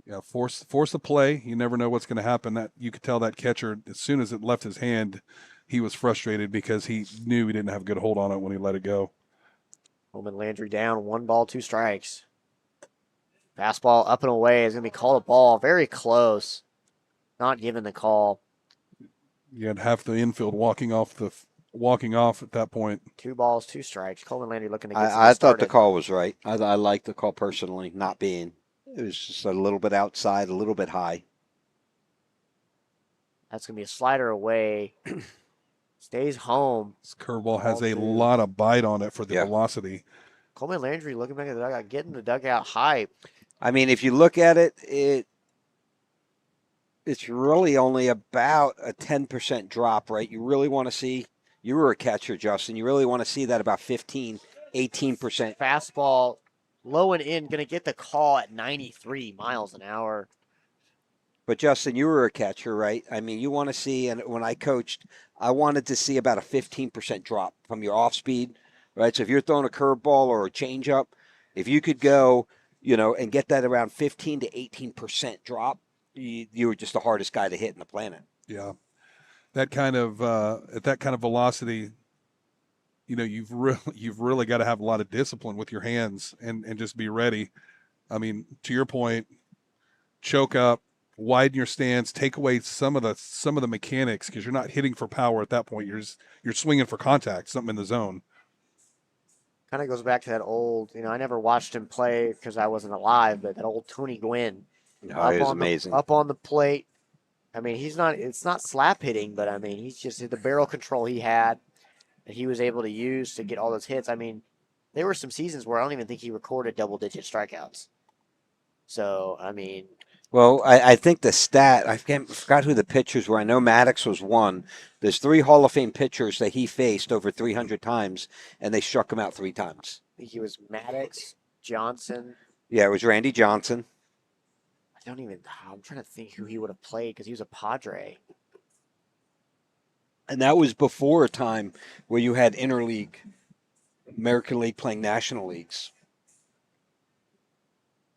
D: Yeah, force the play. You never know what's going to happen. That you could tell that catcher as soon as it left his hand, he was frustrated because he knew he didn't have a good hold on it when he let it go.
B: Coleman Landry down, 1 ball, 2 strikes. Fastball up and away is going to be called a ball. Very close. Not given the call.
D: You had half the infield walking off at that point.
B: 2 balls, 2 strikes. Coleman Landry looking to get
C: I thought
B: started.
C: the call was right. I like the call personally, not being. It was just a little bit outside, a little bit high.
B: That's going to be a slider away. Stays home.
D: This curveball has a lot of bite on it for the velocity.
B: Coleman Landry looking back at the dugout, getting the dugout hype.
C: I mean, if you look at it, it's really only about a 10% drop, right? You really want to see, you were a catcher, Justin, you really want to see that about 15, 18%.
B: Fastball low and in, going to get the call at 93 miles an hour.
C: But, Justin, you were a catcher, right? I mean, you want to see, and when I coached, I wanted to see about a 15% drop from your off speed, right? So if you're throwing a curveball or a changeup, if you could go, and get that around 15 to 18% drop, you were just the hardest guy to hit in the planet.
D: Yeah. That kind of at that kind of velocity, you've really got to have a lot of discipline with your hands and just be ready. I mean, to your point, choke up, widen your stance, take away some of the mechanics because you're not hitting for power at that point. You're swinging for contact, something in the zone.
B: Kind of goes back to that old, I never watched him play because I wasn't alive, but that old Tony Gwynn
C: Oh, it was amazing.
B: up on the plate. I mean, it's not slap hitting, but I mean, he's just the barrel control he had that he was able to use to get all those hits. I mean, there were some seasons where I don't even think he recorded double-digit strikeouts. So, I mean,
C: Well, I think the stat, forgot who the pitchers were. I know Maddox was one. There's 3 Hall of Fame pitchers that he faced over 300 times, and they struck him out 3 times.
B: I think he was Maddox, Johnson.
C: Yeah, it was Randy Johnson.
B: I'm trying to think who he would have played because he was a Padre.
C: And that was before a time where you had interleague, American League playing National Leagues.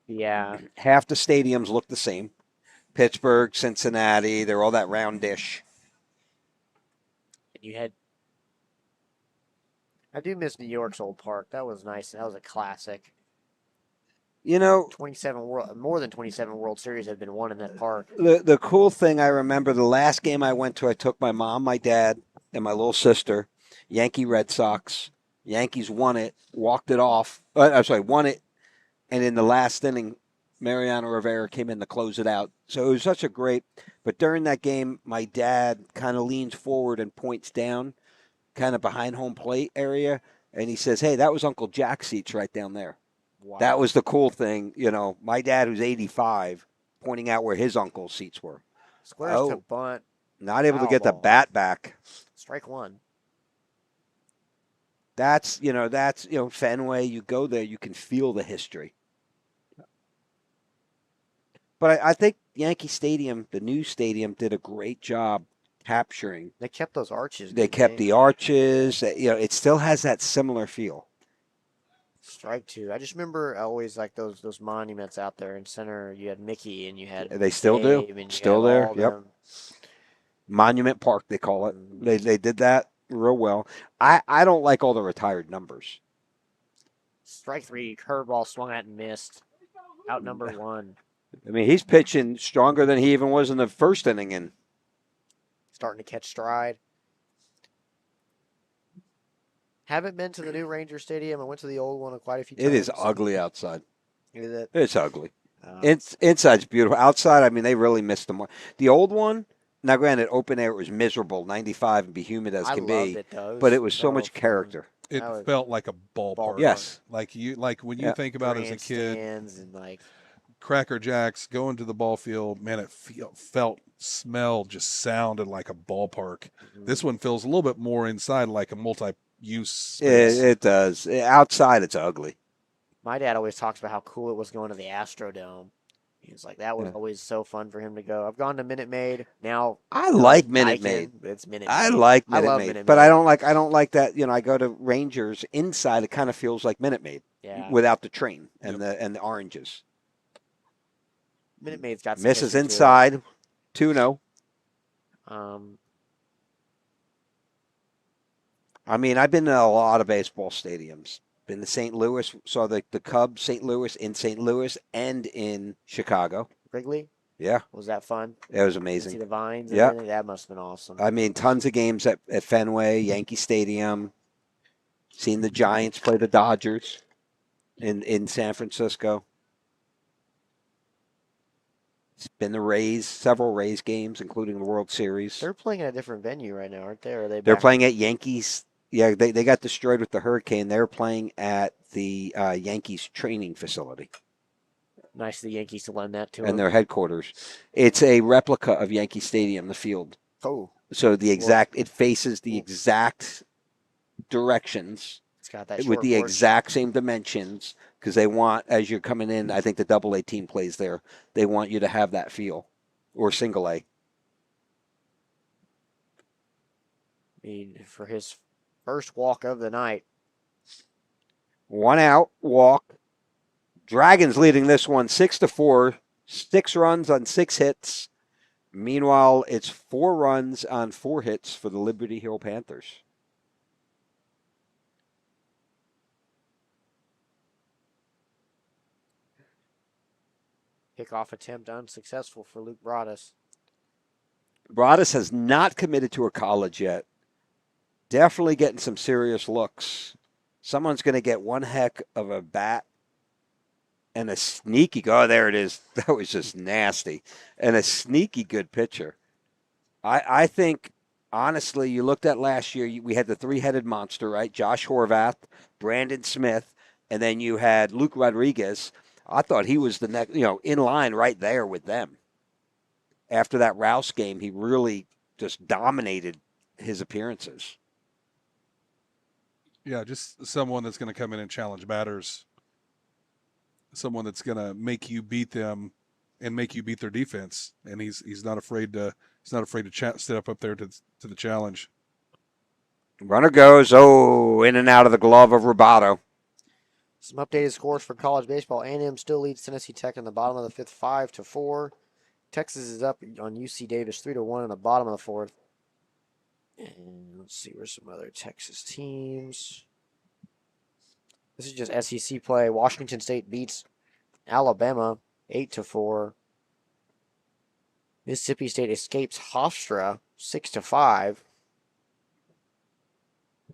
B: Yeah.
C: Half the stadiums look the same. Pittsburgh, Cincinnati, they're all that round dish.
B: And you had. I do miss New York's old park. That was nice. That was a classic. 27 more than 27 World Series have been won in that park.
C: The cool thing I remember, the last game I went to, I took my mom, my dad, and my little sister, Yankee Red Sox. Yankees won it, walked it off. Won it. And in the last inning, Mariano Rivera came in to close it out. So it was such a great, but during that game, my dad kind of leans forward and points down, kind of behind home plate area. And he says, "Hey, that was Uncle Jack's seats right down there."
B: Wow.
C: That was the cool thing. My dad, who's 85, pointing out where his uncle's seats were.
B: Squares to bunt.
C: Not able to get the
B: Foul ball.
C: bat back.
B: Strike one.
C: That's Fenway. You go there, you can feel the history. But I think Yankee Stadium, the new stadium, did a great job capturing.
B: They kept those arches.
C: They kept the arches. It still has that similar feel.
B: Strike two. I just remember always like those monuments out there in center. You had Mickey and you had.
C: They still do.
B: Dave, and you
C: Still
B: had
C: there.
B: all
C: Yep.
B: them.
C: Monument Park, they call it.
B: Mhm.
C: They did that real well. I don't like all the retired numbers.
B: Strike three. Curveball swung at and missed. Out number one.
C: I mean, he's pitching stronger than he even was in the first inning. And
B: Starting to catch stride. Haven't been to the new Ranger Stadium. I went to the old one quite a few times.
C: it is ugly outside.
B: Is it?
C: It's ugly. Inside's beautiful. Outside, I mean, they really missed the mark. The old one, now granted, open air, it was miserable, 95 and be humid as can
B: loved
C: be.
B: it, though.
C: But it was so
B: so
C: much
B: fun.
C: character.
D: It
B: That was-
D: felt like a ballpark.
C: Yes.
D: Like when you
C: Yeah.
D: think about it as a kid,
B: Grandstands and like
D: Cracker Jacks going to the ball field, man, it smelled, just sounded like a ballpark. This one feels a little bit more inside like a multi-use space.
C: It does. Outside, it's ugly.
B: my dad always talks about how cool it was going to the Astrodome. He was like, that was
C: Yeah.
B: always so fun for him to go. I've gone to Minute Maid. Now
C: I like Minute Maid.
B: It's Minute
C: I
B: Maid.
C: like
B: I
C: Minute
B: love
C: Maid,
B: Minute
C: but
B: Maid.
C: I don't like that. I go to Rangers inside. It kind of feels like Minute Maid
B: Yeah.
C: without the train and the oranges.
B: Minute Maid's got some
C: Misses
B: history to it.
C: inside, 2-0. I mean, I've been to a lot of baseball stadiums. Been to St. Louis, saw the Cubs, St. Louis, and in Chicago.
B: Wrigley,
C: Yeah,
B: was that fun?
C: it was
B: See
C: amazing.
B: the vines and
C: Yeah.
B: everything? That must have been awesome.
C: I mean, tons of games at Fenway, Yankee Stadium. Seen the Giants play the Dodgers in San Francisco. It's been the Rays, several Rays games, including the World Series.
B: They're playing at a different venue right now, aren't they? Or are they
C: They're
B: back?
C: playing at Yankees. Yeah, they got destroyed with the hurricane. They're playing at the Yankees training facility
B: Nice of the Yankees to lend that to
C: and
B: them.
C: their headquarters. It's a replica of Yankee Stadium, the field.
B: Oh,
C: So it faces the exact directions
B: it's got that
C: with
B: short
C: the
B: porch.
C: exact same dimensions because they want, as you're coming in, I think the Double-A team plays there. They want you to have that feel, or Single A.
B: I mean, for his first walk of the night.
C: 1 out, walk. Dragons leading this one 6-4, 6 runs on 6 hits. Meanwhile, it's 4 runs on 4 hits for the Liberty Hill Panthers.
B: Kickoff attempt unsuccessful for Luke Broadus.
C: Broadus has not committed to a college yet. Definitely getting some serious looks someone's going to get one heck of a bat and a sneaky, oh, there it is. That was just nasty. And a sneaky good pitcher. I think, honestly, you looked at last year, we had the three-headed monster, right? Josh Horvath, Brandon Smith, and then you had Luke Rodriguez. I thought he was the next, in line right there with them. After that Rouse game, he really just dominated his appearances.
D: Yeah, just someone that's going to come in and challenge batters. Someone that's going to make you beat them and make you beat their defense. And he's not afraid to step up there to the challenge.
C: Runner goes, in and out of the glove of Roboto.
B: Some updated scores for college baseball. A&M still leads Tennessee Tech in the bottom of the fifth, 5-4. Texas is up on UC Davis 3-1 in the bottom of the fourth. And let's see, where's some other Texas teams. This is just SEC play. Washington State beats Alabama 8-4. Mississippi State escapes Hofstra 6-5.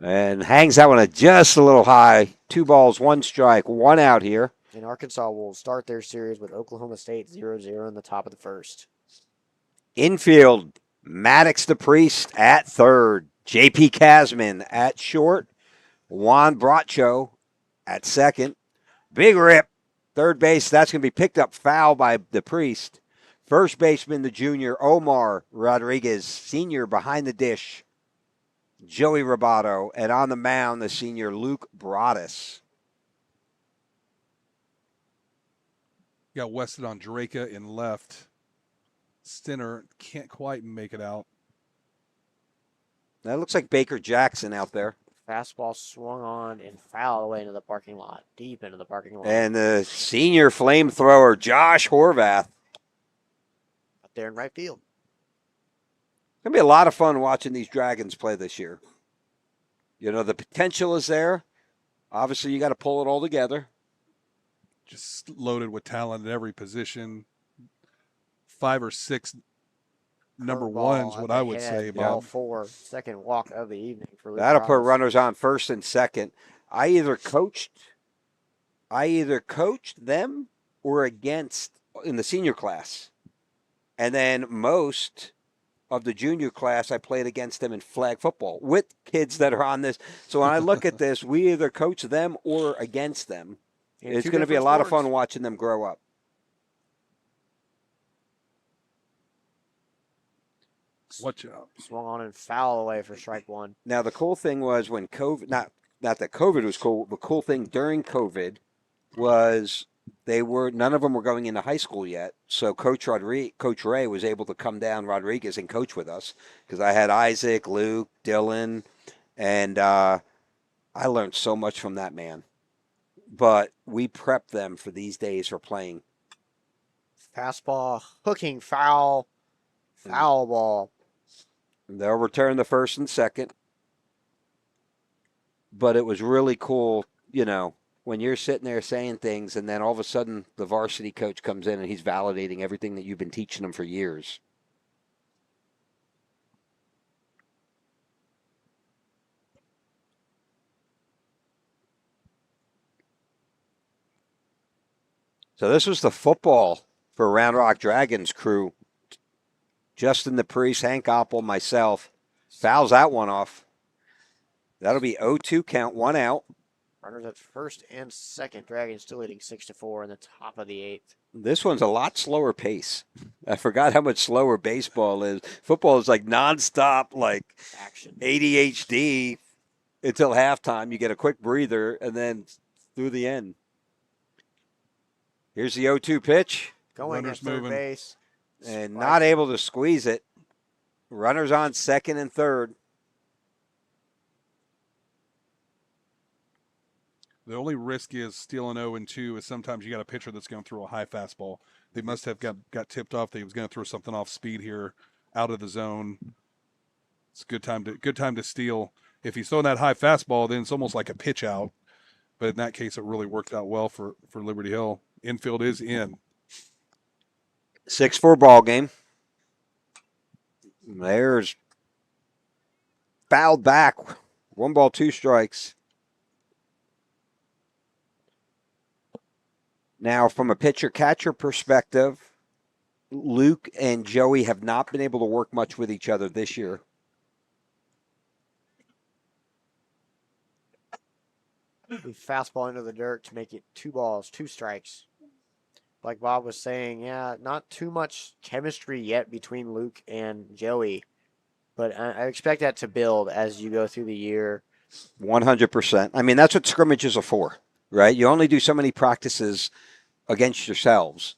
C: And hangs that one just a little high. 2 balls, 1 strike, 1 out here.
B: And Arkansas will start their series with Oklahoma State 0-0 in the top of the first.
C: Infield, Maddox the Priest at third. J.P. Casman at short. Juan Bracho at second. Big rip. Third base, that's going to be picked up foul by the Priest. First baseman, the junior, Omar Rodriguez. Senior behind the dish, Joey Roboto. And on the mound, the senior, Luke Broadus.
D: Got Weston on Draka in left. Stinner can't quite make it out.
C: That looks like Baker Jackson out there.
B: Fastball swung on and fouled away into the parking lot, deep into the parking lot.
C: And the senior flamethrower, Josh Horvath.
B: Up there in right field.
C: It's going to be a lot of fun watching these Dragons play this year. The potential is there. Obviously, you got to pull it all together.
D: Just loaded with talent at every position. 5 or 6 number ones, what I would say.
B: Ball 4, second walk of the evening for Luke
C: That'll put
B: Broadus.
C: runners on first and second. I either coached them or against in the senior class. And then most of the junior class, I played against them in flag football with kids that are on this. So when I look at this, we either coach them or against them. It's going to be a lot of fun watching them grow up.
D: Watch out.
B: Swung on and foul away for strike 1.
C: Now, the cool thing was when COVID, not that COVID was cool, the cool thing during COVID was none of them were going into high school yet. So Coach Ray was able to come down Rodriguez and coach with us because I had Isaac, Luke, Dylan, and I learned so much from that man. But we prepped them for these days for playing.
B: Fastball, hooking foul ball.
C: They'll return the first and second. But it was really cool, when you're sitting there saying things and then all of a sudden the varsity coach comes in and he's validating everything that you've been teaching them for years. So this was the football for Round Rock Dragons crew. Justin the Priest, Hank Oppel, myself. Fouls that one off. That'll be 0-2 count, 1 out.
B: Runners at first and second. Dragons still leading 6-4 in the top of the 8th.
C: This one's a lot slower pace. I forgot how much slower baseball is. Football is like nonstop, like
B: Action.
C: ADHD until halftime. You get a quick breather and then through the end. Here's the 0-2 pitch.
B: Going
D: Runners
B: at third
D: moving.
B: base.
C: And not able to squeeze it. Runners on second and third.
D: The only risk is stealing 0-2 is sometimes you got a pitcher that's going to throw a high fastball. They must have got tipped off. They was going to throw something off speed here, out of the zone. It's a good time to steal. If he's throwing that high fastball, then it's almost like a pitch out. But in that case, it really worked out well for Liberty Hill. Infield is in.
C: 6-4 ball game. There's fouled back. 1 ball, 2 strikes. Now, from a pitcher-catcher perspective, Luke and Joey have not been able to work much with each other this year.
B: The fastball into the dirt to make it 2 balls, 2 strikes. Like Bob was saying, yeah, not too much chemistry yet between Luke and Joey, but I expect that to build as you go through the year.
C: 100%. I mean, that's what scrimmages are for, right? You only do so many practices against yourselves.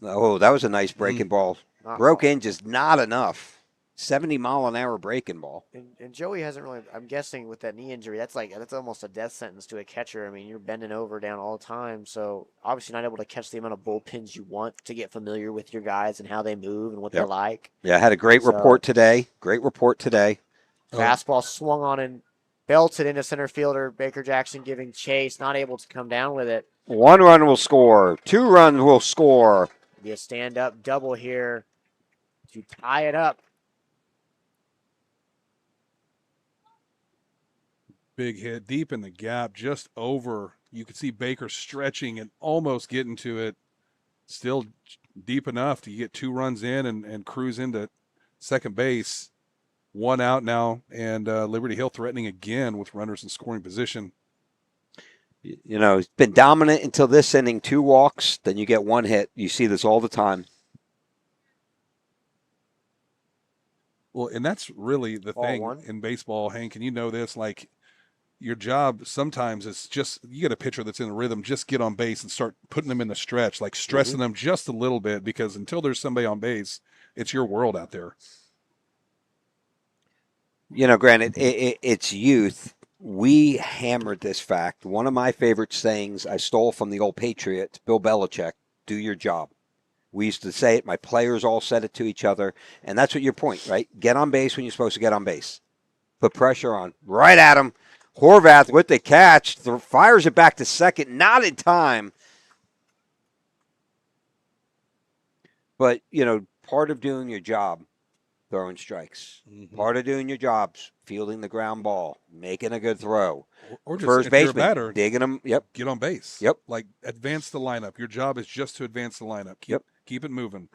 C: Oh, that was a nice breaking ball. Broke in, just not enough. 70-mile-an-hour breaking ball.
B: And Joey hasn't really, I'm guessing with that knee injury, that's almost a death sentence to a catcher. I mean, you're bending over down all the time, so obviously not able to catch the amount of bullpens you want to get familiar with your guys and how they move and what they're like.
C: Yeah, had a great report today.
B: Fastball swung on and belted into center fielder Baker Jackson, giving chase, not able to come down with it.
C: 1 run will score. 2 runs will score.
B: Be a stand-up double here to tie it up.
D: Big hit deep in the gap, just over. You could see Baker stretching and almost getting to it. Still deep enough to get 2 runs in and cruise into second base. 1 out now, and Liberty Hill threatening again with runners in scoring position.
C: You know, it's been dominant until this inning. 2 walks, then you get 1 hit. You see this all the time.
D: Well, and that's really the thing in baseball, Hank, and you know this, like, your job sometimes is just, you get a pitcher that's in a rhythm, just get on base and start putting them in the stretch, like stressing them just a little bit, because until there's somebody on base, it's your world out there.
C: You know, granted, it's youth. We hammered this fact. One of my favorite sayings I stole from the old Patriot, Bill Belichick, do your job. We used to say it. My players all said it to each other. And that's what your point, right? Get on base when you're supposed to get on base. Put pressure on. Right at him. Horvath with the catch. Fires it back to second. Not in time. But, you know, part of doing your job, throwing strikes. Part of doing your job's fielding the ground ball, making a good throw.
D: Or just,
C: first
D: if you're a
C: baseman,
D: batter,
C: digging them. Yep.
D: Get on base.
C: Yep.
D: Like, advance the lineup. Your job is just to advance the lineup. Keep it moving.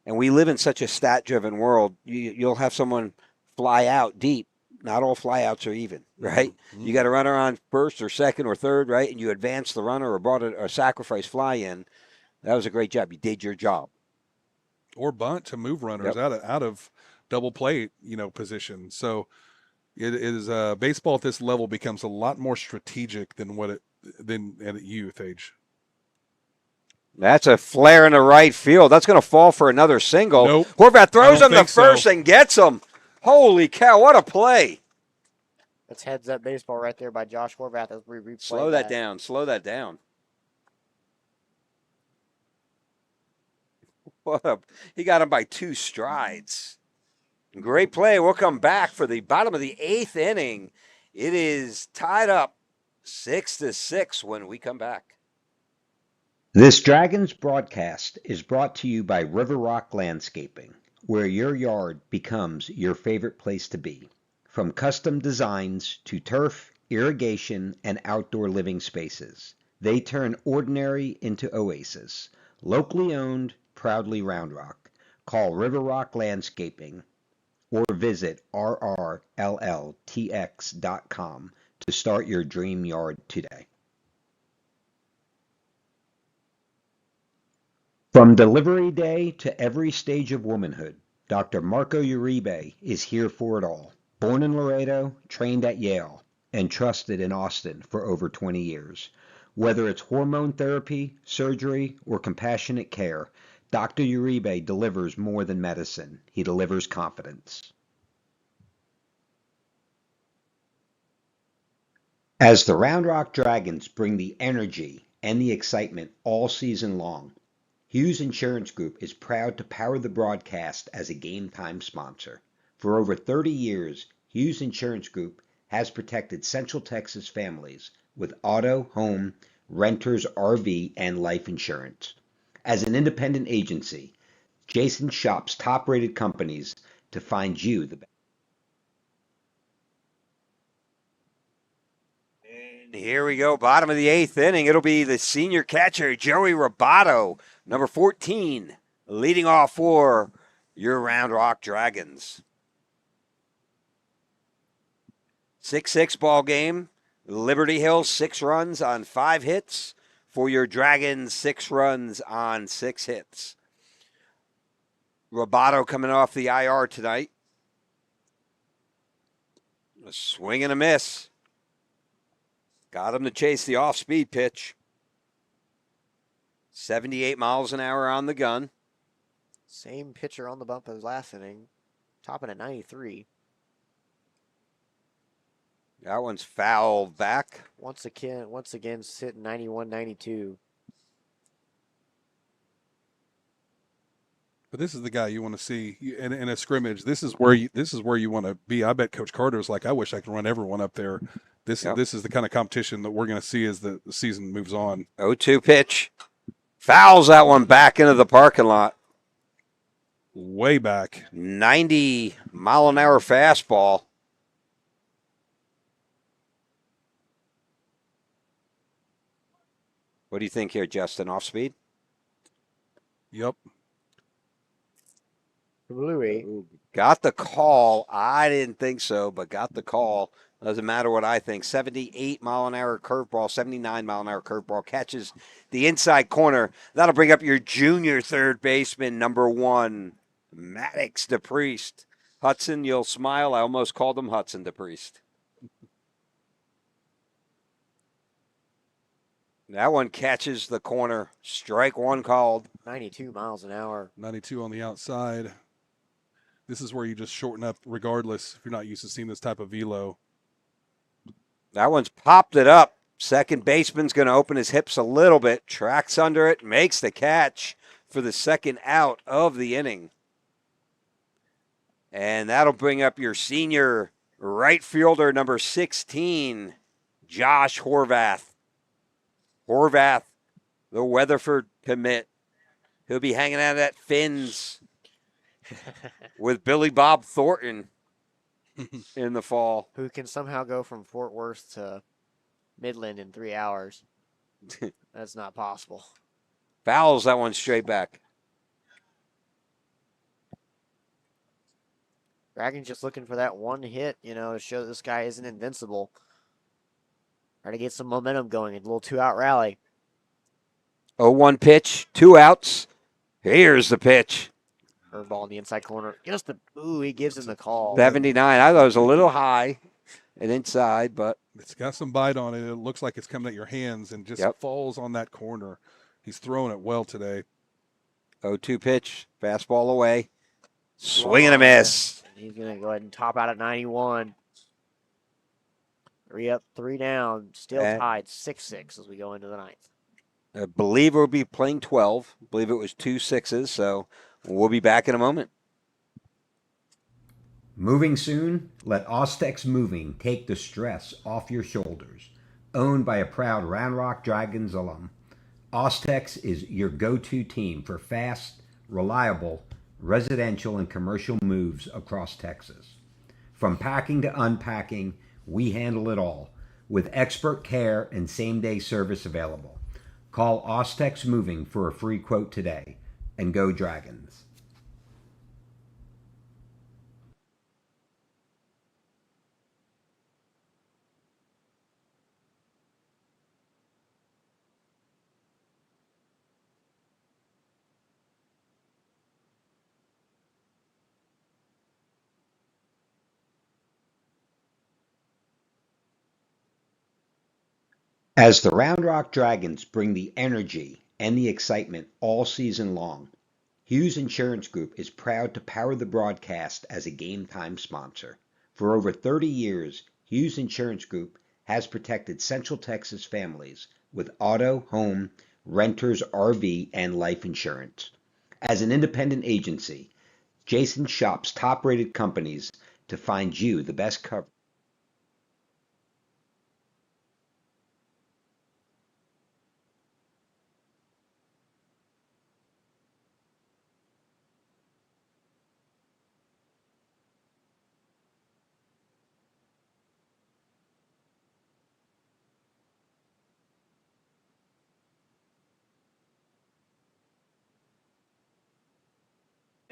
C: And we live in such a stat-driven world. You'll have someone fly out deep. Not all flyouts are even, right? You got a runner on first or second or third, right? And you advance the runner or brought a sacrifice fly in. That was a great job. You did your job.
D: Or bunt to move runners out of double play, position. So it is baseball at this level becomes a lot more strategic than at youth age.
C: That's a flare in the right field. That's going to fall for another single.
D: Nope.
C: Horvath throws him to first and gets him. Holy cow, what a play.
B: That's heads up baseball right there by Josh Horvath as we replay
C: Slow that down. Slow that down. He got him by 2 strides. Great play. We'll come back for the bottom of the 8th inning. It is tied up 6-6 when we come back.
A: This Dragons broadcast is brought to you by River Rock Landscaping, where your yard becomes your favorite place to be. From custom designs to turf, irrigation, and outdoor living spaces, they turn ordinary into oasis. Locally owned, proudly Round Rock. Call River Rock Landscaping or visit rrlltx.com to start your dream yard today. From delivery day to every stage of womanhood, Dr. Marco Uribe is here for it all. Born in Laredo, trained at Yale, and trusted in Austin for over 20 years. Whether it's hormone therapy, surgery, or compassionate care, Dr. Uribe delivers more than medicine. He delivers confidence. As the Round Rock Dragons bring the energy and the excitement all season long, Hughes Insurance Group is proud to power the broadcast as a Game Time sponsor. For over 30 years, Hughes Insurance Group has protected Central Texas families with auto, home, renters, RV, and life insurance. As an independent agency, Jason shops top-rated companies to find you the best.
C: And here we go, bottom of the 8th inning. It'll be the senior catcher, Joey Roboto, number 14, leading off for your Round Rock Dragons. 6-6 ball game. Liberty Hill, 6 runs on 5 hits. For your Dragons, 6 runs on 6 hits. Roboto coming off the IR tonight. A swing and a miss. Got him to chase the off-speed pitch. 78 miles an hour on the gun.
B: Same pitcher on the bump as last inning, topping at 93.
C: That one's fouled back.
B: Once again, sitting 91, 92.
D: But this is the guy you want to see in a scrimmage. This is where you want to be. I bet Coach Carter was like, I wish I could run everyone up there. This is the kind of competition that we're going to see as the season moves on.
C: 0-2 pitch. Fouls that one back into the parking lot.
D: Way back.
C: 90 mile an hour fastball. What do you think here, Justin? Off speed?
D: Yep.
B: Bluey.
C: Got the call. I didn't think so, but got the call. Doesn't matter what I think. 78 mile an hour curveball, 79 mile an hour curveball. Catches the inside corner. That'll bring up your junior third baseman, number 1, Maddox DePriest. Hudson, you'll smile. I almost called him Hudson DePriest. That one catches the corner. Strike 1 called.
B: 92 miles an hour.
D: 92 on the outside. This is where you just shorten up regardless if you're not used to seeing this type of velo.
C: That one's popped it up. Second baseman's going to open his hips a little bit. Tracks under it. Makes the catch for the second out of the inning. And that'll bring up your senior right fielder, number 16, Josh Horvath. Horvath, the Weatherford commit. He'll be hanging out at Finn's with Billy Bob Thornton in the fall.
B: Who can somehow go from Fort Worth to Midland in 3 hours. That's not possible.
C: Fouls that one straight back.
B: Dragon's just looking for that one hit, to show that this guy isn't invincible. Try to get some momentum going. A little 2-out rally.
C: 0-1 pitch, 2 outs. Here's the pitch.
B: Curveball in the inside corner. He gives him the call.
C: 79. I thought it was a little high and inside, but
D: it's got some bite on it. It looks like it's coming at your hands and just falls on that corner. He's throwing it well today.
C: 0-2 pitch, fastball away. Swing and a miss.
B: He's going to go ahead and top out at 91. 3 up, 3 down. Still tied 6-6 as we go into the 9th.
C: I believe we'll be playing 12. I believe it was 2 6s, so we'll be back in a moment.
A: Moving soon? Let Ostex Moving take the stress off your shoulders. Owned by a proud Round Rock Dragons alum, Ostex is your go-to team for fast, reliable, residential and commercial moves across Texas. From packing to unpacking, we handle it all, with expert care and same-day service available. Call Ostex Moving for a free quote today, and go Dragons. As the Round Rock Dragons bring the energy and the excitement all season long, Hughes Insurance Group is proud to power the broadcast as a Game Time sponsor. For over 30 years, Hughes Insurance Group has protected Central Texas families with auto, home, renters, RV, and life insurance. As an independent agency, Jason shops top-rated companies to find you the best coverage.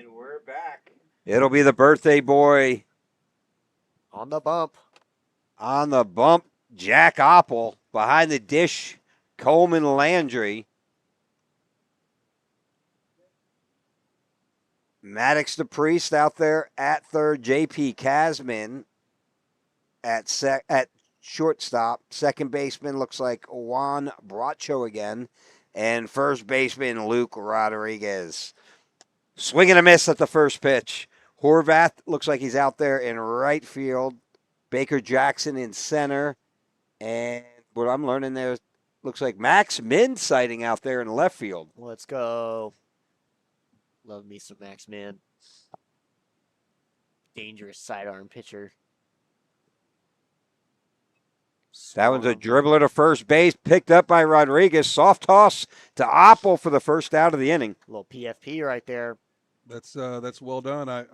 C: And we're back. It'll be the birthday boy
B: On the bump.
C: on the bump. Jack Oppel behind the dish. Coleman Landry. Maddox the Priest out there at third. J.P. Casman at shortstop. Second baseman looks like Juan Bracho again. And first baseman Luke Rodriguez. Swing and a miss at the first pitch. Horvath looks like he's out there in right field. Baker Jackson in center. And what I'm learning there looks like Max Min sighting out there in left field.
B: Let's go. Love me some Max Min. Dangerous sidearm pitcher.
C: That one's a dribbler to first base, picked up by Rodriguez. Soft toss to Oppel for the first out of the inning.
B: A little PFP right there.
D: That's well done. I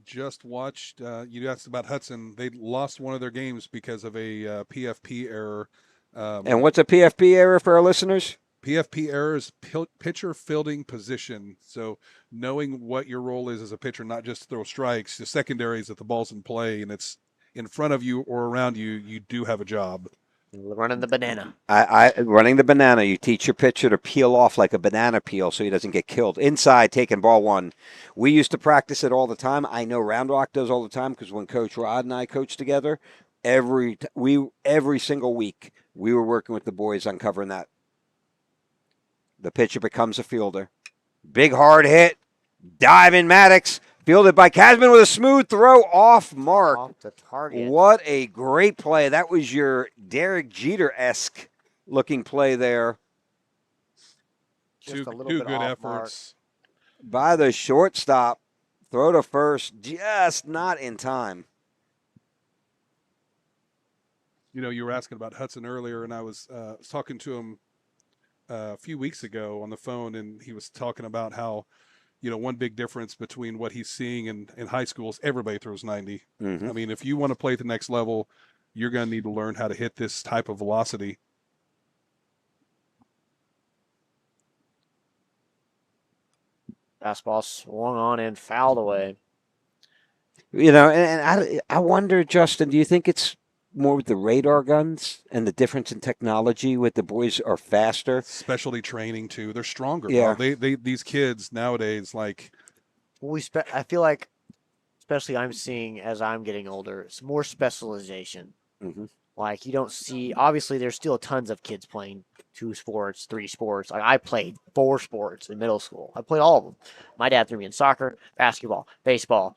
D: just watched. You asked about Hudson. They lost one of their games because of a PFP error.
C: And what's a PFP error for our listeners?
D: PFP error is pitcher fielding position. So knowing what your role is as a pitcher, not just throw strikes. The secondary is that the ball's in play and it's in front of you or around you. You do have a job.
B: Running the banana.
C: Running the banana. You teach your pitcher to peel off like a banana peel so he doesn't get killed. Inside, taking ball one. We used to practice it all the time. I know Round Rock does all the time because when Coach Rod and I coached together, every single week we were working with the boys on covering that. The pitcher becomes a fielder. Big hard hit. Diving Maddox. Fielded by Casman with a smooth throw off mark.
B: Off the target.
C: What a great play. That was your Derek Jeter-esque looking play there.
B: Just
D: Two
B: a little
D: good
B: bit off
D: efforts.
C: By the shortstop. Throw to first. Just not in time.
D: You know, you were asking about Hudson earlier, and I was talking to him a few weeks ago on the phone, and he was talking about how, you know, one big difference between what he's seeing in high school is everybody throws 90.
C: Mm-hmm.
D: I mean, if you want to play at the next level, you're going to need to learn how to hit this type of velocity.
B: Fastball swung on and fouled away.
C: You know, and I wonder, Justin, do you think it's more with the radar guns and the difference in technology with the boys are faster?
D: Specialty training, too. They're stronger.
C: Yeah.
D: These kids nowadays, like,
B: I feel like, especially I'm seeing as I'm getting older, it's more specialization.
C: Mm-hmm.
B: Like you don't see. Obviously, there's still tons of kids playing 2 sports, 3 sports. Like I played 4 sports in middle school. I played all of them. My dad threw me in soccer, basketball, baseball.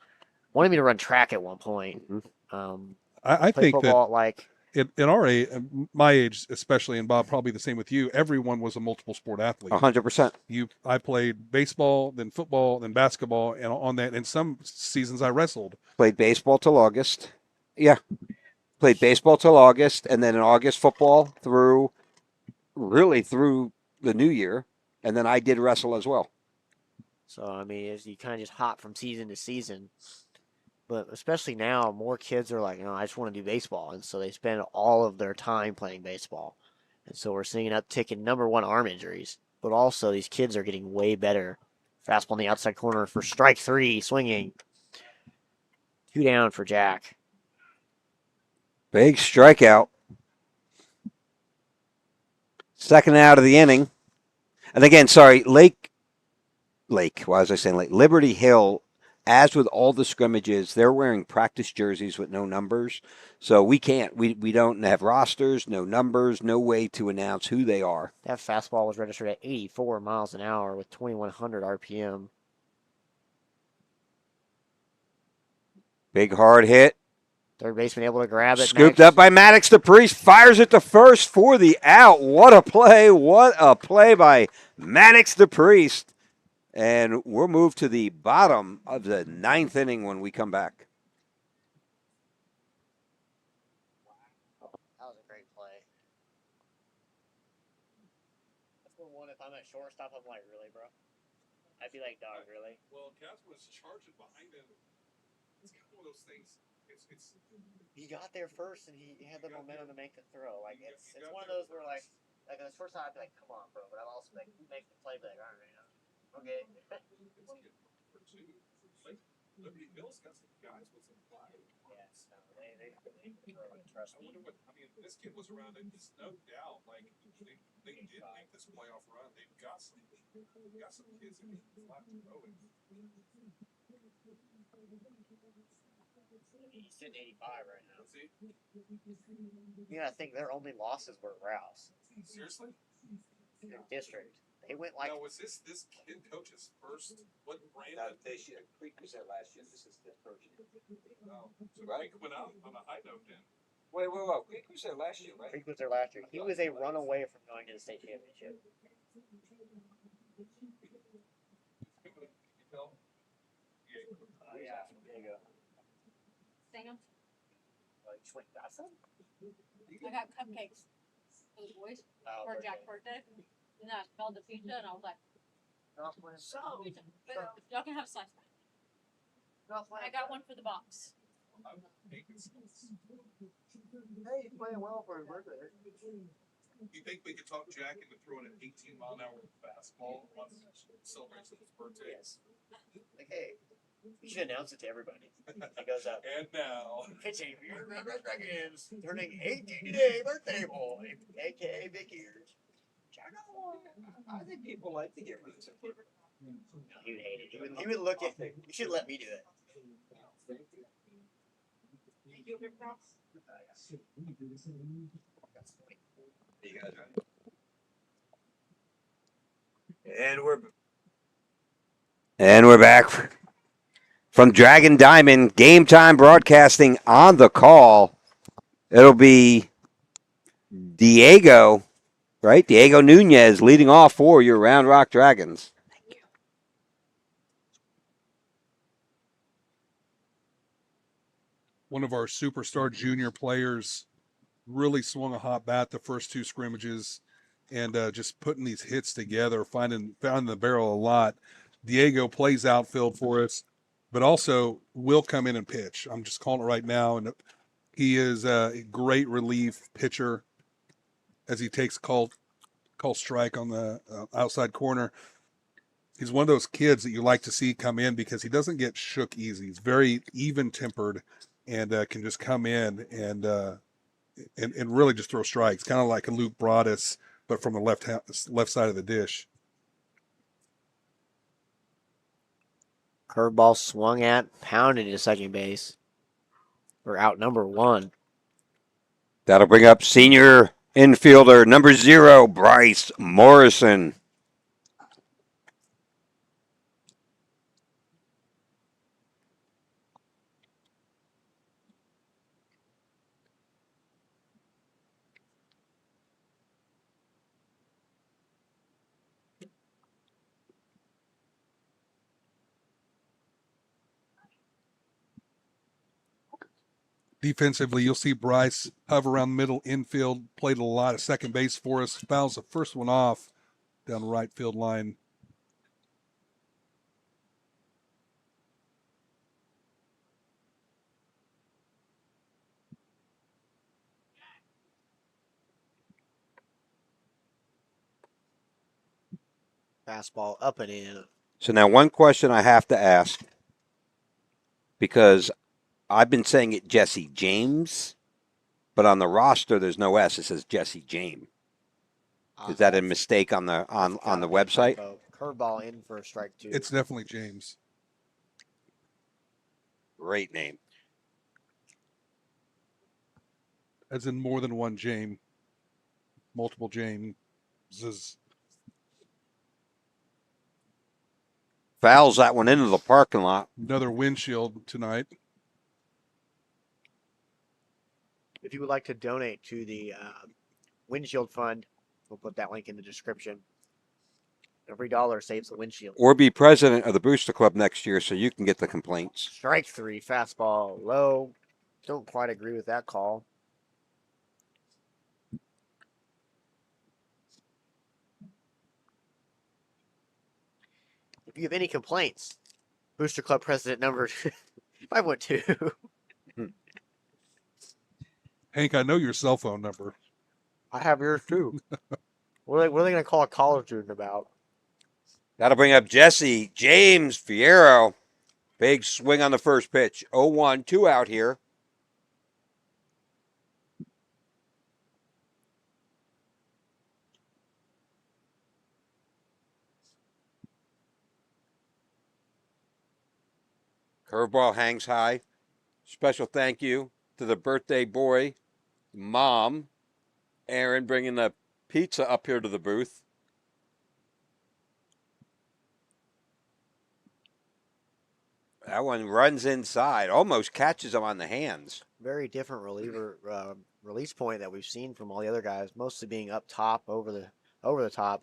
B: Wanted me to run track at one point.
C: Mm-hmm.
D: I think
B: football,
D: that
B: like
D: in our age, my age especially, and Bob, probably the same with you, everyone was a multiple sport athlete.
C: 100%.
D: I played baseball, then football, then basketball, and on that, in some seasons I wrestled.
C: Played baseball till August. Yeah. Played baseball till August, and then in August football through the new year, and then I did wrestle as well.
B: so. I mean, you kind of just hop from season to season. But especially now, more kids are like, I just want to do baseball, and so they spend all of their time playing baseball. And so we're seeing an uptick in number 1 arm injuries, but also these kids are getting way better. Fastball on the outside corner for strike 3, swinging. 2 down for Jack.
C: Big strikeout. Second out of the inning. And again, sorry, Lake. Why was I saying Lake? Liberty Hill, as with all the scrimmages, they're wearing practice jerseys with no numbers. So we can't. We don't have rosters, no numbers, no way to announce who they are.
B: That fastball was registered at 84 miles an hour with 2,100 RPM.
C: Big hard hit.
B: Third baseman able to grab it.
C: Scooped up by Maddox. The Priest fires it to first for the out. What a play. What a play by Maddox the Priest. And we'll move to the bottom of the 9th inning when we come back.
B: That was a great play. That's the one, if I'm at shortstop, I'm like, really, bro? I'd be like, dog, really?
D: Well, Casman was charging behind him. It's kind of one of those things.
B: He got there first, and he had the momentum to make the throw. Like it's one of those where like on the first time I'd be like, come on, bro. But I'm also like, make the play, be like, all right, okay.
D: Trust me. This kid was around it. There's no doubt. Like they did make this playoff run. They've got some kids that can flat to go.
B: He's sitting 85 right now. Yeah, I think their only losses were Rouse.
D: Seriously?
B: In district. They went like.
D: Now, was this kid coach's first? What brand?
E: No, this year. Creek was there last year. This is the first year.
D: Oh, so Creek went out on a high note then.
E: Wait. Creek was there last year, right?
B: Creek was there last year. He was a run away from going to the state championship. Yeah, there you go.
F: Sam,
B: Wait, got some?
F: I got cupcakes for the boys for Jack's birthday. And then I smelled the pizza and I was like, y'all can have a slice. I got one for the box.
B: Hey, he's playing well for his birthday.
D: You think we could talk Jack into throwing an 18-mile-an-hour fastball on celebration of his birthday?
B: Yes. Like, hey, you should announce it to everybody. It goes up.
D: And now,
B: Pitching for your Red Dragons, turning 18 today, birthday boy, a.k.a. Big Ears.
E: I think people like to get rid of some people.
B: No, he would hate it. He would look at. You should let me do it.
E: You guys ready? And we're back from Dragon Diamond. Game Time Broadcasting on the call. It'll be Diego, right? Diego Nunez leading off for your Round Rock Dragons.
D: one of our superstar junior players really swung a hot bat the first two scrimmages, and just putting these hits together, finding the barrel a lot. Diego plays outfield for us, but also will come in and pitch. I'm just calling it right now, and he is a great relief pitcher as he takes call strike on the outside corner. He's one of those kids that you like to see come in because he doesn't get shook easy. He's very even-tempered and can just come in and really just throw strikes, kind of like a Luke Broadus, but from the left side of the dish.
B: Curveball swung at, pounded to second base. We're out number one.
E: That'll bring up senior infielder number 0, Bryce Morrison.
D: Defensively, you'll see Bryce hover around the middle infield, played a lot of second base for us, fouls the first one off down the right field line.
B: Fastball up and in.
E: So now one question I have to ask, because I've been saying it Jesse James, but on the roster there's no S. It says Jesse James. Is that a mistake on the website?
B: Curveball in for a strike 2.
D: It's definitely James.
E: Great name.
D: As in more than one James. Multiple Jameses.
E: Fouls that one into the parking lot.
D: Another windshield tonight.
B: If you would like to donate to the windshield fund, we'll put that link in the description. Every dollar saves a windshield.
E: Or be president of the Booster Club next year so you can get the complaints.
B: Strike 3, fastball low. Don't quite agree with that call. If you have any complaints, Booster Club president number 512.
D: Hank, I know your cell phone number.
B: I have yours too. What are they going to call a college student about?
E: That'll bring up Jesse James Fierro. Big swing on the first pitch. 0-1, 2 out here. Curveball hangs high. Special thank you to the birthday boy, mom, Aaron, bringing the pizza up here to the booth. That one runs inside, almost catches him on the hands.
B: Very different reliever release point that we've seen from all the other guys, mostly being up top, over the top.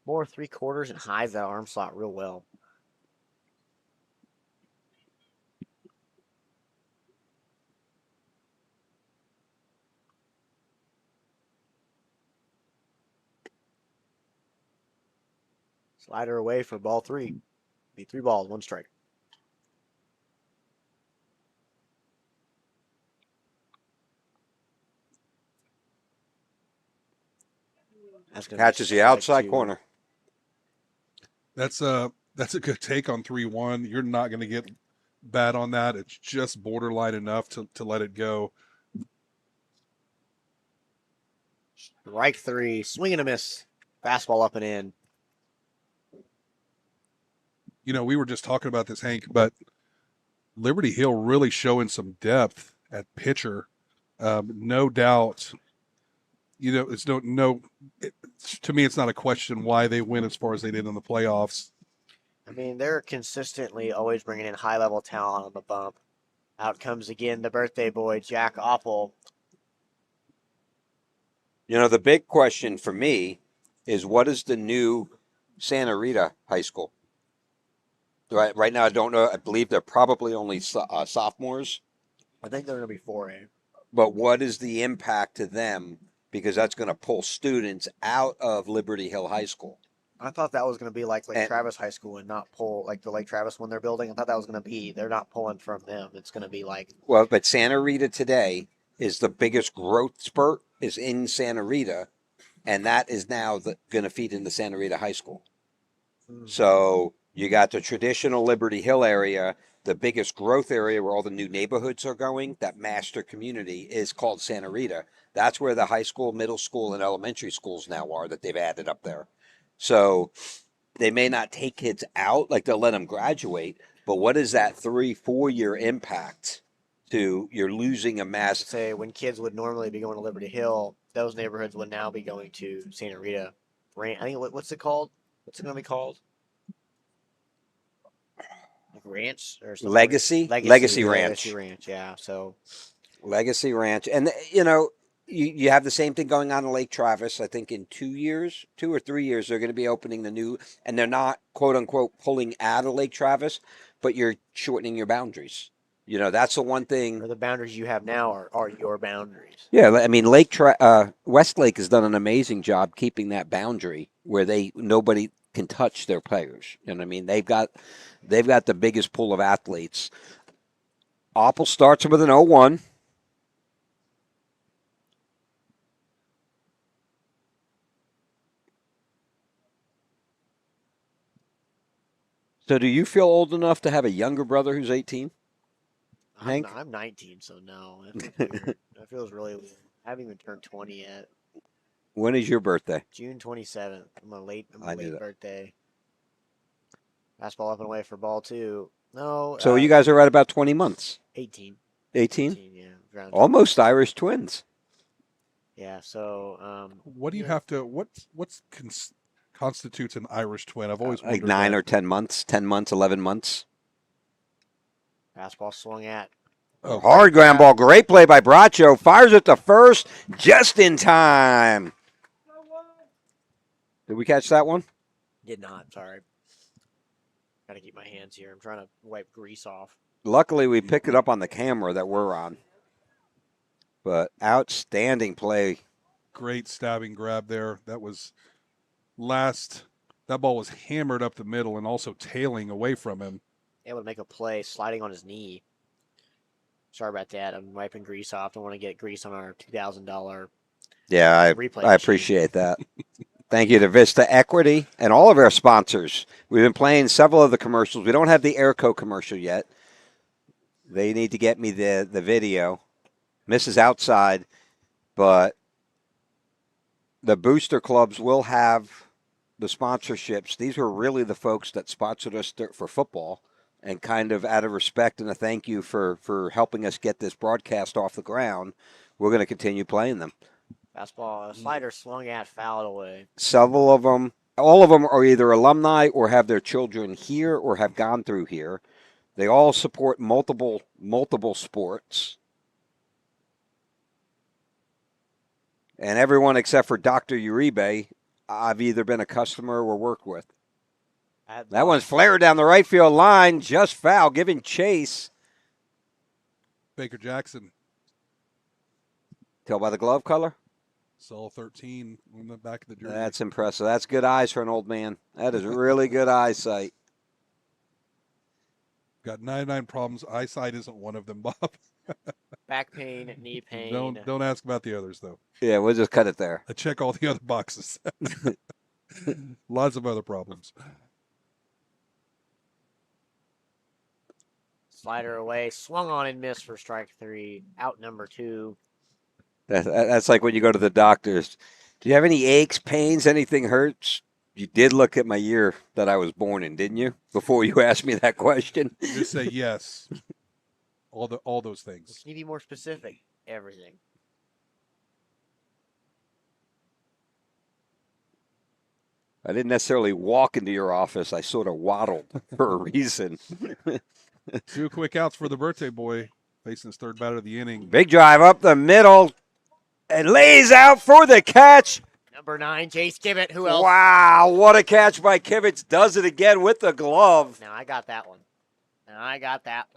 B: More 3/4 and hides that arm slot real well. Slider away for ball 3. Be 3 balls, 1 strike. That's gonna be
E: Catches the
B: strike
E: outside
B: 2.
E: corner.
D: That's a good take on 3-1. You're not going to get bad on that. It's just borderline enough to let it go.
B: Strike 3. Swing and a miss. Fastball up and in.
D: You know, we were just talking about this, Hank, but Liberty Hill really showing some depth at pitcher. No doubt. You know, it's to me, it's not a question why they win as far as they did in the playoffs.
B: I mean, they're consistently always bringing in high-level talent on the bump. Out comes again the birthday boy, Jack Opple.
E: You know, the big question for me is what is the new Santa Rita High School? Right now, I don't know. I believe they're probably only sophomores.
B: I think they're going to be 4A.
E: But what is the impact to them? Because that's going to pull students out of Liberty Hill High School.
B: I thought that was going to be like Lake Travis High School and not pull like the Lake Travis one they're building. I thought that was going to be, they're not pulling from them. It's going to be like.
E: Well, but Santa Rita today is the biggest growth spurt is in Santa Rita, and that is now going to feed into Santa Rita High School. So you got the traditional Liberty Hill area, the biggest growth area where all the new neighborhoods are going, that master community is called Santa Rita. That's where the high school, middle school, and elementary schools now are that they've added up there. So they may not take kids out, like they'll let them graduate, but what is that 3-4 year impact to you're losing a mass?
B: Say when kids would normally be going to Liberty Hill, those neighborhoods would now be going to Santa Rita. I think, what's it called? What's it going to be called? Like Ranch or something?
E: Legacy Ranch.
B: Legacy Ranch, yeah. So
E: Legacy Ranch. And, you know, you have the same thing going on in Lake Travis. I think in 2 or 3 years, they're going to be opening the new, and they're not, quote unquote, pulling out of Lake Travis, but you're shortening your boundaries. You know, that's the one thing.
B: Or the boundaries you have now are your boundaries.
E: Yeah, I mean, Westlake has done an amazing job keeping that boundary where nobody can touch their players. And I mean, they've got the biggest pool of athletes. Opple starts with an 0-1. So do you feel old enough to have a younger brother who's 18? Hank?
B: I'm 19, so no. It feels really weird. I haven't even turned 20 yet.
E: When is your birthday?
B: June 27th. I'm a late
E: knew that.
B: birthday. Fastball up and away for ball 2. No.
E: So you guys are right about 20 months.
B: 18.
E: 18?
B: Yeah.
E: Almost Irish twins.
B: Yeah, so.
D: What do you have to, what constitutes an Irish twin? I've always
E: Like
D: wondered
E: 9
D: that.
E: or 10 months, 10 months, 11 months.
B: Fastball swung at.
D: Oh,
E: Hard ground ball. Great play by Bracho. Fires it to first just in time. Did we catch that one?
B: Did not, sorry. Gotta keep my hands here. I'm trying to wipe grease off.
E: Luckily, we picked it up on the camera that we're on. But outstanding play.
D: Great stabbing grab there. That ball was hammered up the middle and also tailing away from him.
B: Able to make a play, sliding on his knee. Sorry about that. I'm wiping grease off. Don't want to get grease on our $2,000.
E: Yeah,
B: Replay
E: I
B: machine.
E: appreciate that. Thank you to Vista Equity and all of our sponsors. We've been playing several of the commercials. We don't have the Airco commercial yet. They need to get me the video. Misses outside, but the booster clubs will have the sponsorships. These were really the folks that sponsored us for football, and kind of out of respect and a thank you for helping us get this broadcast off the ground, we're going to continue playing them.
B: Fastball, slider swung at, fouled away.
E: Several of them, all of them are either alumni or have their children here or have gone through here. They all support multiple sports. And everyone except for Dr. Uribe, I've either been a customer or worked with. That one's flared down the right field line, just foul, giving chase.
D: Baker Jackson.
E: Tell by the glove color?
D: Saw 13 on the back of the jersey.
E: That's impressive. That's good eyes for an old man. That is really good eyesight.
D: Got 99 problems. Eyesight isn't one of them, Bob.
B: Back pain, knee pain.
D: Don't ask about the others, though.
E: Yeah, we'll just cut it there.
D: I check all the other boxes. Lots of other problems.
B: Slider away, swung on and missed for strike 3. Out number 2.
E: That's like when you go to the doctors. Do you have any aches, pains, anything hurts? You did look at my year that I was born in, didn't you? Before you asked me that question.
D: Just say yes. All those things.
B: Can you be more specific? Everything.
E: I didn't necessarily walk into your office. I sort of waddled for a reason.
D: 2 quick outs for the birthday boy, facing his third batter of the inning.
E: Big drive up the middle and lays out for the catch.
B: Number 9, Chase Kivett. Who else?
E: Wow, what a catch by Kivitz. Does it again with the glove.
B: Now I got that one.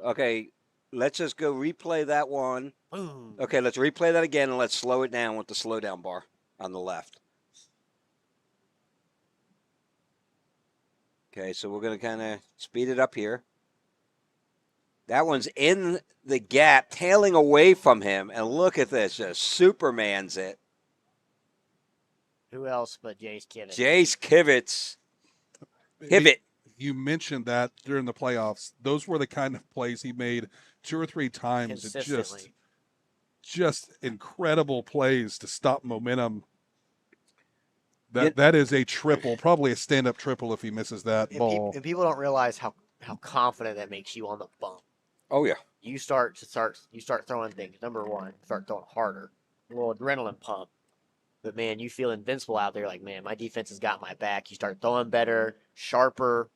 E: Okay, let's just go replay that one.
B: Boom.
E: Okay, let's replay that again, and let's slow it down with the slowdown bar on the left. Okay, so we're going to kind of speed it up here. That one's in the gap, tailing away from him, and look at this, just Superman's it.
B: Who else but Jace Kivett?
E: Jace Kivitz. Pivot.
D: You mentioned that during the playoffs. Those were the kind of plays he made 2 or 3 times.
B: Consistently.
D: Just incredible plays to stop momentum. That is a triple, probably a stand-up triple if he misses that ball.
B: And people don't realize how confident that makes you on the bump.
E: Oh yeah.
B: You start throwing things. Number 1, start throwing harder. A little adrenaline pump. But man, you feel invincible out there. Like, man, my defense has got my back. You start throwing better, sharper.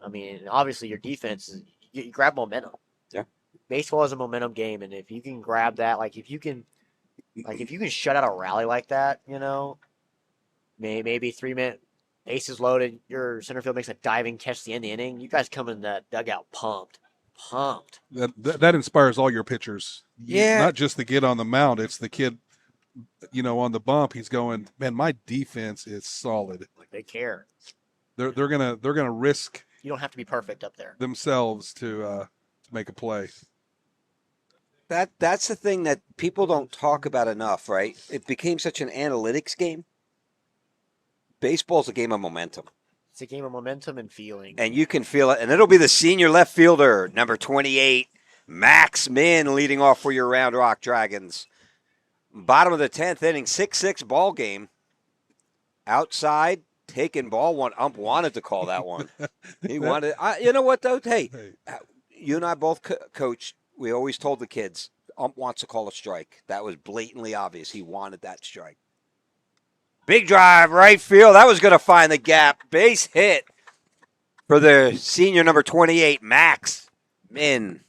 B: I mean, obviously your defense is you grab momentum.
E: Yeah.
B: Baseball is a momentum game, and if you can grab that, if you can shut out a rally like that, maybe 3-minute bases loaded, your center field makes a diving catch at the end of the inning. You guys come in the dugout pumped.
D: That inspires all your pitchers.
E: Yeah.
D: Not just the kid on the mound. It's the kid, on the bump. He's going, man, my defense is solid.
B: Like they care.
D: They're gonna risk.
B: You don't have to be perfect up there.
D: Themselves to make a play.
E: That's the thing that people don't talk about enough, right? It became such an analytics game. Baseball's a game of momentum.
B: It's a game of momentum and feeling.
E: And you can feel it. And it'll be the senior left fielder, number 28, Max Min, leading off for your Round Rock Dragons. Bottom of the 10th inning, 6-6 ball game. Outside, taking ball one. Ump wanted to call that one. He wanted. You know what, though? Hey, you and I both coached. We always told the kids, ump wants to call a strike. That was blatantly obvious. He wanted that strike. Big drive, right field. That was going to find the gap. Base hit for the senior number 28, Max Min.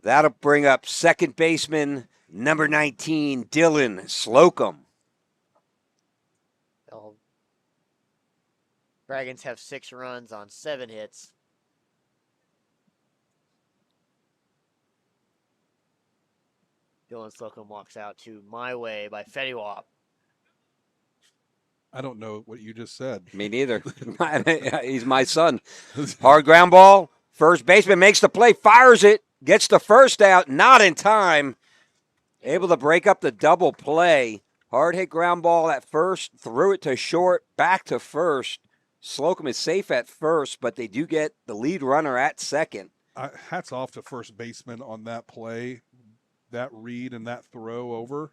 E: That'll bring up second baseman number 19, Dylan Slocum.
B: Dragons have 6 runs on 7 hits. Dylan Slocum walks out to My Way by Fetty Wap.
D: I don't know what you just said.
E: Me neither. He's my son. Hard ground ball. First baseman makes the play, fires it, gets the first out, not in time. Able to break up the double play. Hard hit ground ball at first, threw it to short, back to first. Slocum is safe at first, but they do get the lead runner at second.
D: Hats off to first baseman on that play, that read and that throw over.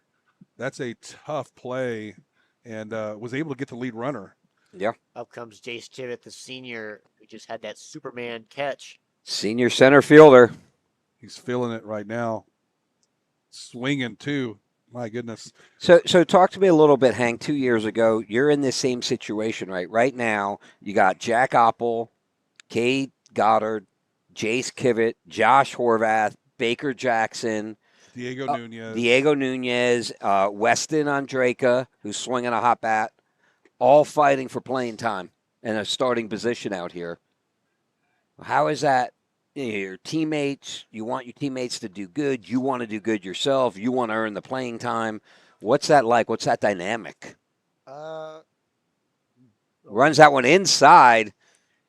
D: That's a tough play, and was able to get the lead runner.
E: Yeah.
B: Up comes Jace Tibbett, the senior, who just had that Superman catch.
E: Senior center fielder.
D: He's feeling it right now. Swinging, too. My goodness.
E: So talk to me a little bit, Hank. 2 years ago, you're in this same situation, right? Right now, you got Jack Oppel, Cade Goddard, Jace Kivett, Josh Horvath, Baker Jackson,
D: Diego Nunez.
E: Weston Andraka, who's swinging a hot bat, all fighting for playing time and a starting position out here. How is that? Your teammates, you want your teammates to do good. You want to do good yourself. You want to earn the playing time. What's that like? What's that dynamic? Runs that one inside.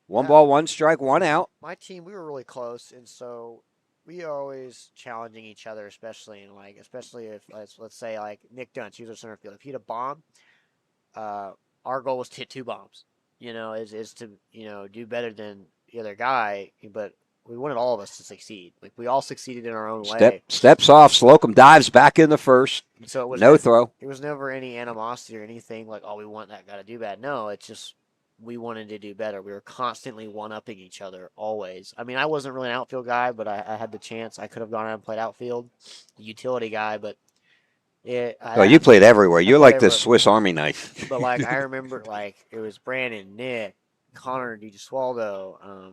E: One ball, one strike, one out.
B: My team, we were really close, and so we are always challenging each other, especially if let's say like Nick Dunst, he's a center field. If he hit a bomb, our goal was to hit 2 bombs. Is to do better than the other guy, but we wanted all of us to succeed. Like we all succeeded in our own way.
E: Steps off. Slocum dives back in the first.
B: So it was
E: no throw.
B: There was never any animosity or anything like, oh, we want that guy to do bad. No, it's just we wanted to do better. We were constantly one-upping each other always. I mean, I wasn't really an outfield guy, but I had the chance. I could have gone out and played outfield, utility guy, but
E: you played everywhere. You're like the Swiss Army knife.
B: But like I remember, like it was Brandon, Nick, Connor DiGesualdo,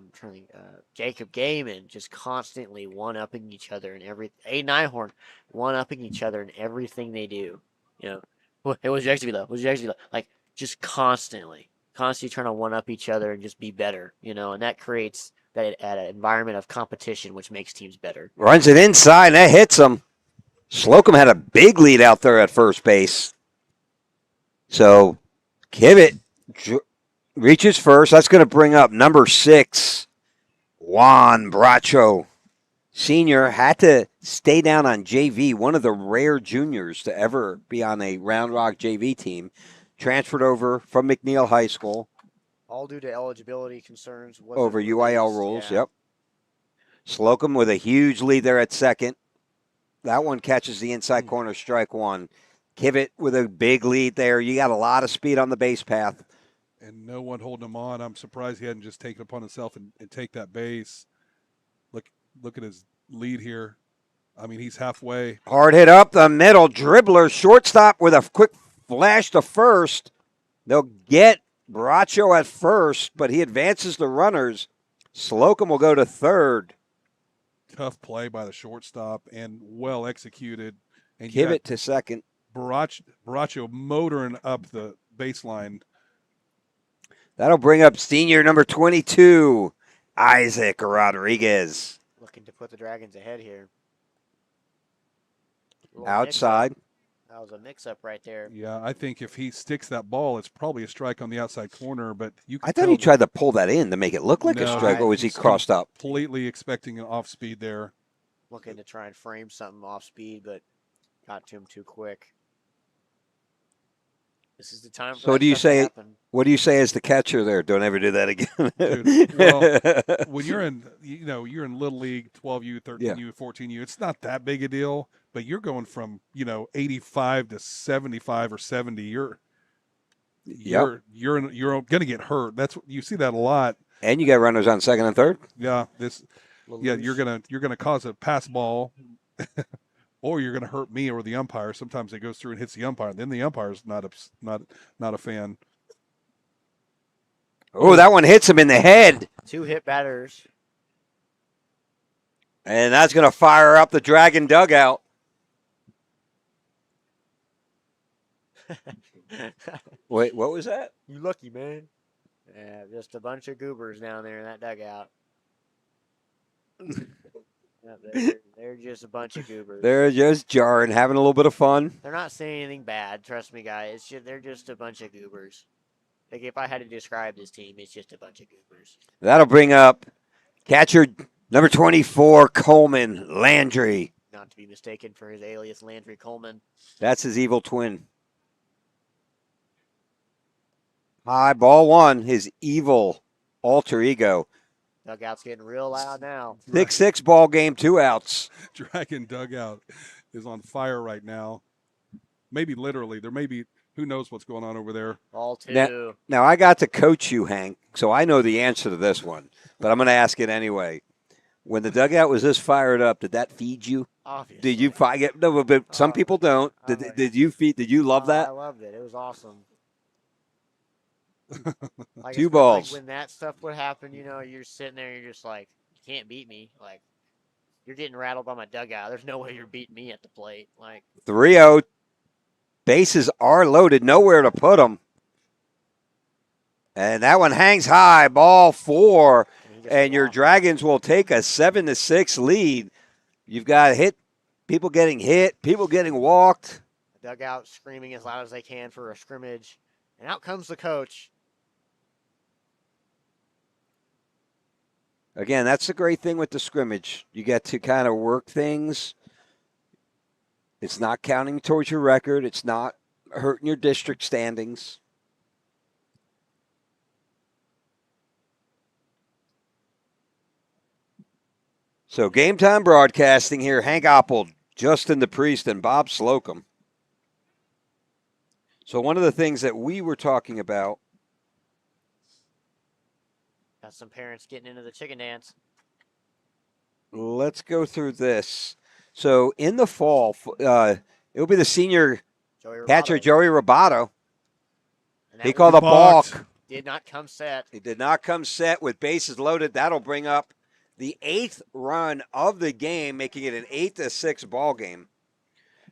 B: Jacob Gaiman, just constantly one-upping each other in every. Aiden Einhorn, one-upping each other in everything they do. Hey, what did you actually though? What did you actually like? Just constantly trying to one-up each other and just be better. And that creates that environment of competition, which makes teams better.
E: Runs it inside, and that hits him. Slocum had a big lead out there at first base. So Kivett reaches first. That's going to bring up number 6, Juan Bracho. Senior had to stay down on JV, one of the rare juniors to ever be on a Round Rock JV team. Transferred over from McNeil High School.
B: All due to eligibility concerns.
E: Over UIL rules, yeah. Yep. Slocum with a huge lead there at second. That one catches the inside corner, strike one. Kivett with a big lead there. You got a lot of speed on the base path.
D: And no one holding him on. I'm surprised he hadn't just taken it upon himself and take that base. Look at his lead here. I mean, he's halfway.
E: Hard hit up the middle. Dribbler, shortstop with a quick flash to first. They'll get Bracho at first, but he advances the runners. Slocum will go to third.
D: Tough play by the shortstop and well executed. And
E: Kivett to second.
D: Bracho motoring up the baseline.
E: That'll bring up senior number 22, Isaac Rodriguez.
B: Looking to put the Dragons ahead here.
E: Outside.
B: That was a mix-up right there.
D: Yeah, I think if he sticks that ball, it's probably a strike on the outside corner. But
E: I thought he tried to pull that in to make it look like a strike, or was he crossed up?
D: Completely expecting an off-speed there.
B: Looking to try and frame something off-speed, but got to him too quick. This is the time for
E: so what do you say?
B: Happen.
E: What do you say as the catcher there? Don't ever do that again.
D: Dude, well, when you're in, you're in Little League, 12U, 13U, 14U, it's not that big a deal. But you're going from 85 to 75 or 70. You're going to get hurt. That's you see that a lot.
E: And you got runners on second and third.
D: Yeah, you're gonna cause a pass ball. Or you're going to hurt me or the umpire. Sometimes it goes through and hits the umpire. Then the umpire's not a fan.
E: Oh, that one hits him in the head.
B: 2 hit batters.
E: And that's going to fire up the Dragon dugout. Wait, what was that?
B: You lucky, man. Yeah, just a bunch of goobers down there in that dugout. They're just a bunch of goobers.
E: They're just jarring, having a little bit of fun.
B: They're not saying anything bad. Trust me, guys. They're just a bunch of goobers. Like, if I had to describe this team, it's just a bunch of goobers.
E: That'll bring up catcher number 24, Coleman Landry.
B: Not to be mistaken for his alias, Landry Coleman.
E: That's his evil twin.
C: High ball one, his evil alter ego.
B: Dugout's getting real loud now.
C: 6-6 ball game, 2 outs.
D: Dragon dugout is on fire right now. Maybe literally. There may be, who knows what's going on over there.
B: Ball 2.
C: Now, I got to coach you, Hank, so I know the answer to this one, but I'm going to ask it anyway. When the dugout was this fired up, did that feed you?
B: Obviously.
C: Did you get no? But some people don't. Did you feed? Did you love that?
B: I loved it. It was awesome. Like,
C: 2 balls.
B: Like when that stuff would happen, you're sitting there, you're just like, you can't beat me. Like, you're getting rattled by my dugout. There's no way you're beating me at the plate. Like
C: 3-0. Bases are loaded. Nowhere to put them. And that one hangs high. Ball 4. And your Dragons will take a 7-6 lead. You've got people getting hit, people getting walked.
B: The dugout screaming as loud as they can for a scrimmage. And out comes the coach.
C: Again, that's the great thing with the scrimmage. You get to kind of work things. It's not counting towards your record. It's not hurting your district standings. So game time broadcasting here. Hank Oppold, Justin the Priest, and Bob Slocum. So one of the things that we were talking about.
B: Got some parents getting into the chicken dance.
C: Let's go through this. So in the fall, it'll be the senior catcher, Joey Roboto. He called a balk.
B: Did not come set.
C: He did not come set with bases loaded. That'll bring up the 8th run of the game, making it an 8-6 ball game.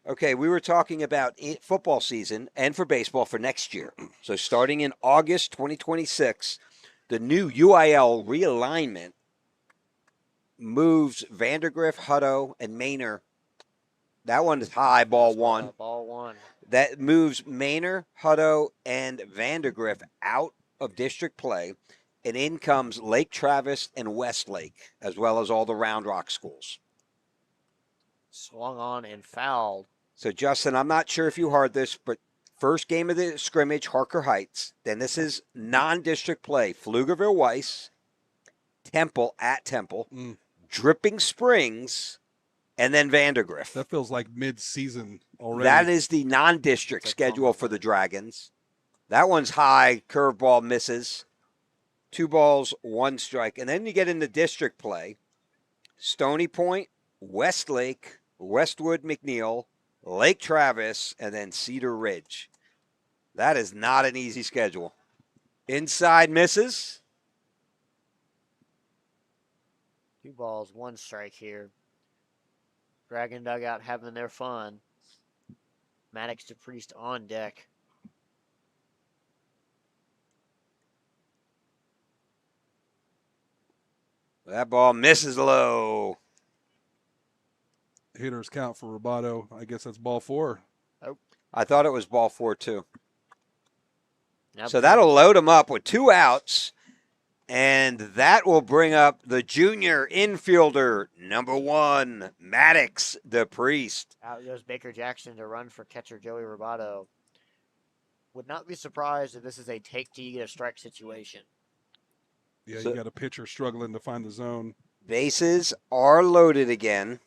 C: Okay, we were talking about football season and for baseball for next year. So starting in August 2026, the new UIL realignment moves Vandergrift, Hutto, and Maynor. That one is high, ball 1.
B: Ball 1.
C: That moves Maynor, Hutto, and Vandergrift out of district play. And in comes Lake Travis and Westlake, as well as all the Round Rock schools.
B: Swung on and fouled.
C: So, Justin, I'm not sure if you heard this, but first game of the scrimmage, Harker Heights. Then this is non-district play. Pflugerville Weiss, Temple at Temple, Dripping Springs, and then Vandergrift.
D: That feels like mid-season already.
C: That is the non-district schedule for the Dragons. That one's high, curveball misses. 2 balls, 1 strike. And then you get into district play. Stony Point, Westlake, Westwood McNeil, Lake Travis, and then Cedar Ridge. That is not an easy schedule. Inside misses.
B: 2 balls, 1 strike here. Dragon dugout having their fun. Maddox to Priest on deck.
C: That ball misses low.
D: Hitters count for Roboto. I guess that's ball 4.
B: Oh.
C: I thought it was ball 4 too.
B: Yep.
C: So that'll load him up with 2 outs. And that will bring up the junior infielder, number 1, Maddox the Priest.
B: Out goes Baker Jackson to run for catcher Joey Roboto. Would not be surprised if this is a take till you get a strike situation.
D: Yeah, you got a pitcher struggling to find the zone.
C: Bases are loaded again.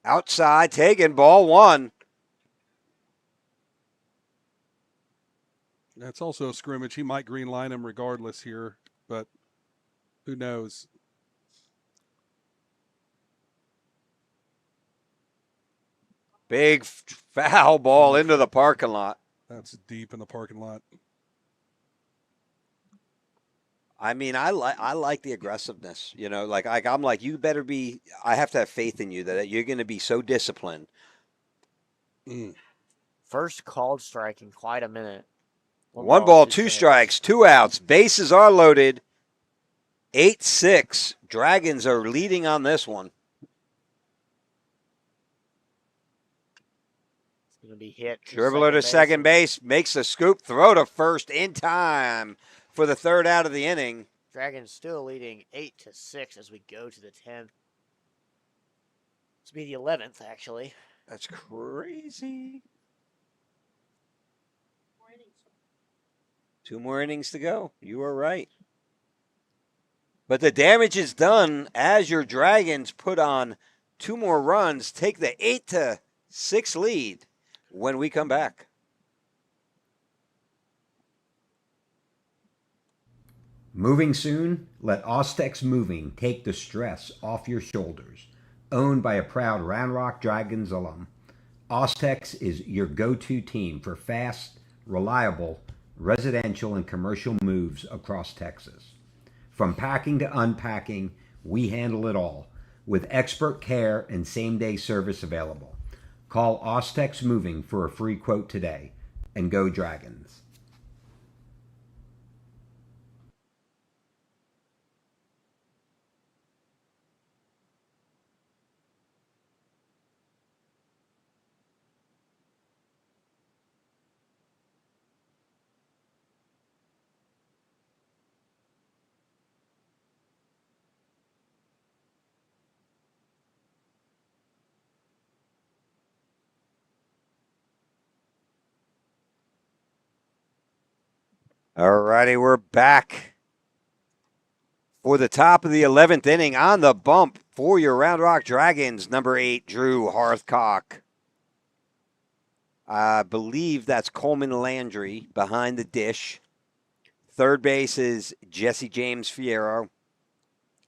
C: Outside, taken, ball 1.
D: That's also a scrimmage. He might green line him regardless here, but who knows?
C: Big foul ball into the parking lot.
D: That's deep in the parking lot.
C: I mean, I like the aggressiveness. You know, like I'm like, you better be. I have to have faith in you that you're going to be so disciplined.
B: First called strike in quite a minute.
C: 1 ball, 2 strikes, 2 outs. Bases are loaded. 8-6. Dragons are leading on this one.
B: It's going to be hit.
C: Dribbler to second base, makes the scoop, throw to first in time for the 3rd out of the inning.
B: Dragons still leading 8-6 as we go to the 10th. This will be the 11th, actually.
E: That's crazy. 2 more innings to go. You are right. But the damage is done as your Dragons put on 2 more runs, take the 8-6 lead when we come back.
A: Moving soon? Let Ostex Moving take the stress off your shoulders. Owned by a proud Round Rock Dragons alum, Ostex is your go-to team for fast, reliable, residential and commercial moves across Texas. From packing to unpacking, we handle it all with expert care and same-day service available. Call Ostex Moving for a free quote today, and go Dragons.
E: All righty, we're back for the top of the 11th inning on the bump for your Round Rock Dragons, number 8, Drew Hearthcock. I believe that's Coleman Landry behind the dish. Third base is Jesse James Fierro.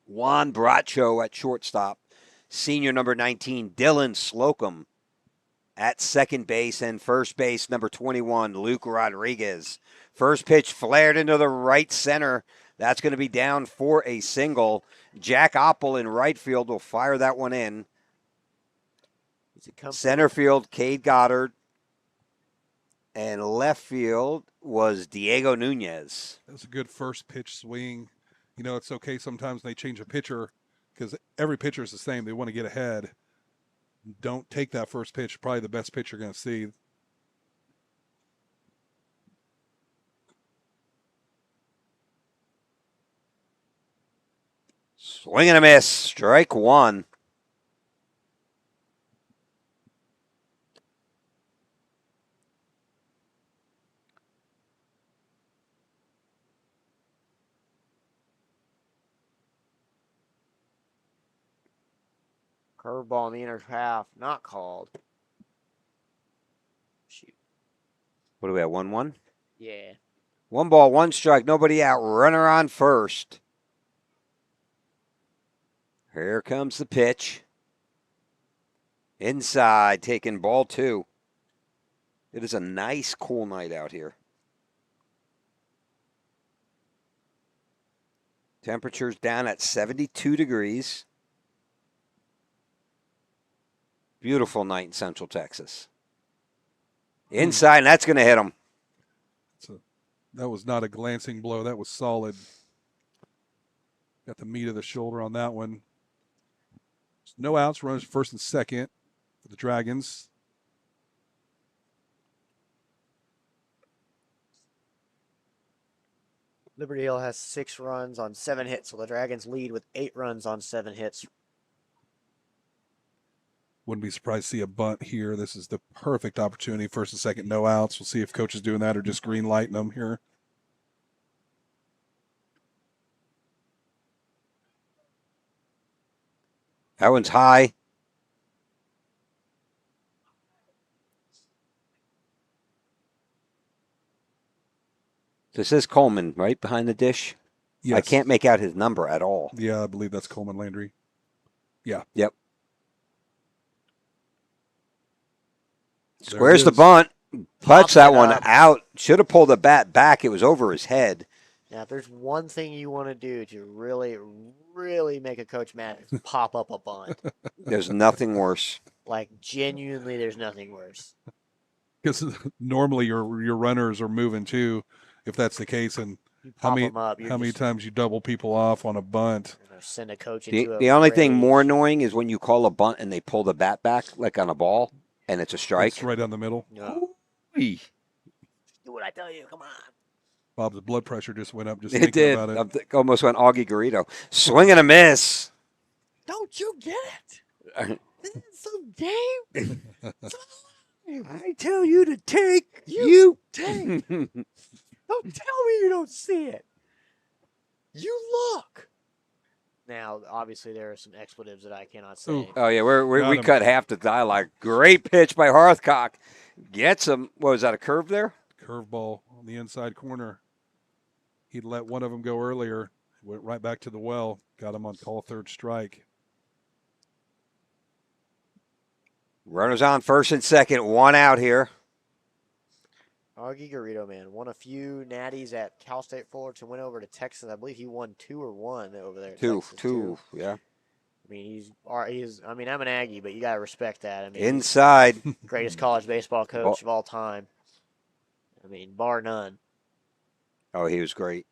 E: Juan Bracho at shortstop. Senior number 19, Dylan Slocum at second base. And first base, number 21, Luke Rodriguez. First pitch flared into the right center. That's going to be down for a single. Jack Oppel in right field will fire that one in. Center field, Cade Goddard. And left field was Diego Nunez.
D: That was a good first pitch swing. You know, it's okay sometimes they change a pitcher because every pitcher is the same. They want to get ahead. Don't take that first pitch. Probably the best pitch you're going to see.
E: Swing and a miss. Strike one.
B: Curveball in the inner half, not called. Shoot.
E: What do we have, 1-1?
B: Yeah.
E: 1 ball, 1 strike, nobody out. Runner on first. Here comes the pitch. Inside, taking ball 2. It is a nice, cool night out here. Temperature's down at 72 degrees. Beautiful night in Central Texas. Inside, and that's going to hit him.
D: That was not a glancing blow. That was solid. Got the meat of the shoulder on that one. No outs. Runners first and second for the Dragons.
B: Liberty Hill has 6 runs on 7 hits, so the Dragons lead with 8 runs on 7 hits.
D: Wouldn't be surprised to see a bunt here. This is the perfect opportunity. First and second, no outs. We'll see if coach is doing that or just green lighting them here.
E: That one's high. This is Coleman, right, behind the dish?
D: Yes.
E: I can't make out his number at all.
D: Yeah, I believe that's Coleman Landry. Yeah.
E: Yep.
D: There
E: Squares
D: it
E: the
D: is.
E: bunt. Puts that one
B: up.
E: out. Should have pulled the bat back. It was over his head.
B: Now, if there's one thing you want to do to really, really make a coach mad, is pop up a bunt.
E: There's nothing worse.
B: Like, genuinely, there's nothing worse.
D: Because normally your runners are moving too, if that's the case. And
B: You
D: how
B: pop
D: many
B: them up.
D: how many times you double people off on a bunt?
B: Send a coach into
E: The
B: a
E: only thing
B: rage.
E: more annoying is when you call a bunt and they pull the bat back like on a ball and it's a strike.
D: It's right down the middle.
B: No.
E: Ooh-wee.
B: Do what I tell you. Come on.
D: Bob's blood pressure just went up just
E: It
D: thinking
E: did.
D: about it.
E: Almost went Augie Garrido. Swing and a miss.
B: Don't you get it? It's a game.
C: I tell you to take,
B: You take. Don't tell me you don't see it. You look. Now, obviously, there are some expletives that I cannot say.
D: Ooh.
C: Oh, yeah,
D: Got
C: we
D: him.
C: cut half the dialogue. Great pitch by Hearthcock. Gets him. What was that, a curve there?
D: Curveball on the inside corner. He'd let one of them go earlier. Went right back to the well. Got him on call third strike.
C: Runners on first and second. One out here.
B: Augie Garrido, man, won a few natties at Cal State Fullerton, went over to Texas. I believe he won 2 or 1 over there. At Texas,
C: Two. Yeah.
B: I mean, he's. I mean, I'm an Aggie, but you gotta respect that. I mean,
C: Inside.
B: he's the greatest college baseball coach of all time. I mean, bar none.
C: Oh, he was great.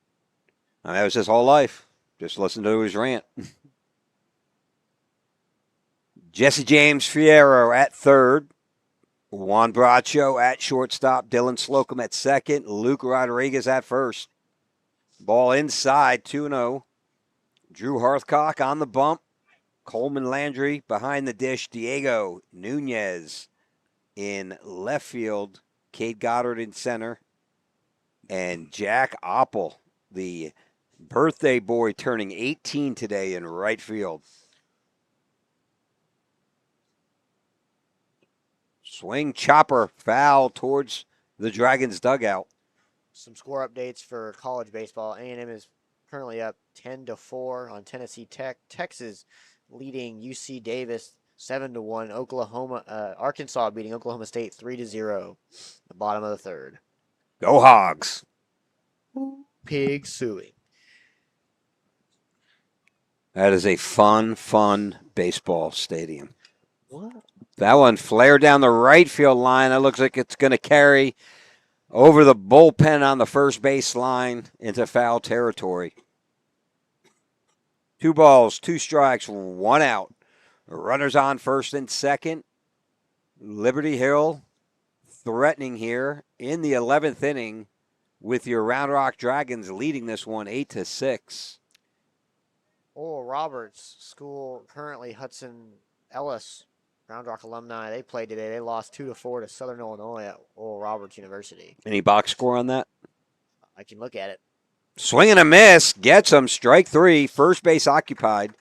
C: And that was his whole life. Just listen to his rant. Jesse James Fierro at third. Juan Bracho at shortstop. Dylan Slocum at second. Luke Rodriguez at first. Ball inside, 2-0. Drew Hearthcock on the bump. Coleman Landry behind the dish. Diego Nunez in left field. Cade Goddard in center. And Jack Oppel, the birthday boy, turning 18 today in right field. Swing chopper, foul towards the Dragons dugout.
B: Some score updates for college baseball. A&M is currently up 10-4 on Tennessee Tech. Texas leading UC Davis 7-1. Arkansas beating Oklahoma State 3-0. The bottom of the third.
C: Go Hogs.
B: Pig suing.
C: That is a fun baseball stadium.
B: What?
C: That one flared down the right field line. That looks like it's going to carry over the bullpen on the first base line into foul territory. 2 balls, 2 strikes, 1 out. Runners on first and second. Liberty Hill threatening here in the 11th inning with your Round Rock Dragons leading this one 8-6.
B: Oral Roberts School, currently Hudson Ellis, Round Rock alumni. They played today. They lost 2-4 to Southern Illinois at Oral Roberts University.
C: Any box score on that?
B: I can look at it.
C: Swing and a miss. Gets him. Strike 3. First base occupied.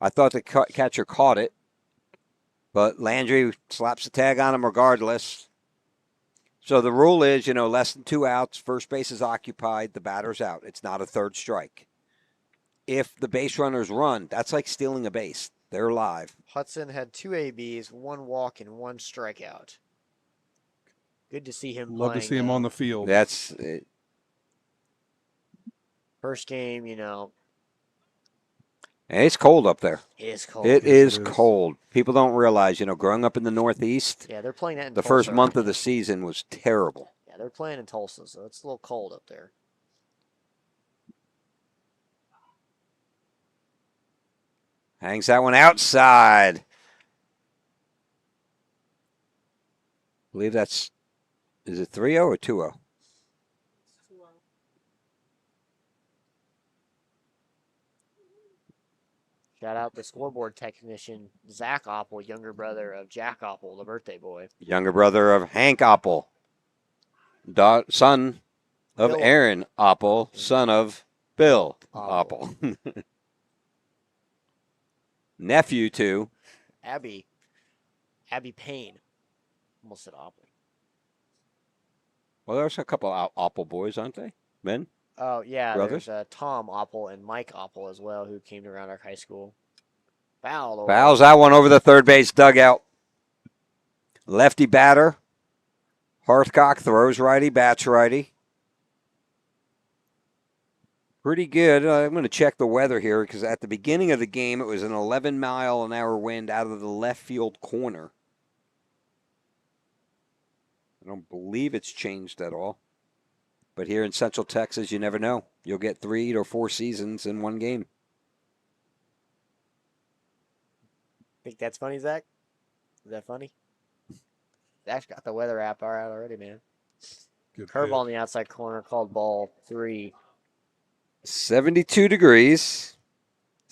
C: I thought the catcher caught it. But Landry slaps the tag on him regardless. So the rule is, less than 2 outs, first base is occupied, the batter's out. It's not a third strike. If the base runners run, that's like stealing a base. They're live.
B: Hudson had 2 ABs, 1 walk, and 1 strikeout. Good to see him
D: Love to see him on the field.
C: That's it.
B: First game,
C: And it's cold up there.
B: it is cold.
C: It
D: Yes,
C: is
D: it is.
C: cold. People don't realize, growing up in the Northeast,
B: Yeah, they're playing that in
C: the
B: Tulsa.
C: first month of the season was terrible.
B: Yeah, they're playing in Tulsa, so it's a little cold up there.
C: Hangs that one outside. I believe is it 3-0 or 2-0?
B: Shout out the scoreboard technician, Zach Oppel, younger brother of Jack Oppel, the birthday boy.
C: Younger brother of Hank Oppel, son of
B: Bill.
C: Aaron Oppel, son of Bill
B: Oppel.
C: Oppel. Nephew to
B: Abby Payne. Almost said Oppel.
C: Well, there's a couple of Oppel boys, aren't they? Men?
B: Oh, yeah,
C: Brothers?
B: there's Tom Oppel and Mike Oppel as well, who came to Round Rock High School. Foul.
C: Fouls that one over the third base dugout. Lefty batter. Hearthcock throws righty, bats righty. Pretty good. I'm going to check the weather here because at the beginning of the game, it was an 11-mile-an-hour wind out of the left field corner. I don't believe it's changed at all. But here in Central Texas, you never know. You'll get 3 or 4 seasons in one game.
B: Think that's funny, Zach? Is that funny? Zach's got the weather app out already, man.
D: Good
B: Curve
D: pitch.
B: on the outside corner, called ball 3.
C: 72 degrees.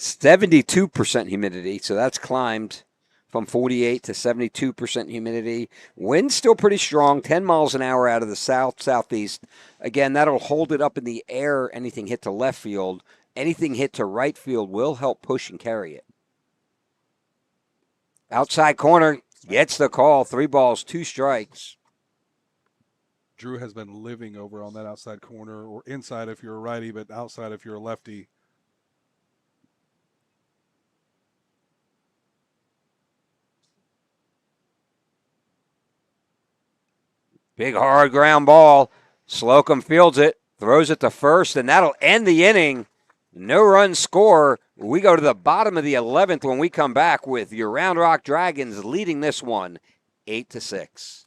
E: 72% humidity, so that's climbed from 48 to 72% humidity. Wind's still pretty strong, 10 miles an hour out of the south-southeast. Again, that'll hold it up in the air. Anything hit to left field, anything hit to right field will help push and carry it. Outside corner gets the call. 3 balls, 2 strikes.
D: Drew has been living over on that outside corner, or inside if you're a righty, but outside if you're a lefty.
E: Big hard ground ball. Slocum fields it, throws it to first, and that'll end the inning. No run score. We go to the bottom of the 11th when we come back with your Round Rock Dragons leading this one 8-6.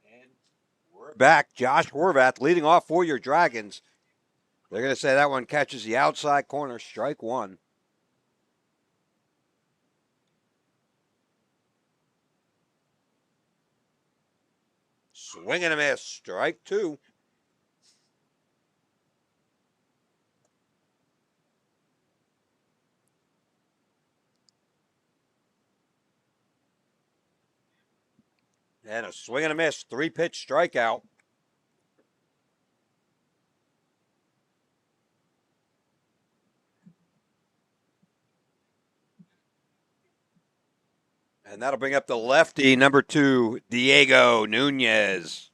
E: And we're back. Josh Horvath leading off for your Dragons. They're going to say that one catches the outside corner, strike 1. Swing and a miss, strike 2. And a swing and a miss, 3-pitch strikeout. And that'll bring up the lefty, number 2, Diego Nunez.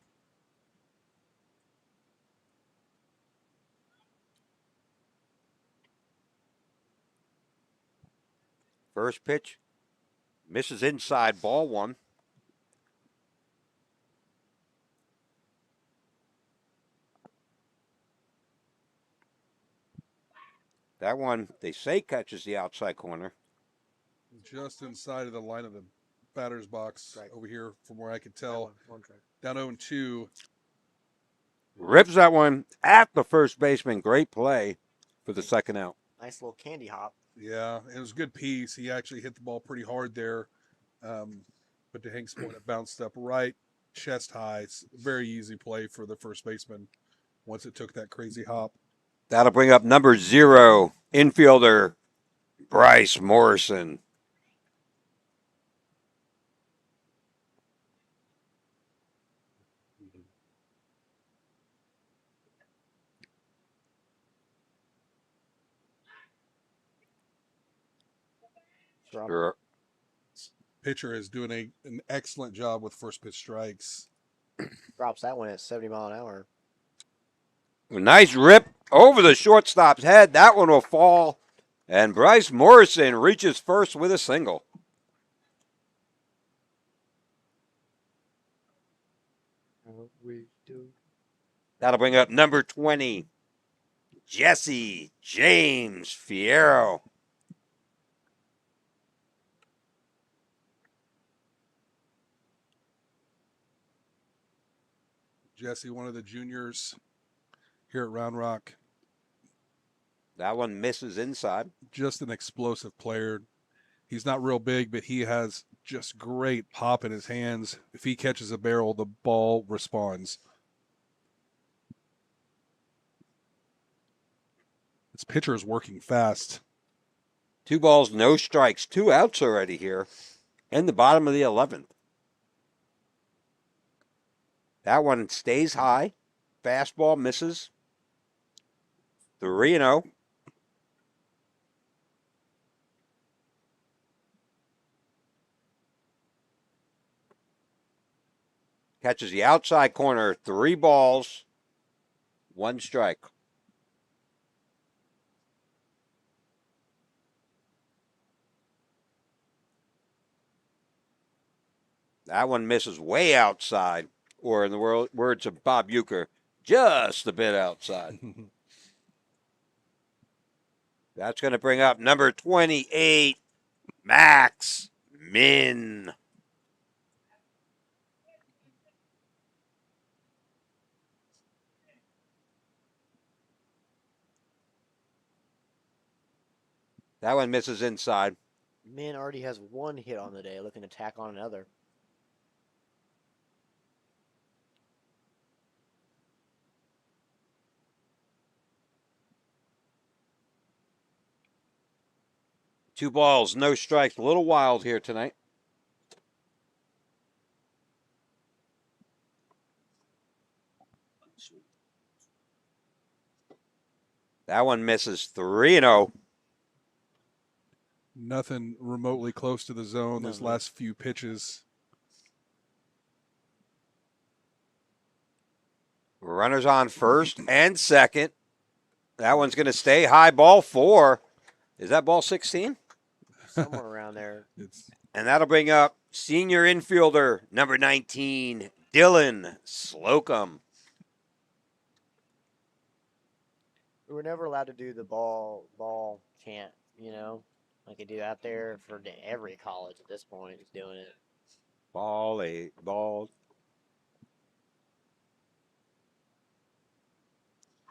E: First pitch, misses inside, ball 1. That one, they say, catches the outside corner.
D: Just inside of the line of the batter's box over here, from where I could tell. Down 0-2.
E: Rips that one at the first baseman. Great play for the second out.
B: Nice little candy hop.
D: Yeah, it was a good piece. He actually hit the ball pretty hard there. But to Hank's point, it bounced up right, chest high. It's a very easy play for the first baseman once it took that crazy hop.
E: That'll bring up number 0, infielder Bryce Morrison.
D: Pitcher is doing an excellent job with first pitch strikes.
B: Drops that one at 70 mile an hour.
E: A nice rip over the shortstop's head. That one will fall. And Bryce Morrison reaches first with a single. That'll bring up number 20, Jesse James Fierro.
D: Jesse, one of the juniors here at Round Rock.
E: That one misses inside.
D: Just an explosive player. He's not real big, but he has just great pop in his hands. If he catches a barrel, the ball responds. This pitcher is working fast.
E: 2 balls, no strikes. 2 outs already here in the bottom of the 11th. That one stays high. Fastball misses. 3-0. Catches the outside corner. 3 balls, 1 strike. That one misses way outside, or in the words of Bob Uecker, just a bit outside. That's going to bring up number 28, Max Min. That one misses inside.
B: Min already has 1 hit on the day, looking to tack on another.
E: Two balls, no strikes. A little wild here tonight. That one misses 3-0.
D: Nothing remotely close to the zone those last few pitches.
E: Runners on first and second. That one's going to stay high. Ball 4. Is that ball 16?
B: Somewhere around there.
E: And that'll bring up senior infielder, number 19, Dylan Slocum.
B: We were never allowed to do the ball chant, you know? Like they do out there for every college at this point is doing it.
E: Ball 8, ball.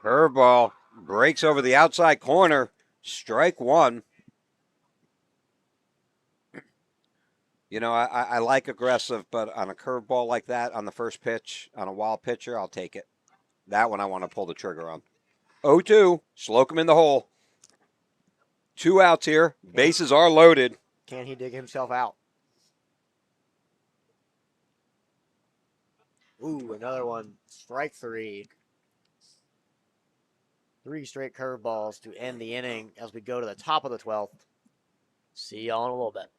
E: Curveball breaks over the outside corner. Strike 1. You know, I like aggressive, but on a curveball like that, on the first pitch, on a wild pitcher, I'll take it. That one I want to pull the trigger on. 0-2, Slocum in the hole. 2 outs here. Bases are loaded.
B: Can he dig himself out? Ooh, another one. Strike 3. 3 straight curveballs to end the inning as we go to the top of the 12th. See y'all in a little bit.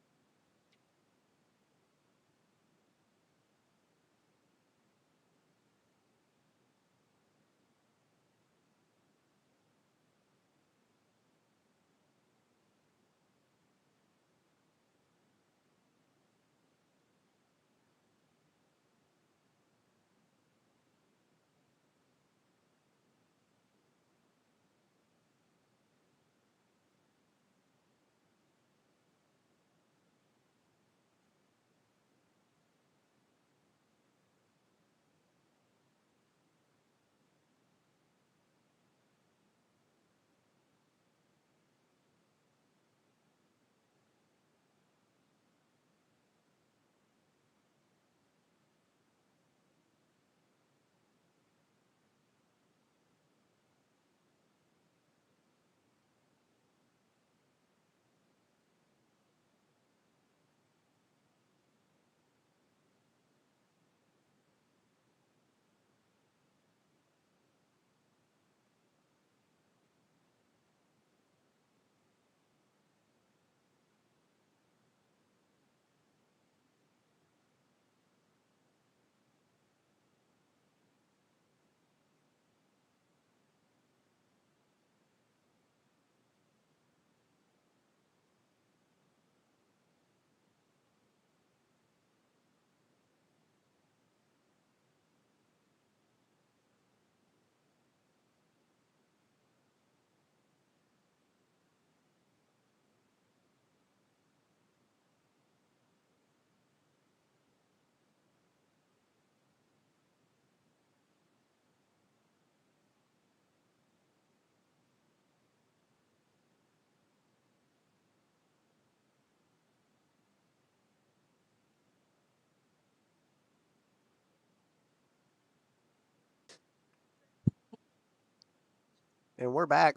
B: And we're back.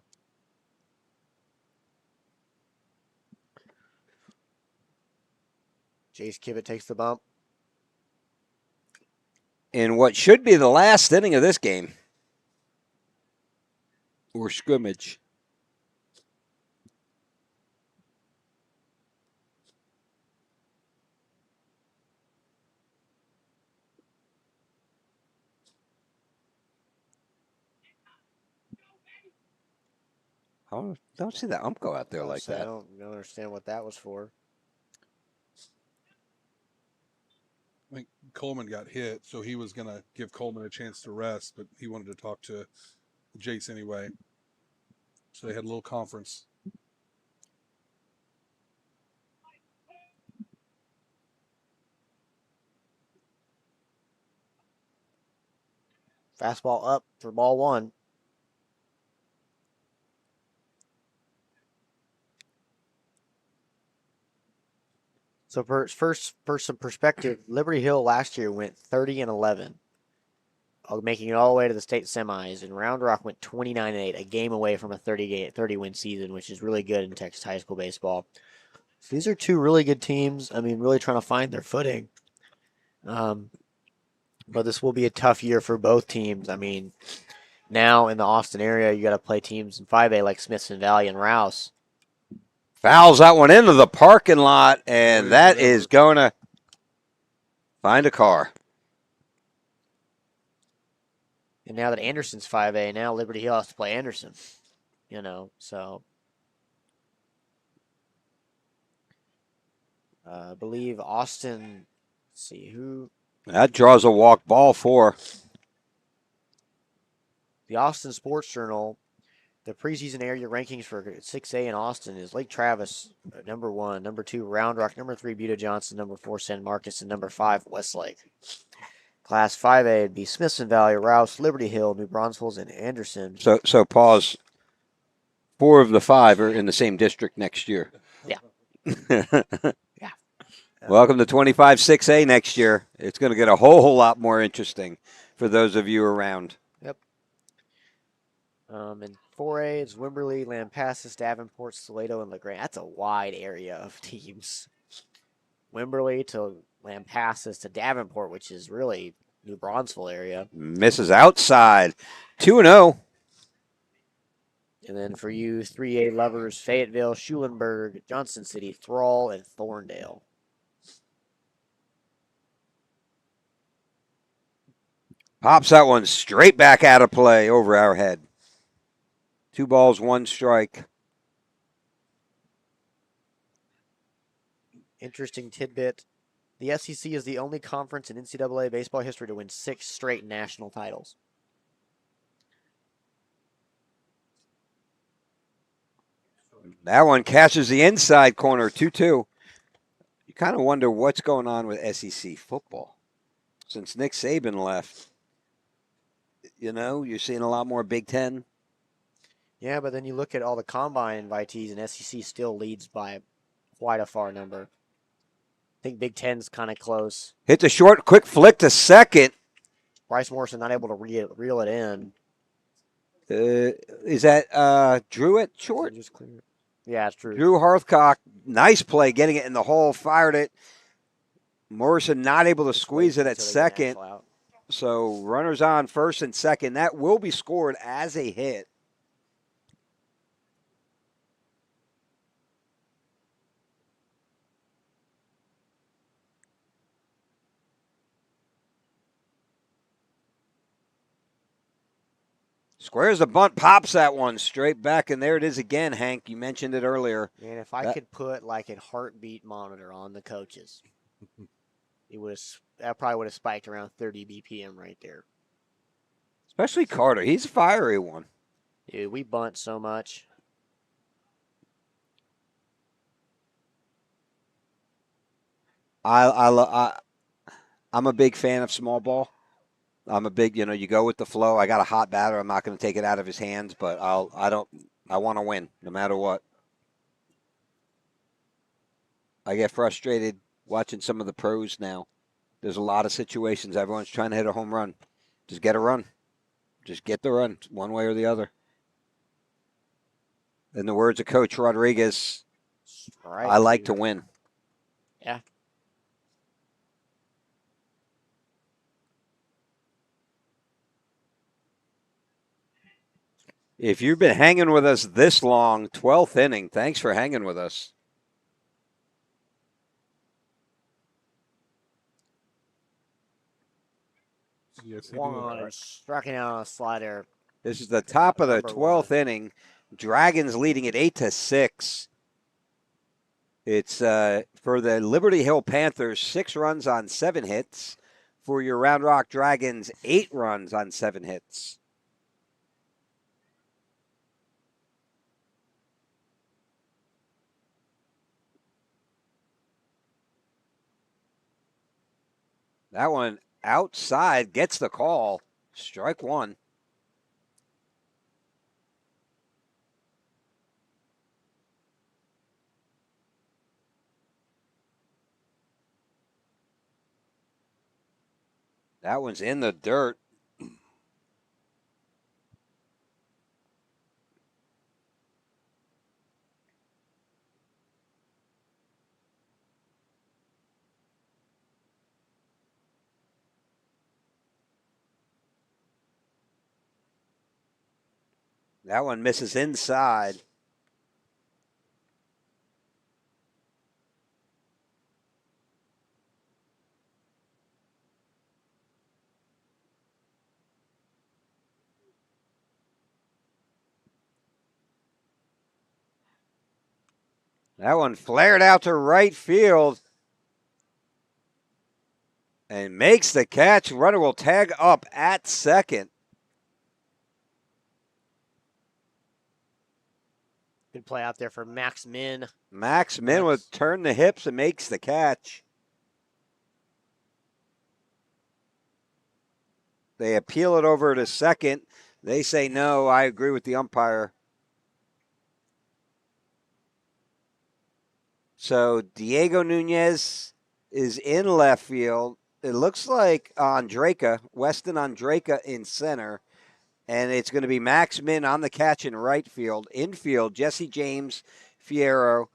B: Jace Kivett takes the bump.
C: In what should be the last inning of this game. Or scrimmage. I don't see that ump go out there like
B: I
C: that.
B: don't understand what that was for.
D: I think Coleman got hit, so he was going to give Coleman a chance to rest, but he wanted to talk to Jace anyway. So they had a little conference.
B: Fastball up for ball one. So for some perspective, Liberty Hill last year went 30-11, making it all the way to the state semis, and Round Rock went 29-8, a game away from a 30-win season, which is really good in Texas high school baseball. So these are two really good teams. I mean, really trying to find their footing. But this will be a tough year for both teams. I mean, now in the Austin area, you got to play teams in 5A like Smithson Valley and Rouse.
C: Fouls that one into the parking lot, and that is going to find a car.
B: And now that Anderson's 5A, now Liberty Hill has to play Anderson. So I believe Austin, let's see who.
C: That draws a walk ball for.
B: The Austin Sports Journal, the preseason area rankings for 6A in Austin is Lake Travis, number 1, number 2, Round Rock, number 3, Buda Johnson, number 4, San Marcos, and number 5, Westlake. Class 5A would be Smithson Valley, Rouse, Liberty Hill, New Braunfels, and Anderson.
C: So pause. 4 of the 5 are in the same district next year.
B: Yeah.
C: Yeah. Welcome to 25 6A next year. It's going to get a whole lot more interesting for those of you around.
B: Yep. And 4A is Wimberley, Lampasas, Davenport, Salado, and LaGrange. That's a wide area of teams. Wimberley to Lampasas to Davenport, which is really New Braunfels area.
C: Misses outside. 2-0.
B: And then for you 3A lovers, Fayetteville, Schulenburg, Johnson City, Thrall, and Thorndale.
C: Pops that one straight back out of play over our head. 2 balls, 1 strike.
B: Interesting tidbit. The SEC is the only conference in NCAA baseball history to win 6 straight national titles.
C: That one catches the inside corner, 2-2. You kind of wonder what's going on with SEC football. Since Nick Saban left, you're seeing a lot more Big Ten.
B: Yeah, but then you look at all the combine invitees, and SEC still leads by quite a far number. I think Big Ten's kind of close.
C: Hits a short, quick flick to second.
B: Bryce Morrison not able to reel it in.
C: Is that Drew at short?
B: Yeah, it's true.
C: Drew Hearthcock, nice play, getting it in the hole, fired it. Morrison not able to squeeze it at second. So runners on first and second. That will be scored as a hit. Squares the bunt, pops that one straight back, and there it is again, Hank. You mentioned it earlier.
B: And if I could put like a heartbeat monitor on the coaches, that probably would have spiked around 30 BPM right there.
C: Especially Carter. He's a fiery one.
B: Dude, we bunt so much.
C: I'm a big fan of small ball. I'm a big, you go with the flow. I got a hot batter. I'm not going to take it out of his hands, but I want to win no matter what. I get frustrated watching some of the pros now. There's a lot of situations. Everyone's trying to hit a home run. Just get a run. Just get the run one way or the other.
E: In the words of Coach Rodriguez,
B: Strike
E: I like
B: two.
E: to win.
B: Yeah.
E: If you've been hanging with us this long, 12th inning, thanks for hanging with us.
D: Yes, he
B: One
D: did.
B: and striking out on a slider.
E: This is the top of the
B: Number
E: 12th
B: one.
E: inning. Dragons leading at 8-6. It's for the Liberty Hill Panthers, 6 runs on 7 hits. For your Round Rock Dragons, 8 runs on 7 hits. That one outside gets the call. Strike one. That one's in the dirt. That one misses inside. That one flared out to right field and makes the catch. Runner will tag up at second.
B: Good play out there for Max Min.
E: Max Min would turn the hips and makes the catch. They appeal it over to second. They say no. I agree with the umpire. So Diego Nunez is in left field. It looks like Weston Andraka in center. And it's going to be Max Min on the catch in right field. Infield, Jesse James, Fierro.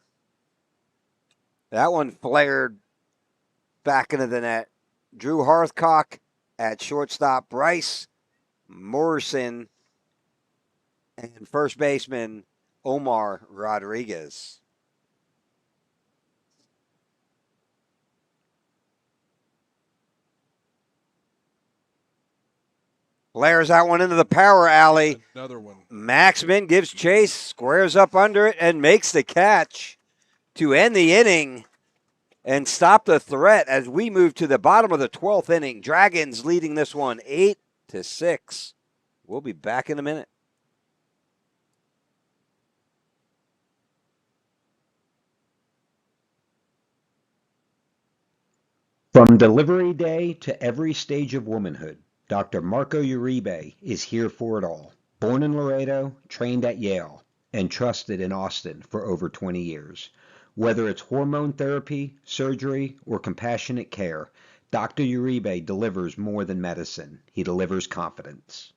E: That one flared back into the net. Drew Hearthcock at shortstop. Bryce Morrison and first baseman Omar Rodriguez. Flares that one into the power alley.
D: Another one.
E: Max Min gives chase, squares up under it, and makes the catch to end the inning and stop the threat as we move to the bottom of the 12th inning. Dragons leading this one 8-6. We'll be back in a minute.
A: From delivery day to every stage of womanhood, Dr. Marco Uribe is here for it all. Born in Laredo, trained at Yale, and trusted in Austin for over 20 years. Whether it's hormone therapy, surgery, or compassionate care, Dr. Uribe delivers more than medicine. He delivers confidence.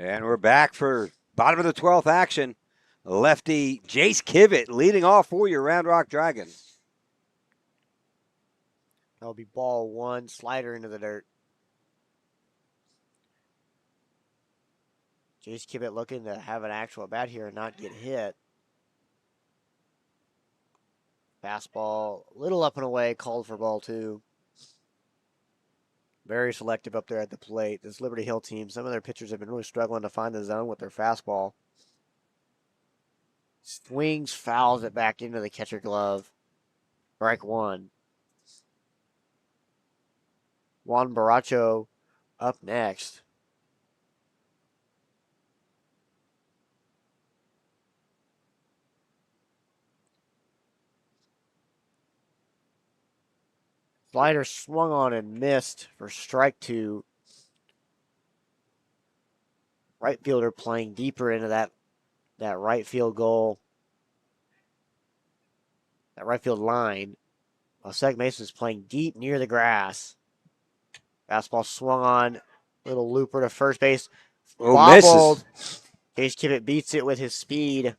E: And we're back for bottom of the 12th action. Lefty Jace Kivett leading off for your Round Rock Dragons.
B: That'll be ball one, slider into the dirt. Jace Kibbett looking to have an actual bat here and not get hit. Fastball, a little up and away, called for ball 2. Very selective up there at the plate. This Liberty Hill team, some of their pitchers have been really struggling to find the zone with their fastball. Swings, fouls it back into the catcher glove. Strike 1. Juan Baracho up next. Slider swung on and missed for strike 2. Right fielder playing deeper into that right field goal. That right field line. While Seg Mason's playing deep near the grass. Fastball swung on. Little looper to first base.
C: Oh,
B: Wobbled.
C: misses.
B: Jace Kibbett beats it with his speed.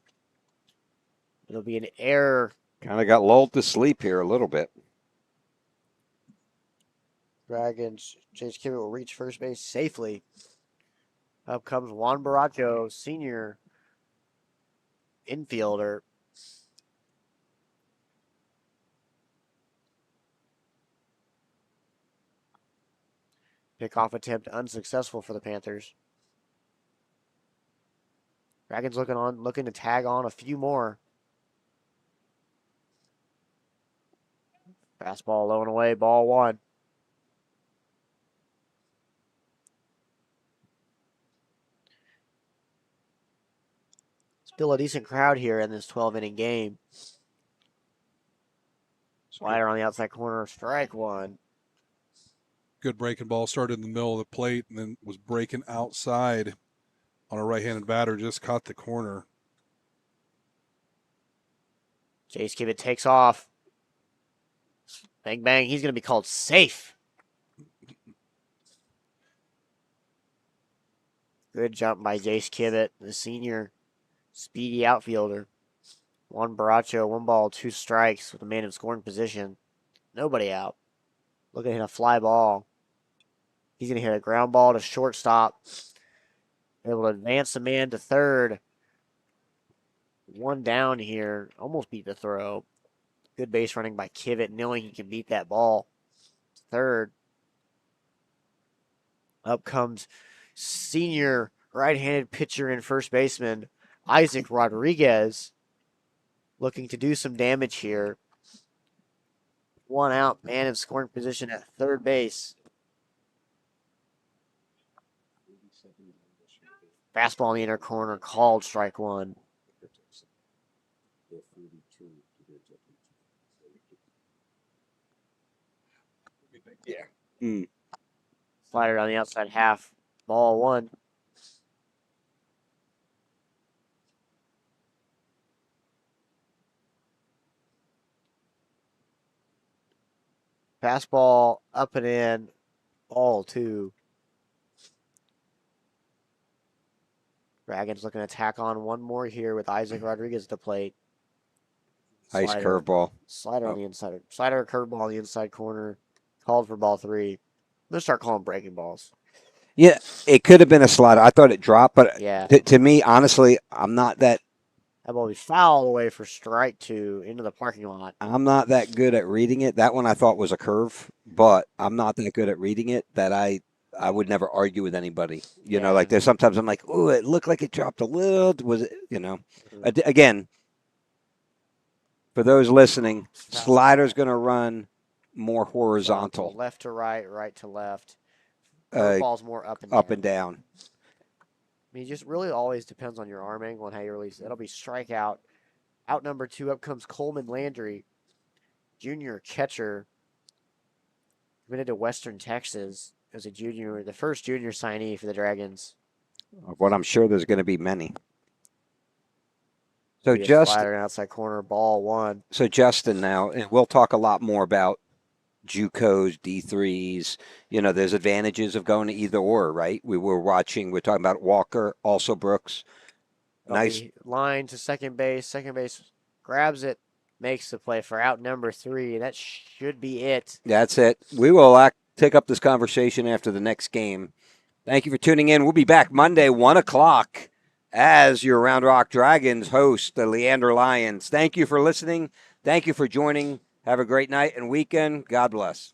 B: It'll be an error.
C: Kind of got lulled to sleep here a little bit.
B: Dragons. Jace Kibbett will reach first base safely. Up comes Juan Baracho, senior infielder. Pickoff attempt unsuccessful for the Panthers. Dragons looking to tag on a few more. Fastball low and away, ball 1. Still a decent crowd here in this 12-inning game. Slider on the outside corner, strike 1.
D: Good breaking ball. Started in the middle of the plate and then was breaking outside on a right-handed batter. Just caught the corner.
B: Jace Kibbett takes off. Bang, bang. He's going to be called safe. Good jump by Jace Kibbett, the senior speedy outfielder. Juan Baracho, 1 ball, 2 strikes with a man in scoring position. Nobody out. Looking to hit a fly ball. He's going to hit a ground ball to shortstop. Able to advance the man to third. 1 down here. Almost beat the throw. Good base running by Kibbett, knowing he can beat that ball. Third. Up comes senior right-handed pitcher and first baseman Isaac Rodriguez, looking to do some damage here. 1 out, man in scoring position at third base. Fastball in the inner corner, called strike 1.
C: Yeah.
B: Slider on the outside half, ball 1. Fastball up and in, ball 2. Dragons looking to tack on 1 more here with Isaac Rodriguez at the plate.
C: Nice
B: Slider.
C: curveball.
B: Slider on the inside. Slider curveball on the inside corner. Called for ball 3. I'm going to start calling breaking balls.
C: Yeah, it could have been a slider. I thought it dropped, but
B: Yeah.
C: to me, honestly, I'm not that
B: That ball will be fouled away for strike 2 into the parking lot.
C: good at reading it. That one I thought was a curve, but I'm not that good at reading it that I would never argue with anybody. You know,
B: Yeah.
C: like there's sometimes I'm like, oh, it looked like it dropped a little. Was it, you know? Again, for those listening, slider's going to run more horizontal.
B: Left to right, right to left. Curveball's more up and down.
C: Up and down.
B: I mean, it just really always depends on your arm angle and how you release it. That'll be strikeout. Out number 2, up comes Coleman Landry, junior catcher. Committed to Western Texas as a junior, the first junior signee for the Dragons.
C: What I'm sure there's going to be many. So
B: Be a
C: just
B: slider in outside corner, ball 1.
C: So Justin now, and we'll talk a lot more about JUCOs, D3s. You know, there's advantages of going to either or, right? We're talking about Walker, also Brooks. Nice
B: Line to second base. Second base grabs it, makes the play for out number 3. That should be it.
C: That's it. We will take up this conversation after the next game.
E: Thank you for tuning in. We'll be back Monday, 1 o'clock, as your Round Rock Dragons host, the Leander Lions. Thank you for listening. Thank you for joining. Have a great night and weekend. God bless.